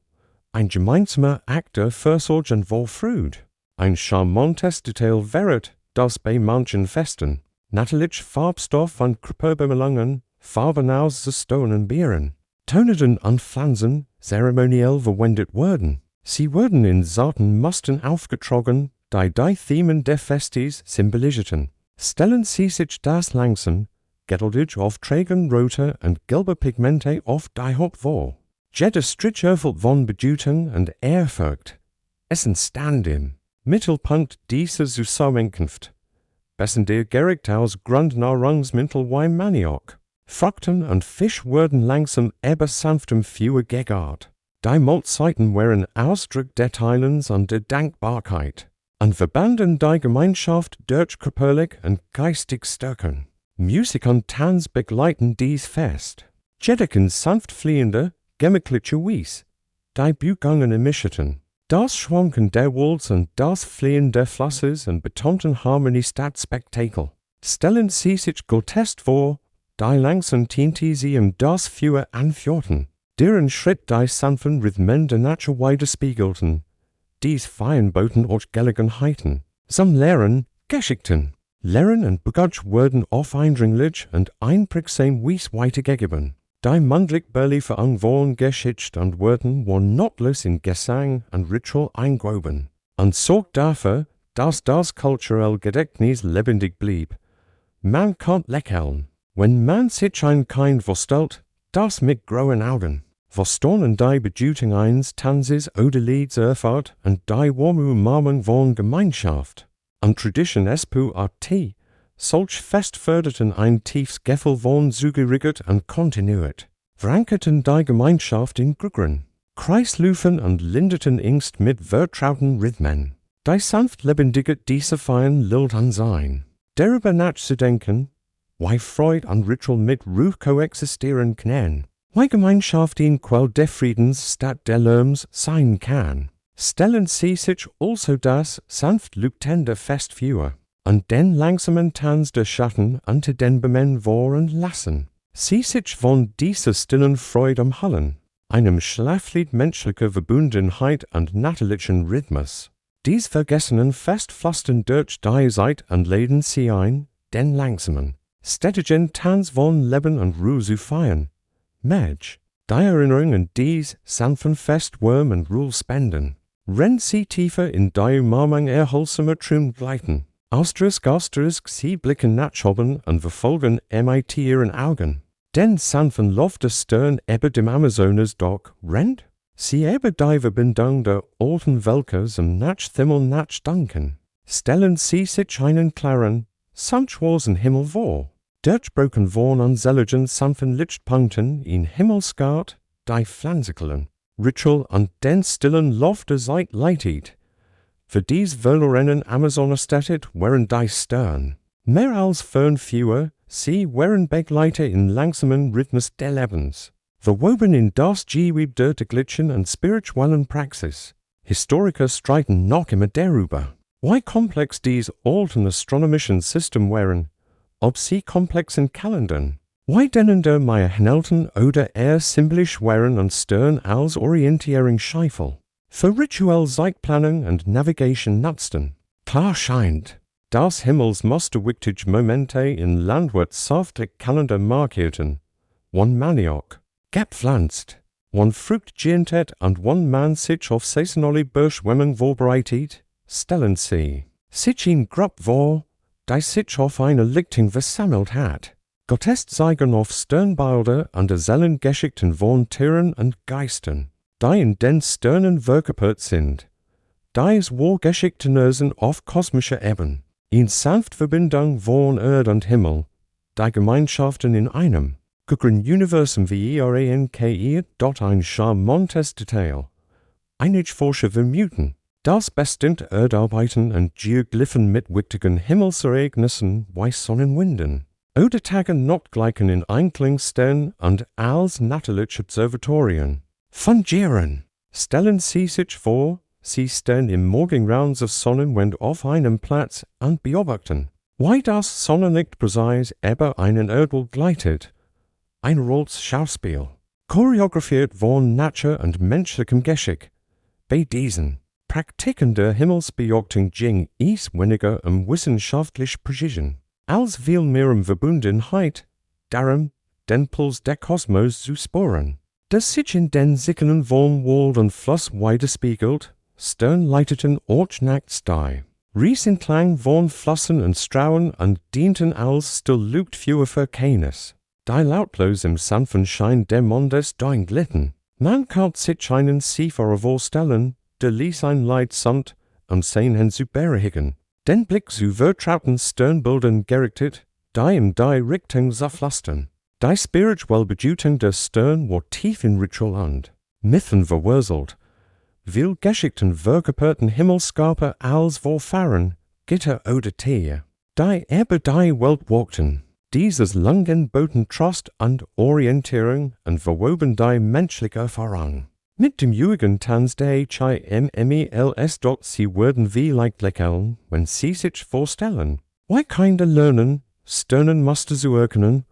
ein gemeinsamer Akt der Fürsorge und Vorfreude. Ein charmantes Detail wäret, dass bei manchen Festen natürlich Farbstoff und Körperbelangen, Farben aus den stonen Beeren, Tonenden und Pflanzen zeremoniell verwendet wurden. Sie wurden in zarten Mustern aufgetragen, die Themen der Festes symbolisierten. Stellen Sie sich das langsam, geduldig auf trägen rote und gelbe Pigmente auf die Haut vor. Jeder Strich erfüllt von Bedeutung und Ehrfurcht. Es entstand im Mittelpunkt dieser Zusammenkunft, bessen der Gericht aus Grundnahrungsmittel wie Maniok, Fakten und Fisch wurden langsam aber sanftem Feuer gegart. Die Mahlzeiten waren Ausdruck der Teilens und der Dankbarkeit und verbanden die Gemeinschaft durch körperlich und geistig Stärken. Musik und Tanz begleiten dies Fest. Jedeken sanft fliehende, gemütliche Wies, die Bugangene mischten. Das Schwanken der Walls und das Fliehen der Flusses und betonten Harmonie statt Spektakel. Stellen Sie sich grotesk vor, die langsam sie das Feuer anführten, deren Schritt die sanften Rhythmen der Natur widerspiegelten. Dies Feiern boten auch Gelegenheiten, zum Lehren, Geschichten. Lehren und Begutsch wurden oft eindringlich und einprägsam wies weitergegeben. Die mündlich Überlieferung waren Geschichte und wurden wortlos in Gesang und Ritual eingewoben und sorgt dafür, dass das kulturelle Gedächtnis lebendig blieb. Man kann lächeln, Wenn man sich ein Kind vorstellt, das mit grauen Augen, verstohlen die Bedeutung eines Tanzes oder Lieds erfahrt und die warme Umarmung von Gemeinschaft. An Tradition SPURT, solch fest förderten ein tiefes Gefühl von Zugehörigkeit und Kontinuität, verankerten die Gemeinschaft in Grügern, Kreisläufen und linderten Angst mit vertrauten Rhythmen. Die sanft lebendige diese Feiern lilt an sein. Darüber nachzudenken, wie Freude und Ritual mit Ruhe koexistieren können, wie Gemeinschaft in Quell des Friedens statt der Lärms sein kann, stellen sie sich also das sanft lüftende Fest vor, und den langsamen Tanz der Schatten unter den Bäumen wahren lassen. Sie sich von dieser stillen Freude umhallen, einem Schlaflied menschlicher Verbundenheit und natürlichen Rhythmus. Dies vergessenen Fest flossen durch die Zeit und laden sie ein, den langsamen, städtischen Tanz von Leben und Ruhe zu feiern. Mensch, die Erinnerung an dies sanften Fest Wärme und Ruhe spenden. Rennt sie tiefer in die Umarmung erholsamer Traum gleiten. Asterisk, sie blicken nachschoben und verfolgen mit ihren Augen. Den sanften Lauf des Stern über dem Amazonas Dock rennt. Sie über die Verbindung der alten Völker zum Nachhimmel nachdenken. Stellen sie sich einen klaren, sumptuösen Himmel vor. Durchbrochen von unselligen sanften Lichtpunkten in Himmelsgard, die Pflanzikelen, Ritual und den stillen Lauf der Zeit leitet. Für dies verlorenen Amazonerstädte wären die Stern. Mehr als fern fewer, sie wären Begleiter in langsamen Rhythmus des Lebens. Verwoben in das Gewebe der täglichen und spirituellen Praxis. Historiker streiten noch immer darüber, wie komplex dies alten astronomischen System wären, ob sie komplexen Kalendern, wie denen der mehr Hnelten oder eher symbolisch wären und Stern als Orientierungsscheifel. Für rituelle Zeitplanung und Navigation nutzten. Klar scheint, dass Himmelsmusterwichtige Momente in landwirtschaftlichen Kalender markierten, wann Maniok gepflanzt, wann Frucht geerntet und wann man sich auf saisonale Beschwemmung vorbereitet, stellen sie sich in Gruppe vor, die sich auf eine Lichtung versammelt hat. Gotteszeigen auf Sternbilder und derselben Geschichten von Tieren und Geistern, die in den Sternen verkörpert sind. Dies war Geschichtenösen auf kosmischer Ebene, in sanft Verbindung von Erde und Himmel, die Gemeinschaften in einem, gucken Universum wie ihre, dort ein charmantes Detail. Einige Forscher vermuten, dass bestimmte Erdarbeiten und Geoglyphen mit wichtigen Himmelsereignissen wie Sonnenwinden oder Tage-Nacht-Gleichen in Einkling und als natürliche Observatorien fungieren. Stellen Sie sich vor, Sie stehen im Morgengrauen der Sonnenwind auf einem Platz und beobachten, wie das Sonnenlicht präzise über einen Erdball gleitet. Ein Rolls Schauspiel, choreografiert von Natur und menschlichem Geschick. Bei diesen Praktiken der Himmelsbeobachtung ging es weniger wissenschaftliche Präzision, als vielmehr Verbundenheit, darum den Puls des Kosmos zu spüren, das sich in den Sickenen von Wald und Fluss widerspiegelt, sternleiteten Ortsnachts die. Riesenklang von Flossen und Strauen und dienten als Stillluft für keines. Die lautlos im sanften Schein des Mondes glitten. Man kann sich einen Seefahrer vorstellen, der ließ ein Leid samt sehen hinzuberhigen. Den Blick zu vertrauten Sternbildern gerichtet, die in die Richtung zerflastern. Die spirituelle Bedeutung der Stern war tief in Ritual und Mythen verwurzelt. Viel Geschichten verkörperten Himmelskörper als Vorfahren, Gitter oder Tier, die über die Welt walkten. Dieses langen boten Trost und Orientierung und verwoben die menschliche Erfahrung. Mit dem Jugendtanz der HIMMELS dort sie werden wie Leichtlächeln, wenn sie sich vorstellen. Wie Kinder lernen, Sternen Muster zu erkennen,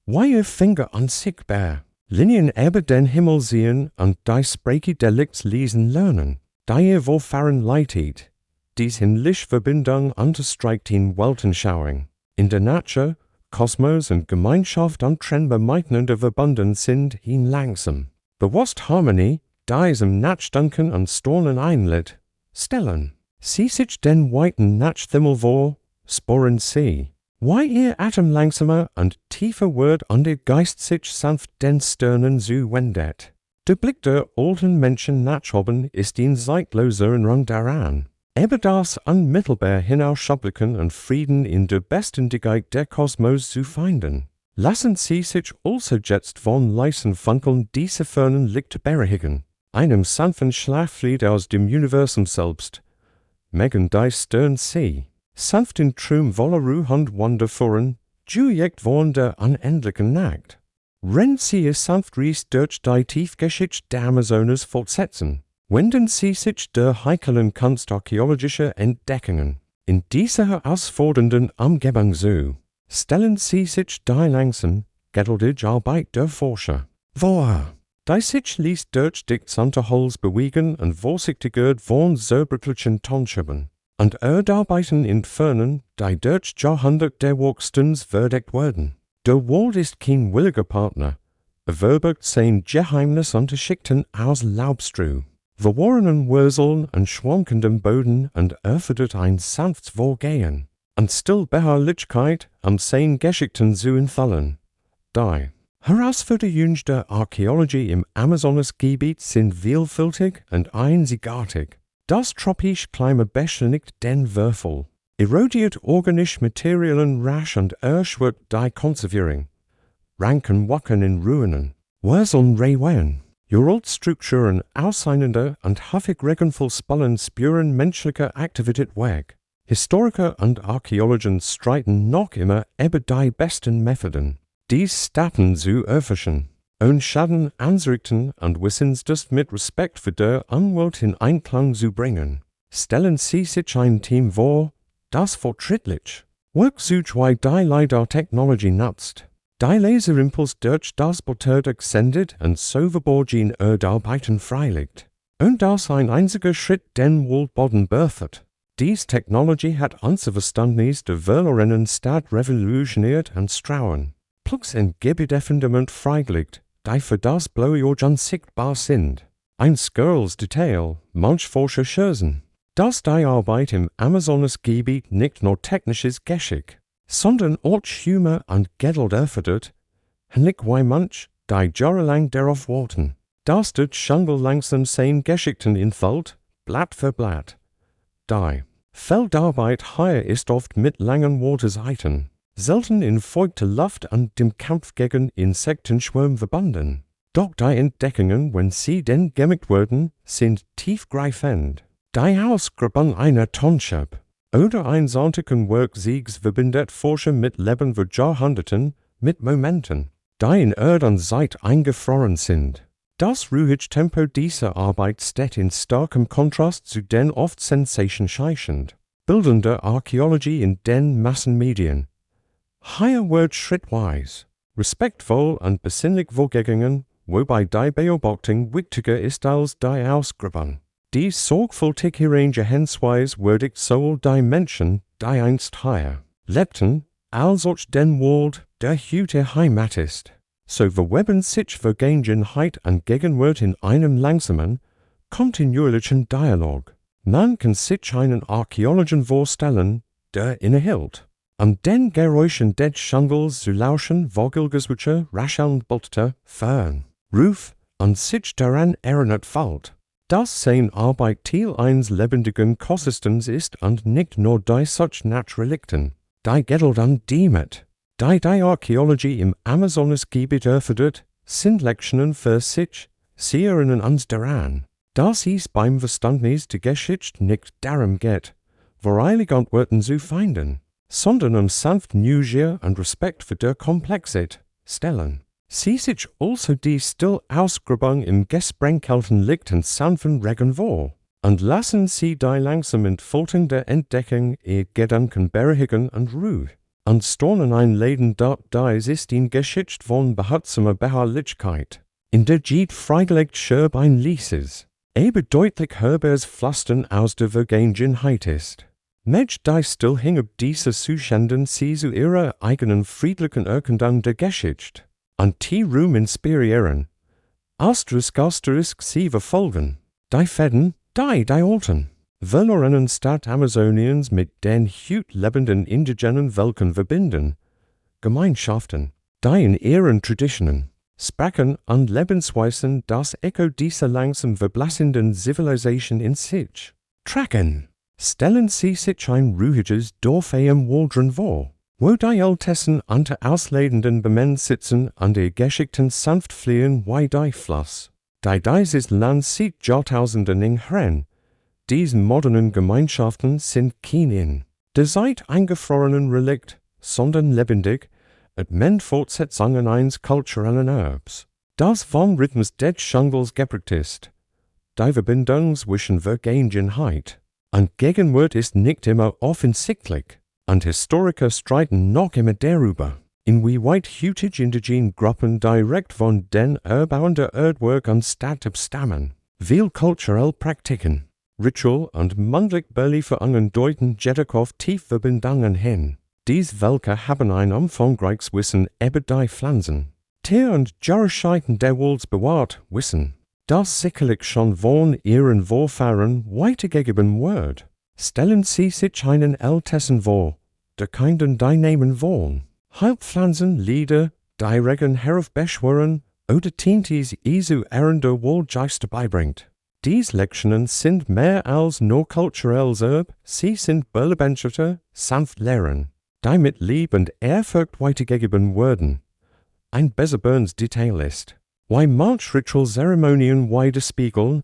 wie ihr Finger unsichtbar, Linien über den Himmel sehen und die Sprache der Lichts lesen lernen, da ihr Vorfahren leitet. Dies himmlische Verbindung unterstreicht in Weltanschauung. In der Natur, Kosmos und Gemeinschaft untrennbar miteinander verbunden sind in langsam. Bewusst Harmonie, dies im Nachdenken und Staunen einlädt, stellen. Sie sich den weiten Nachthimmel vor, sporen sie. Why ihr Atem langsamer und tiefer wird und der Geist sich sanft den Stirnen zuwendet. Der Blick der alten Menschen nachhoben ist ihn zeitloser in Rang daran. Aber das unmittelbar hinausschablicken und Frieden in der Beständigkeit der Kosmos zu finden. Lassen Sie sich also jetzt von leisen Funkeln dieser fernen Licht beruhigen, einem sanften Schlafflied aus dem Universum selbst. Megen die Stern See. Sanft in Trum voller Ruhe und Wonderfuhren, Juliekt von der unendlichen Nacht. Rennt sie es sanft ries durch die Tiefgeschichte der Amazonas fortsetzen, wenden sie sich der heiklen Kunst archäologischer Entdeckungen. In dieser herausfordernden Umgebung zu, stellen sie sich die langsam, geduldige Arbeit der Forscher vor, die sich ließ durch Dichtsanterholz bewegen und vorsichtiger von säuberlichen Tonschuppen. Und Erdarbeiten in Fernen, die durch Jahrhundert der Workstens verdeckt werden. Der Wald ist kein williger Partner, verbirgt sein Geheimnis unter Schichten aus Laubstruh, verworrenen Wurzeln und schwankendem Boden und erfordert ein sanftes Vorgehen und Stillbeharrlichkeit sein Geschichten zu entfallen. Die Herausforderungen der Archäologie im Amazonasgebiet sind vielfältig und einzigartig. Das tropisch Klima beschleunigt den Würfel, erodiert organische Materialien rasch und erschwert die Konservierung. Ranken wacken in Ruinen, Wurzeln reiwen, Strukturen auseinander und häufig regenvoll Spallen spüren menschliche Aktivität weg. Historiker und Archäologen streiten noch immer über die besten Methoden, dies Städten zu erforschen. Und Schaden anzurichten und Wissensdurst mit Respekt für der Umwelt in Einklang zu bringen. Stellen Sie sich ein Team vor, das fortschrittlich Worksuchwei die Lidar-Technologie nutzt. Die Laserimpuls durch das Bildwerk sendet und Sauberborgin Erdarbeiten freilegt. Und das ein einziger Schritt den Waldboden berthert. Dies Technologie hat unser Verständnis der verlorenen Stadt revolutioniert und strauen. Plugs in Gebedefendement freigelegt, die für das blaue Jahr unsichtbar sind. Ein Skirls Detail, manch Forscher schürzen, dass die Arbeit im Amazonasgebiet nicht nur technisches Geschick, sondern auch Humor und Geduld erfordert, nicht wie manch, die jahrelang darauf warten, dass der Jungle langsam sein Geschichten entfällt, Blatt für Blatt. Die Feldarbeit hier ist oft mit langen Wartezeiten, selten in feuchter Luft und dem Kampf gegen Insektenschwärme verbunden. Doch die Entdeckungen, wenn sie denn gemacht werden, sind tiefgreifend. Die Ausgrabung einer Tonschub oder ein sonstigen Werk verbindet Forscher mit Leben für Jahrhunderten, mit Momenten, die in Erd und Zeit eingefroren sind. Das ruhige Tempo dieser Arbeit steht in starkem Kontrast zu den oft sensationsheischend bildender Archäologie in den Massenmedien. Hier wird schrittweise, respektvoll und besinnlich vorgegangen, wobei die Beobachtung wichtiger ist als die Ausgrabung. Die sorgfältig Herangehensweise würdigt sowohl die Menschen, die einst hier lebten, als auch den Wald, der heute Heimat ist. So verweben sich Vergangenheit und Gegenwart in einem langsamen, kontinuierlichen Dialog. Man kann sich einen Archäologen vorstellen, der innehält. An den Geräuschen des Jungles zu lauschen, Vogelgezwitscher, raschelnd Bulter, Fern, Ruf und sich daran erinnert fällt, dass seine Arbeit Teil eines lebendigen Kosmos ist und nicht nur die solch Naturrelikten, die Geduld und Demut, die Archäologie im Amazonasgebiet erfordert, sind Lektionen für sich, sie erinnern uns daran, dass es beim Verständnis der Geschichte nicht darum geht, voreilige Antworten zu finden, sondern sanft Neugier und Respekt für der Komplexität stellen. Sie sich also die Stillausgrabung im gesprenkelten Licht und sanften Regen vor und lassen sie die langsam entfaltende Entdeckung ihr Gedanken beruhigen und Ruhe und staunen einladen, dort dies ist in Geschichte von behutsame Beharrlichkeit, in der Jed freigelegt Scherb ein Lieses, deutlich hörbers Pflastern aus der Vergangenheit ist. Mensch die still hing ob diese Zuständen sie zu ihrer eigenen friedlichen Erkundung der Geschichte und die Ruhm inspirieren. Asterisk sie verfolgen, die Fäden, die alten. verlorenen Amazoniens mit den lebenden indigenen Völkern verbinden, Gemeinschaften, die in ihren Traditionen, Sprachen und Lebensweisen das Echo dieser langsam verblassenden Zivilisation in sich tragen. Stellen Sie sich ein ruhiges Dorf am Waldron vor, wo die Ältesten unter ausladenden Bäumen sitzen und die Geschichten sanft fliehen wie die Fluss. Dieses Land sieht Jahrtausenden in Herren. Diese modernen Gemeinschaften sind kein der Zeit eingefrorenen Relikt, sondern lebendig, et ment Fortsetzungen eines kulturellen Erbs, das vom Rhythmus des Jungles geprägt ist. Die Verbindung zwischen Vergangenheit und Gegenwart ist nicht immer offensichtlich, und Historiker streiten noch immer darüber, inwieweit heutige indigene Gruppen direkt von den erbauenden Erdwerk und Städte stammen. Viele kulturelle Praktiken, Ritual und mündlich Überlieferungen deuten jedoch auf tiefe Verbindungen hin. Diese Völker haben ein umfangreiches Wissen über die Pflanzen, Tier- und Jahreszeiten der Welt bewahrt Wissen, das sicherlich schon von ihren Vorfahren weitergegeben wird. Stellen Sie sich einen Ältesten vor, der Kinder die nehmen wollen. Heilpflanzen, Lieder, die Regen heraufbeschwören oder Tintis Isu der Wohlgeister beibringt. Diese Lektionen sind mehr als nur kulturelles Erbe, sie sind belebendete, sanft Lehren, die mit Liebe und Ehrfurcht weitergegeben werden. Ein besonderes Detail ist, wie manche Ritualzeremonien widerspiegeln,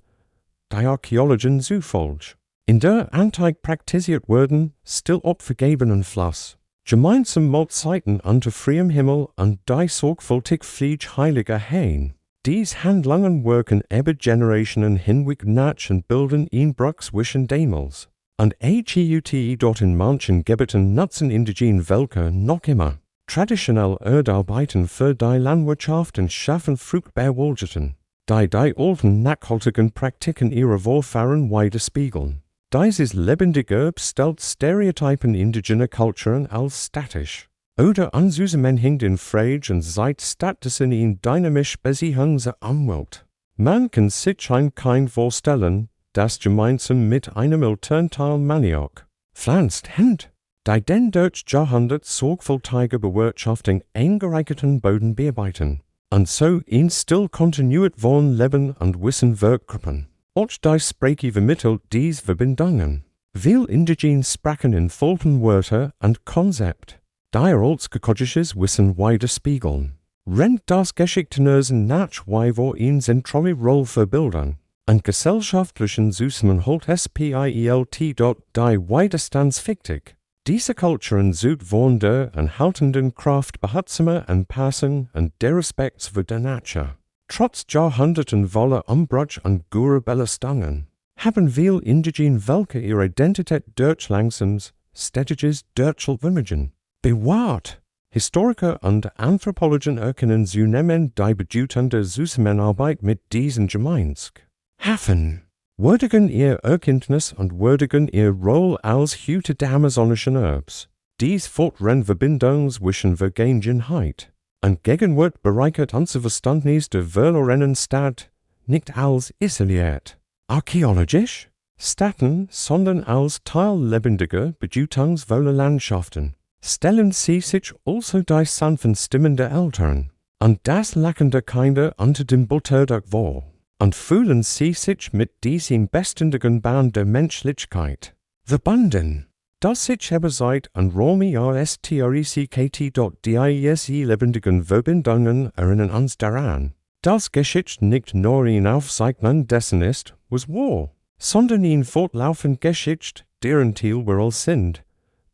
die Archäologien zufolge, in der Antike praktiziert werden, still opfergebenen Fluss. Gemeinsam Mahlzeiten unter freiem Himmel und die sorgfältig Pflege heiliger Hain. Diese Handlungen wirken über Generationen hinweg nach und bilden ein Bruch zwischen Dämels. Und dort in manchen Gebieten nutzen indigene Völker noch immer traditionell Erdarbeiten für die Landwirtschaft und schaffen fruchtbare Wohltaten, die alten nachhaltigen Praktiken ihrer Vorfahren widerspiegeln. Dieses lebendige Erbe stellt Stereotypen indigener Kulturen als statisch oder unzusammenhängend in Frage und seit stattdessen in dynamisch Beziehungen Umwelt. Man kann sich ein Kind vorstellen, das gemeinsam mit einem Elternteil Maniok pflanzt Hand, die den durch Jahrhundert sorgfältige Bewirtschaftung eingereicherten Boden bearbeiten und so in still kontinuiert von Leben und Wissen Werkgruppen. Auch die Sprache vermittelt diese Verbindungen. Viele indigene Sprachen entfalten Wörter und Konzepte, die als gekodisches Wissen widerspiegeln. Rennt das Geschichtenlesen nach wie vor eine zentrale Rolle für Bildung und gesellschaftlichen Zusammenhalt spielt die widerstandswichtig. Diese Kulturen sind von der enthaltenden Kraft behutsame Anpassung und der Respekt für die Natur. Trotz Jahrhunderten voller Umbruch und guter Belastungen haben viele indigene Völker ihre Identität durch langsames, städtisches Durchwimmeln bewahrt. Historiker und Anthropologen erkennen zunehmend die Bedeutung der Zusammenarbeit mit diesen Gemeinschaften, würdigen ihr Erkenntnis und würdigen ihr Rolle als Hüter der amazonischen Erbs. Dies fortrennt Verbindung zwischen Vergangenheit und Gegenwart bereichert unser Verständnis der verlorenen Stadt nicht als isoliert, archäologisch Städten, sondern als Teil lebendiger, bedeutungsvoller Landschaften. Stellen Sie sich also die sanften Stimmen der Eltern und das Lachen der Kinder unter dem Butterdach vor und fühlen Sie sich mit diesem beständigen Band der Menschlichkeit verbunden, das sich über Zeit und Räume die lebendigen Verbindungen erinnern uns daran, dass Geschichte nicht nur ein Aufzeichnen dessen ist, was war, sondern ein fortlaufend Geschichte, deren Ziel wir all sind,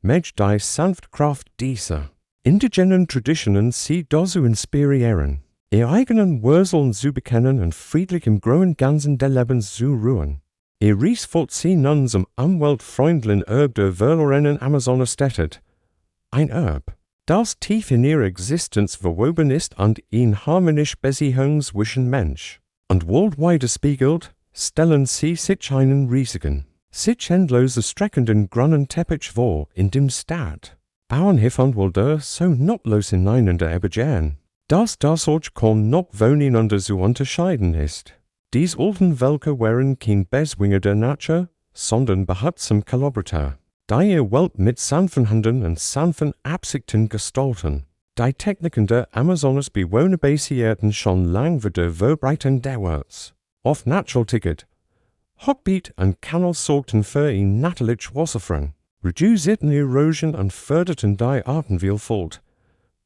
mit die Sanftkraft dieser indigenen Traditionen sie dazu inspirieren, ihr eigenen Wurzeln zu bekennen und friedlich im großen Ganzen des Lebens zu ruhen. Ihr Riesvolk sie nun zum umweltfreundlichen Erbe der verlorenen Amazonenstädte, ein Erbe, das tief in ihre Existenz verwoben ist und in harmonische Beziehung zwischen Mensch und Welt widerspiegelt, stellen sie sich einen riesigen, sich endlose streckenden grünen Teppich vor, in dem Staat Bauernhöfe wilder so notlos ineinander übergehen, dass das Ort kaum noch voneinander zu unterscheiden ist. Dies alten Völker waren kein Bezwinger der Natur, sondern behutsam Collaborateur. Die ihr Welt mit sanften Händen und sanften Absichten gestalten. Die Techniken der Amazonas bewohner basierten schon lang für die Verbreitung derwärts. Auf Natural Ticket. Hockbeat und Kanal sorgten für ein natürlich Wasserfrang, reduzierten Erosion und förderten die Artenvielfalt.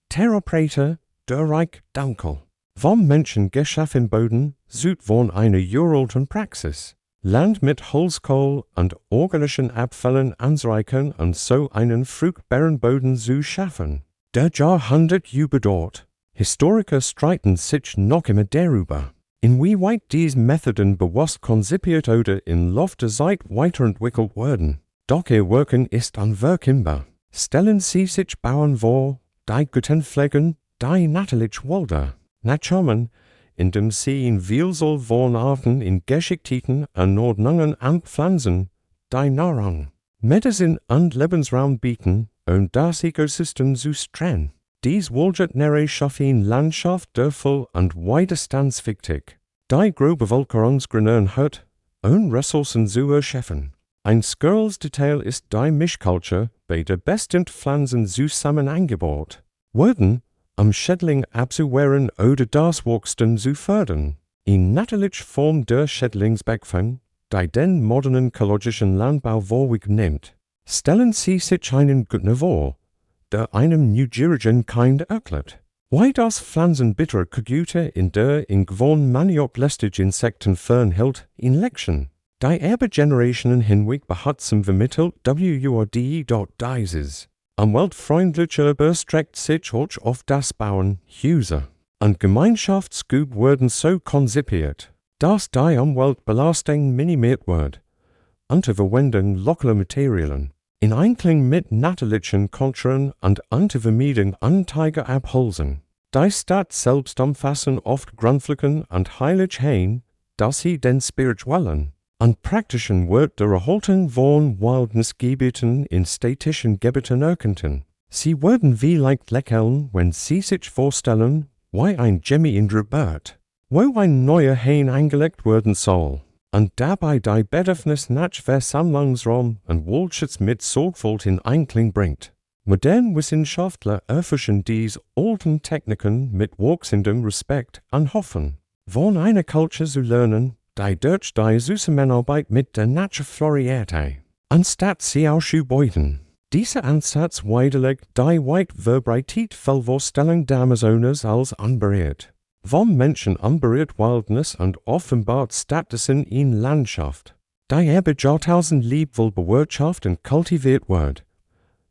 Therapeuten, der Reich Dankel. Vom Menschen geschaffen Boden, süd von einer uralten Praxis. Land mit Holzkohl und organischen Abfällen anzureichern und so einen fruchtbaren Boden zu schaffen. Der Jahrhundert überdauert. Historiker streiten sich noch immer darüber, inwieweit diese Methoden bewusst konzipiert oder im Laufe der Zeit weiterentwickelt wurden. Doch ihr Wirken ist unverkennbar. Stellen Sie sich Bauern vor, die Guten pflegen, die natürlich Wälder nachkommen, indem sie in Vielzahl von Arten in Geschichten und Ordnungen anpflanzen, die Nahrung, Medizin und Lebensraum bieten, und das Ökosystem zu stellen. Dies wohlgefällige schaffen Landschaft dörfel und widerstandsfähig. Die Grobevölkerungsgrünern hat, und Ressourcen zu erschaffen. Ein skirls Detail ist die Mischkultur, bei der bestimmte Pflanzen zusammen eingebaut wurden, Schädling abzuwehren oder das Wachstum zu fördern. In natürlicher Form der Schädlingsbekämpfung, die den modernen ökologischen Landbau vorwegnimmt. Stellen Sie sich einen Guten vor, der einem Nigerian Kind erklärt, wie das Pflanzenbitter Kugute in der in gewohnt manioklästige Insekten fernhält, in Lection. Die Erbe-Generationen hinweg behutsam vermittelt dieses. Umweltfreundliche überstreckt sich auch auf das Bauen, Häuser und Gemeinschaftsgut wurden so konzipiert, dass die Umweltbelastung minimiert wird. Unter Verwendung lokaler Materialien, in Einklang mit natürlichen Kulturen und unter Vermeidung antiker Abholzung. Die Stadt selbst umfassen oft Grundflächen und Heiligkeiten, dass sie den spirituellen und praktischen Wert der Erhaltung von Wildnisgebieten in städtischen Gebieten erkannten. Sie werden vielleicht lächeln, wenn Sie sich vorstellen, wie ein Gemi in Robert, wo ein neuer Hain angelegt werden soll, und dabei die Bedürfnis nach Versammlungsraum und Wohlschutz mit Sorgfalt in Einklang bringt. Moderne Wissenschaftler erforschen diese alten Techniken mit wachsendem Respekt und Hoffen, von einer Kultur zu lernen, die durch die Zusammenarbeit mit der Natur florierte, anstatt sie auszubeuten. Dieser Ansatz widerlegt die weit verbreitete Vorstellung der Amazonas als unberührt. Vom Menschen unberührt Wildnis und offenbart stattdessen in Landschaft, die über Jahrtausend liebevoll bewirtschaftet und kultiviert wird.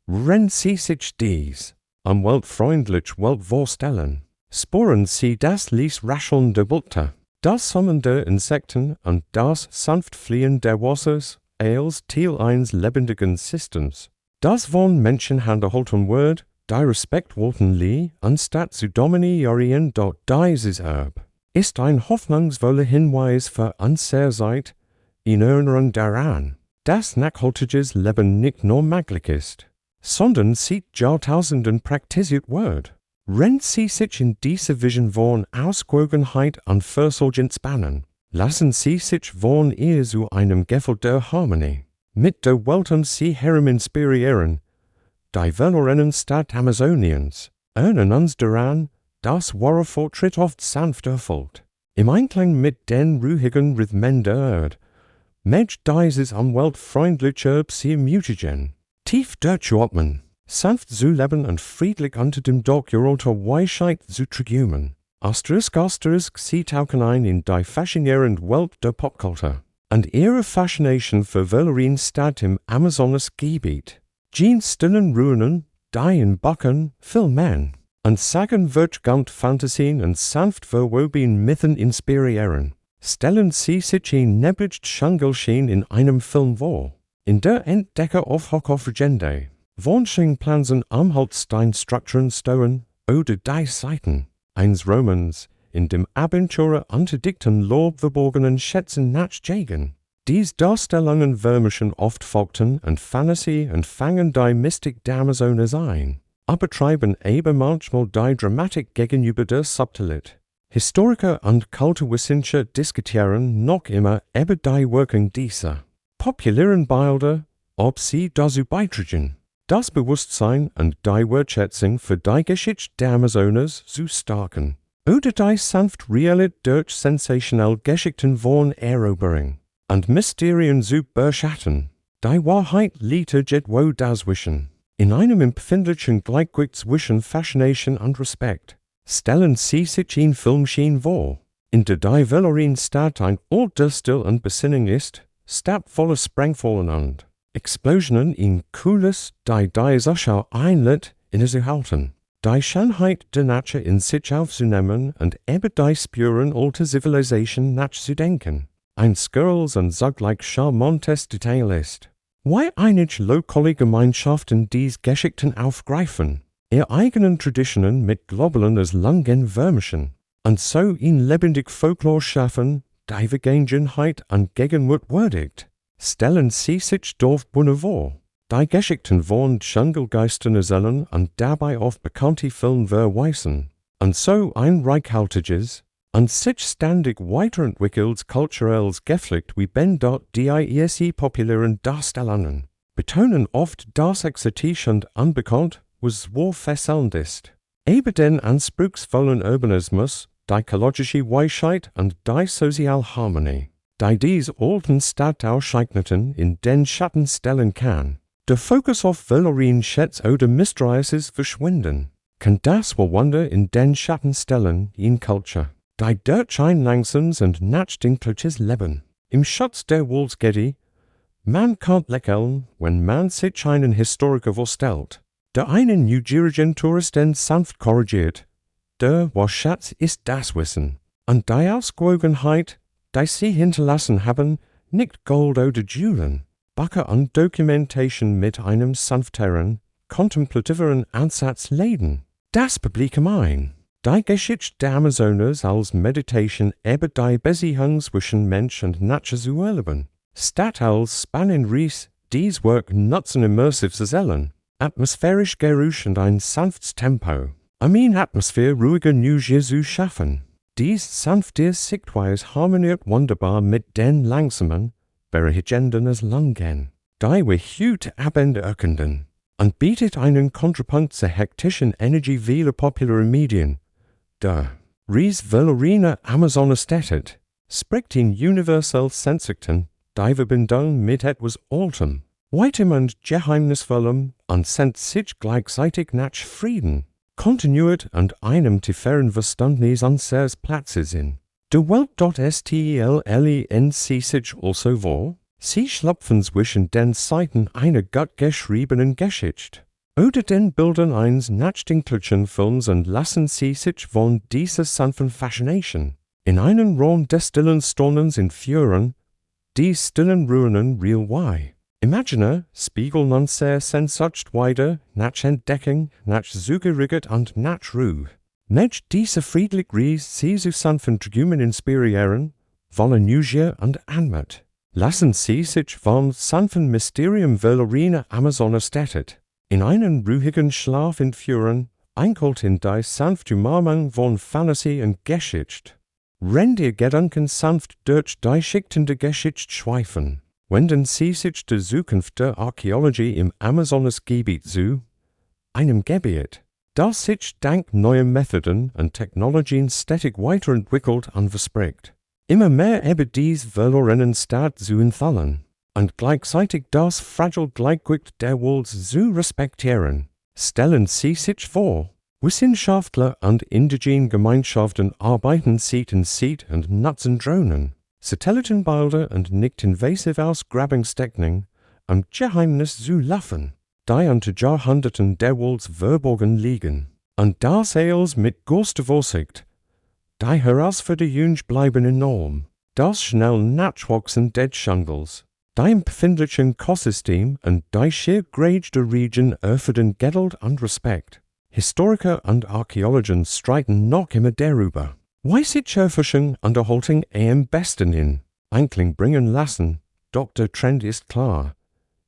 Wenn Sie sich dies umweltfreundlich vorstellen, sporen Sie das Lies rascheln der Blätter, das Summen der Insekten und das sanft Fliehen der Wassers, als Teil eines lebendigen Systems. Das von Menschen handgehalten wird, die Respekt wollten anstatt zu dominieren dort dieses Erb, ist ein hoffnungsvoller Hinweis für unsere Zeit, in Erinnerung daran, dass nachhaltiges Leben nicht nur möglich ist, sondern seit Jahrtausenden praktiziert wird. Wenn Sie sich in dieser Vision von Ausgewogenheit und Fürsorge entspannen, lassen Sie sich von ihr zu einem Gefühl der Harmonie mit der Welt und Sie herum inspirieren. Die verlorenen Stadt Amazoniens erinnern uns daran, dass wahre Fortschritt oft sanft erfolgt. Im Einklang mit den ruhigen Rhythmen der Erde, mit dieses umweltfreundliche Psy-Mutagen, tief durchatmen, sanft zu leben und friedlich unter dem Dach ihrer Weisheit zu triumen. Asterisk sie tauchen ein in die faszinierende Welt der Popkultur und ihre Faszination für verlorene Stadt im Amazonas-Gebiet. Jean stillen Ruinen, die in Backen, Filmen und Sagen wird Fantasien und sanft verwoben Mythen inspirieren. Stellen Sie sich in nebligt Dschungelschien in einem Film vor, in der Entdecker auf Hockofregende, Wohnschingplansen Amholzsteinstrukturen stehen oder die Seiten eines Romans, in dem Abenteurer unter dichten Lob verborgenen Schätzen nachjagen. Dies Darstellungen wärmischen oft folgten und Fantasie und fangen die Mystik der Amazonas ein, aber treiben eben manchmal die Dramatik gegenüber der Subtilität. Historiker und Kulturwissenschaftler diskutieren noch immer über die Wirkung dieser populären Bilder, ob sie dazu beitragen, das Bewusstsein und die Wertschätzung für die Geschichte der Amazonas zu stärken, oder die sanft reale durch sensationell Geschichten von erobering und Mysterien zu beschatten. Die Wahrheit liegt wo das Wissen. In einem empfindlichen Gleichgewicht zwischen Faszination und Respekt stellen sie sich in Filmschien vor, in der die verlorenen Stadt ein Ort der Still und Besinnung ist, Stadt voller Sprengvollen und Explosionen in Cooles, die Zuschauer einlädt, innezuhalten, die Schönheit der Natur in sich aufzunehmen und über die Spuren alter Zivilisation nachzudenken. Ein skurriles und zugleich charmantes Detail ist, wie einige lokale Gemeinschaften dies Geschichten aufgreifen, ihre eigenen Traditionen mit globalen als langen Wärmischen, und so in lebendig Folklore schaffen, die Vergangenheit und Gegenwart würdigt, stellen sie sich dort vor. Die Geschichten von Dschungelgeistern erzählen und dabei auf bekannte Filme verweisen, und so ein reichhaltiges und sich ständig weiterentwickeltes kulturelles Geflecht wie dort die populären Darstellungen, betonen oft das exotisch und unbekannt, was wo fesselnd ist. Eben den anspruchsvollen Urbanismus, die ökologische Weisheit und die soziale Harmonie, die dies alten Stadt auszeichneten, in den Schatten stellen kann. Der Fokus auf verlorenen Schätze oder Mysteriöses verschwinden, kann das Wunder in den Schatten stellen in Culture, die durch ein langsames und nachdenkliches Leben. Im Schutz der Wohlsgedi, man kann lächeln, wenn man sich einen Historiker vorstellt, der einen neugierigen Touristen sanft korrigiert, der was Schatz ist das Wissen, und die Ausgewogenheit, die sie hinterlassen haben, nicht Gold oder Juwelen, Backe und Dokumentation mit einem sanfteren, kontemplativeren Ansatz leiden. Das Publikum ein. Die Geschichte der Amazonas als Meditation über die Beziehung zwischen Mensch und Natur zu erleben, statt als spannenden Ries dies Werk nutzen immersiv zu erzählen, atmosphärisch Geräusch und ein sanftes Tempo, Atmosphäre ruhiger Neugier zu schaffen. Dies sanfte Sichtweise harmoniert wunderbar mit den langsamen, Beruhigenden als langen, die wir heute Abend erkunden, und bietet einen Kontrapunkt zur hektischen Energie vieler populärer Medien. Der verlorene Amazonas Städte spricht in universell Sensibten die Verbindung mit etwas Altem, Weitem und Geheimnisvollem und sendet sich gleichzeitig nach Frieden, Kontinuität und einem tieferen Verständnis unseres Platzes in. Der Welt.steln sich also vor, sie schlüpfen zwischen den Seiten einer gottgeschriebenen Geschichte oder den Bildern eines nachdenklichen Films und lassen sie sich von dieser sanften Faszination in einen Raum des stillen Stornens entführen, die stillen Ruinen real why. Imagine spiegeln unser Sehnsucht weiter nach Entdeckung, nach Zugehörigkeit und nach Ruhe. Nicht diese friedlich Ries sie zu sanften Träumen inspirieren, voller Neugier und Anmut. Lassen sie sich vom sanften Mysterium verlorene Amazonas Städte in einen ruhigen Schlaf entführen, einkalt in die sanfte Umarmung von Fantasie und Geschichte. Rennt ihr Gedanken sanft durch die Schichten der Geschichte schweifen, wenden sie sich der Zukunft der Archäologie im Amazonasgebiet zu, einem Gebiet, das sich dank neuer Methoden und Technologien stetig weiterentwickelt und verspricht, immer mehr über dies verlorenen Stadt zu entfallen und gleichzeitig das fragile Gleichgewicht der Welt zu respektieren. Stellen Sie sich vor, Wissenschaftler und indigene Gemeinschaften arbeiten Seed in Seed und nutzen Drohnen, Satellitenbilder und nicht-invasive Ausgrabungstechniken, um Geheimnis zu laufen, die unter Jahrhunderten der Welt verborgen liegen. Und das alles mit großer Vorsicht. Die Herausforderungen bleiben enorm. Das schnell Nachwachsen der Dschungels, die empfindlichen Ökosystem und die schier Grade der Region erfordern Geduld und Respekt. Historiker und Archäologen streiten noch immer darüber, wie sich Erforschung und Erhaltung am besten in Einklang bringen lassen, doch der Trend ist klar,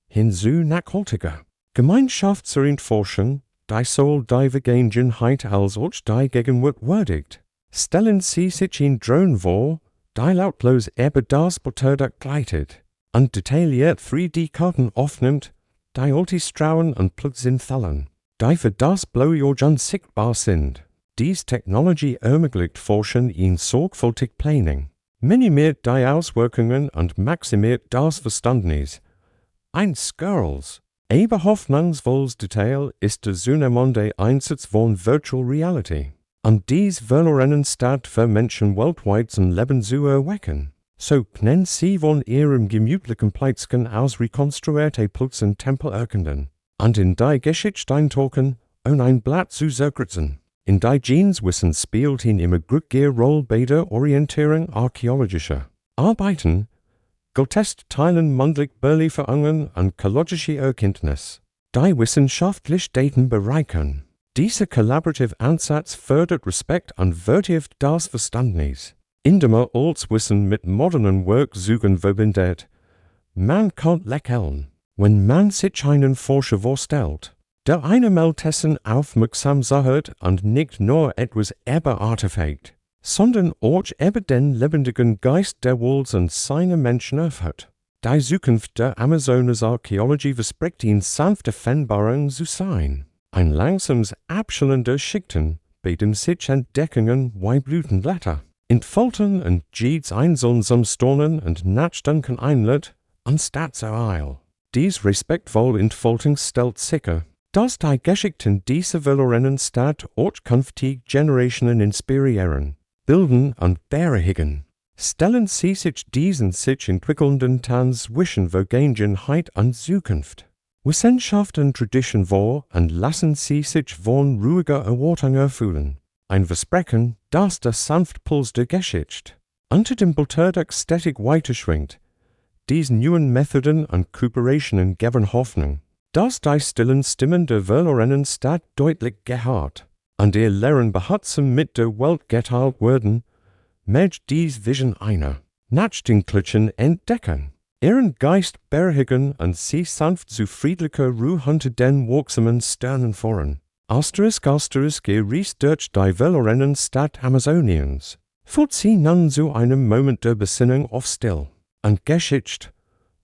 hin zu nachhaltiger Gemeinschaftsforschung, die soll die Vergangenheit als auch die Gegenwart würdigt. Stellen Sie sich in Drohnen vor, die lautlos über das Portal gleitet, und detailliert 3D-Karten aufnimmt, die Ultistrauen und Plugins fallen, die für das blaue Jahr sichtbar sind. Dies Technology ermöglicht Forschern in sorgfältig Planning, minimiert die Auswirkungen und maximiert das Verständnis. Ein Skirls. Aber hoffnungsvolles Detail ist der zunehmende Einsatz von Virtual Reality. Und dies verlorenen Stadt für Menschen weltweit zum Leben zu erwecken. So können sie von ihrem gemütlichen Plätzchen aus rekonstruierte Plätze Tempel erkennen. Und in die Geschichte eintauchen, um ein Blatt zu zerkürzen. In die Genes Wissen spielt ihn immer grüttige Rolle bei der Orientierung archäologischer Arbeiten, gilt Teilen mündlich Überlieferungen und ökologische Erkenntnis, die wissenschaftlich Daten bereichern. Dieser collaborative Ansatz fördert Respekt und vertieft das Verständnis, indem als Wissen mit modernen Werkzeugen verbindet. Man kann lächeln, wenn man sich einen Forscher vorstellt, der eine Meldessen aufmerksam zuhört und nicht nur etwas über Artefakt, sondern auch über den lebendigen Geist der Welt und seine Menschen erfährt. Die Zukunft der Amazonas-Archäologie verspricht ihn sanft erfindbar zu sein. Ein langsames Abschallen der Schichten, bei dem sich Entdeckungen wie Blütenblätter, entfalten und jedes einzeln zum Staunen und Nachdenken einlädt, anstatt zur Eil. Dies respektvoll Entfaltung stellt sicher, dass die Geschichten dieser verlorenen Stadt auch künftige Generationen inspirieren, bilden und beruhigen. Stellen Sie sich diesen sich entwickelnden Tanz zwischen Vergangenheit und Zukunft, Wissenschaft und Tradition vor und lassen Sie sich von ruhiger Erwartung erfüllen. Ein Versprechen, das der sanfte Puls der Geschichte unter dem Bilderdach stetig weiterschwingt. Diese neuen Methoden und Kooperationen geben Hoffnung, dass die stillen Stimmen der verlorenen Stadt deutlich gehört und ihr Lehren behutsam mit der Welt geteilt werden, mit dies Vision einer Nachdenklichen entdecken, ihren Geist beruhigen und sie sanft zu friedlicher Ruhe unter den wirksamen Sternen führen. Asterisk gereist durch die verlorenen Stadt Amazoniens, führt sie nun zu einem Moment der Besinnung auf Still und Geschichte.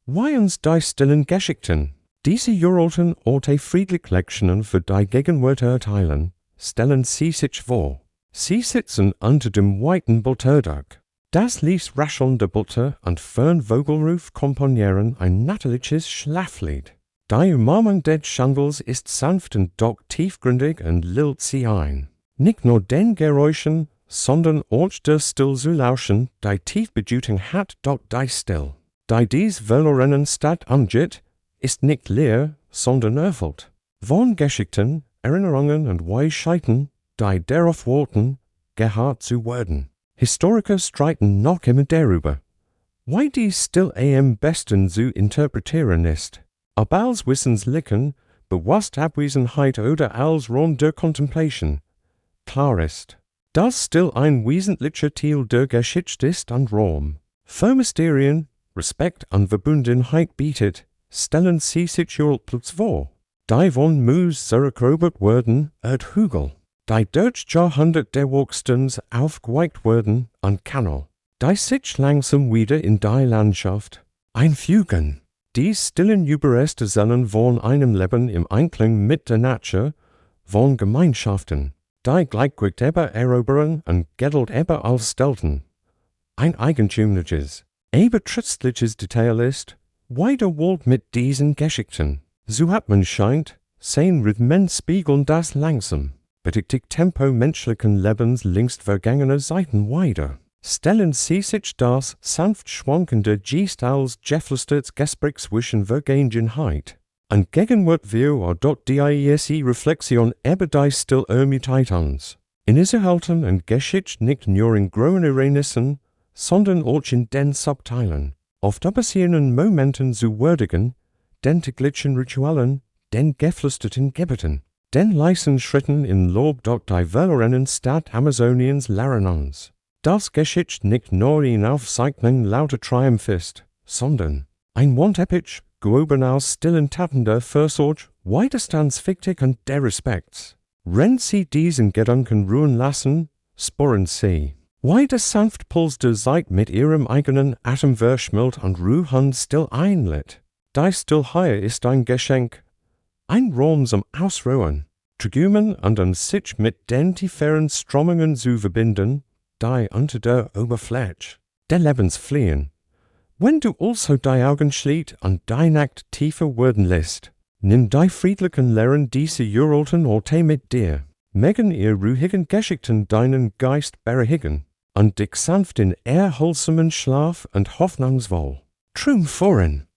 Wie uns die stillen Geschichten, diese uralten alte friedliche Lektionen für die Gegenwart erteilen, stellen Sie sich vor. Sie sitzen unter dem weiten Bilderdach. Das Lied raschelnde Blätter und Fernvogelruf komponieren ein natürliches Schlaflied. Die Umarmung des Schandels ist sanft und doch tiefgründig und lullt sie ein. Nicht nur den Geräuschen, sondern auch der Still zu lauschen, die Tiefbedeutung hat doch die Still. Die dies verlorenen Stadt angeht, ist nicht leer, sondern erfüllt. Von Geschichten, Erinnerungen und Weisheiten, die darauf warten, gehört zu werden. Historiker streiten noch immer darüber, wie dies still am besten zu interpretieren ist. Ob als Wissenslichen, bewusst Abwesenheit oder als Raum der Contemplation. Klar ist, dass still ein wesentlicher Teil der Geschichte ist und Raum. Für Mysterien, Respekt und Verbundenheit bietet, stellen Sie sich Platz vor. Die von Mus zurückerobert werden, Hügel. Die durch Jahrhundert der Wachstens aufgeweicht werden und Kanal. Die sich langsam wieder in die Landschaft einfügen. Die stillen Überreste sollen von einem Leben im Einklang mit der Natur, von Gemeinschaften, die Gleichgewicht erobern und Geduld als Stelten. Ein eigentümliches, aber tröstliches Detail ist, wie der Welt mit diesen Geschichten. So hat man scheint, sein Rhythmen spiegeln das langsam, bedeutet Tempo menschlichen Lebens längst vergangener Zeiten wider. Stellen Sie sich das sanft schwankende Gest als geflüstertes Gespräch zwischen Vergangenheit und Gegenwart wir dort die Reflexion über die still Ermüdheit uns. In Inhalten und Geschichte nicht nur in großen Ereignissen, sondern auch in den Subteilen, oft passierenden Momenten zu würdigen, den täglichen Ritualen, den geflüsterten Gebeten, den leisen Schritten in Lob dort die verlorenen Stadt Amazoniens lehren uns. Das Geschichte nicht nur in Aufzeichnung lauter Triumph ist, sondern ein Wandteppich, gehoben aus stillen Taten der Fürsorge, widerstandsfähig und der Respekts. Wenn Sie diesen Gedanken ruhen lassen, sporen Sie. Weiter sanft pulst du Zeit mit ihrem eigenen Atemverschmilt und Ruhe still einlädt. Dein Stillheit ist ein Geschenk, ein Raum zum Ausruhen, Trigümen und ein sich mit den tieferen Strömungen zu verbinden, die unter der Oberfläche der Lebens fliehen. Wenn du also die Augen schließt und die Nacht tiefer werden lässt, nimm die friedlichen Lehren dieser uralten Orte mit dir, mögen ihr ruhigen Geschichten deinen Geist beruhigen und dich sanft in erholsamen Schlaf und hoffnungsvoll triumphieren.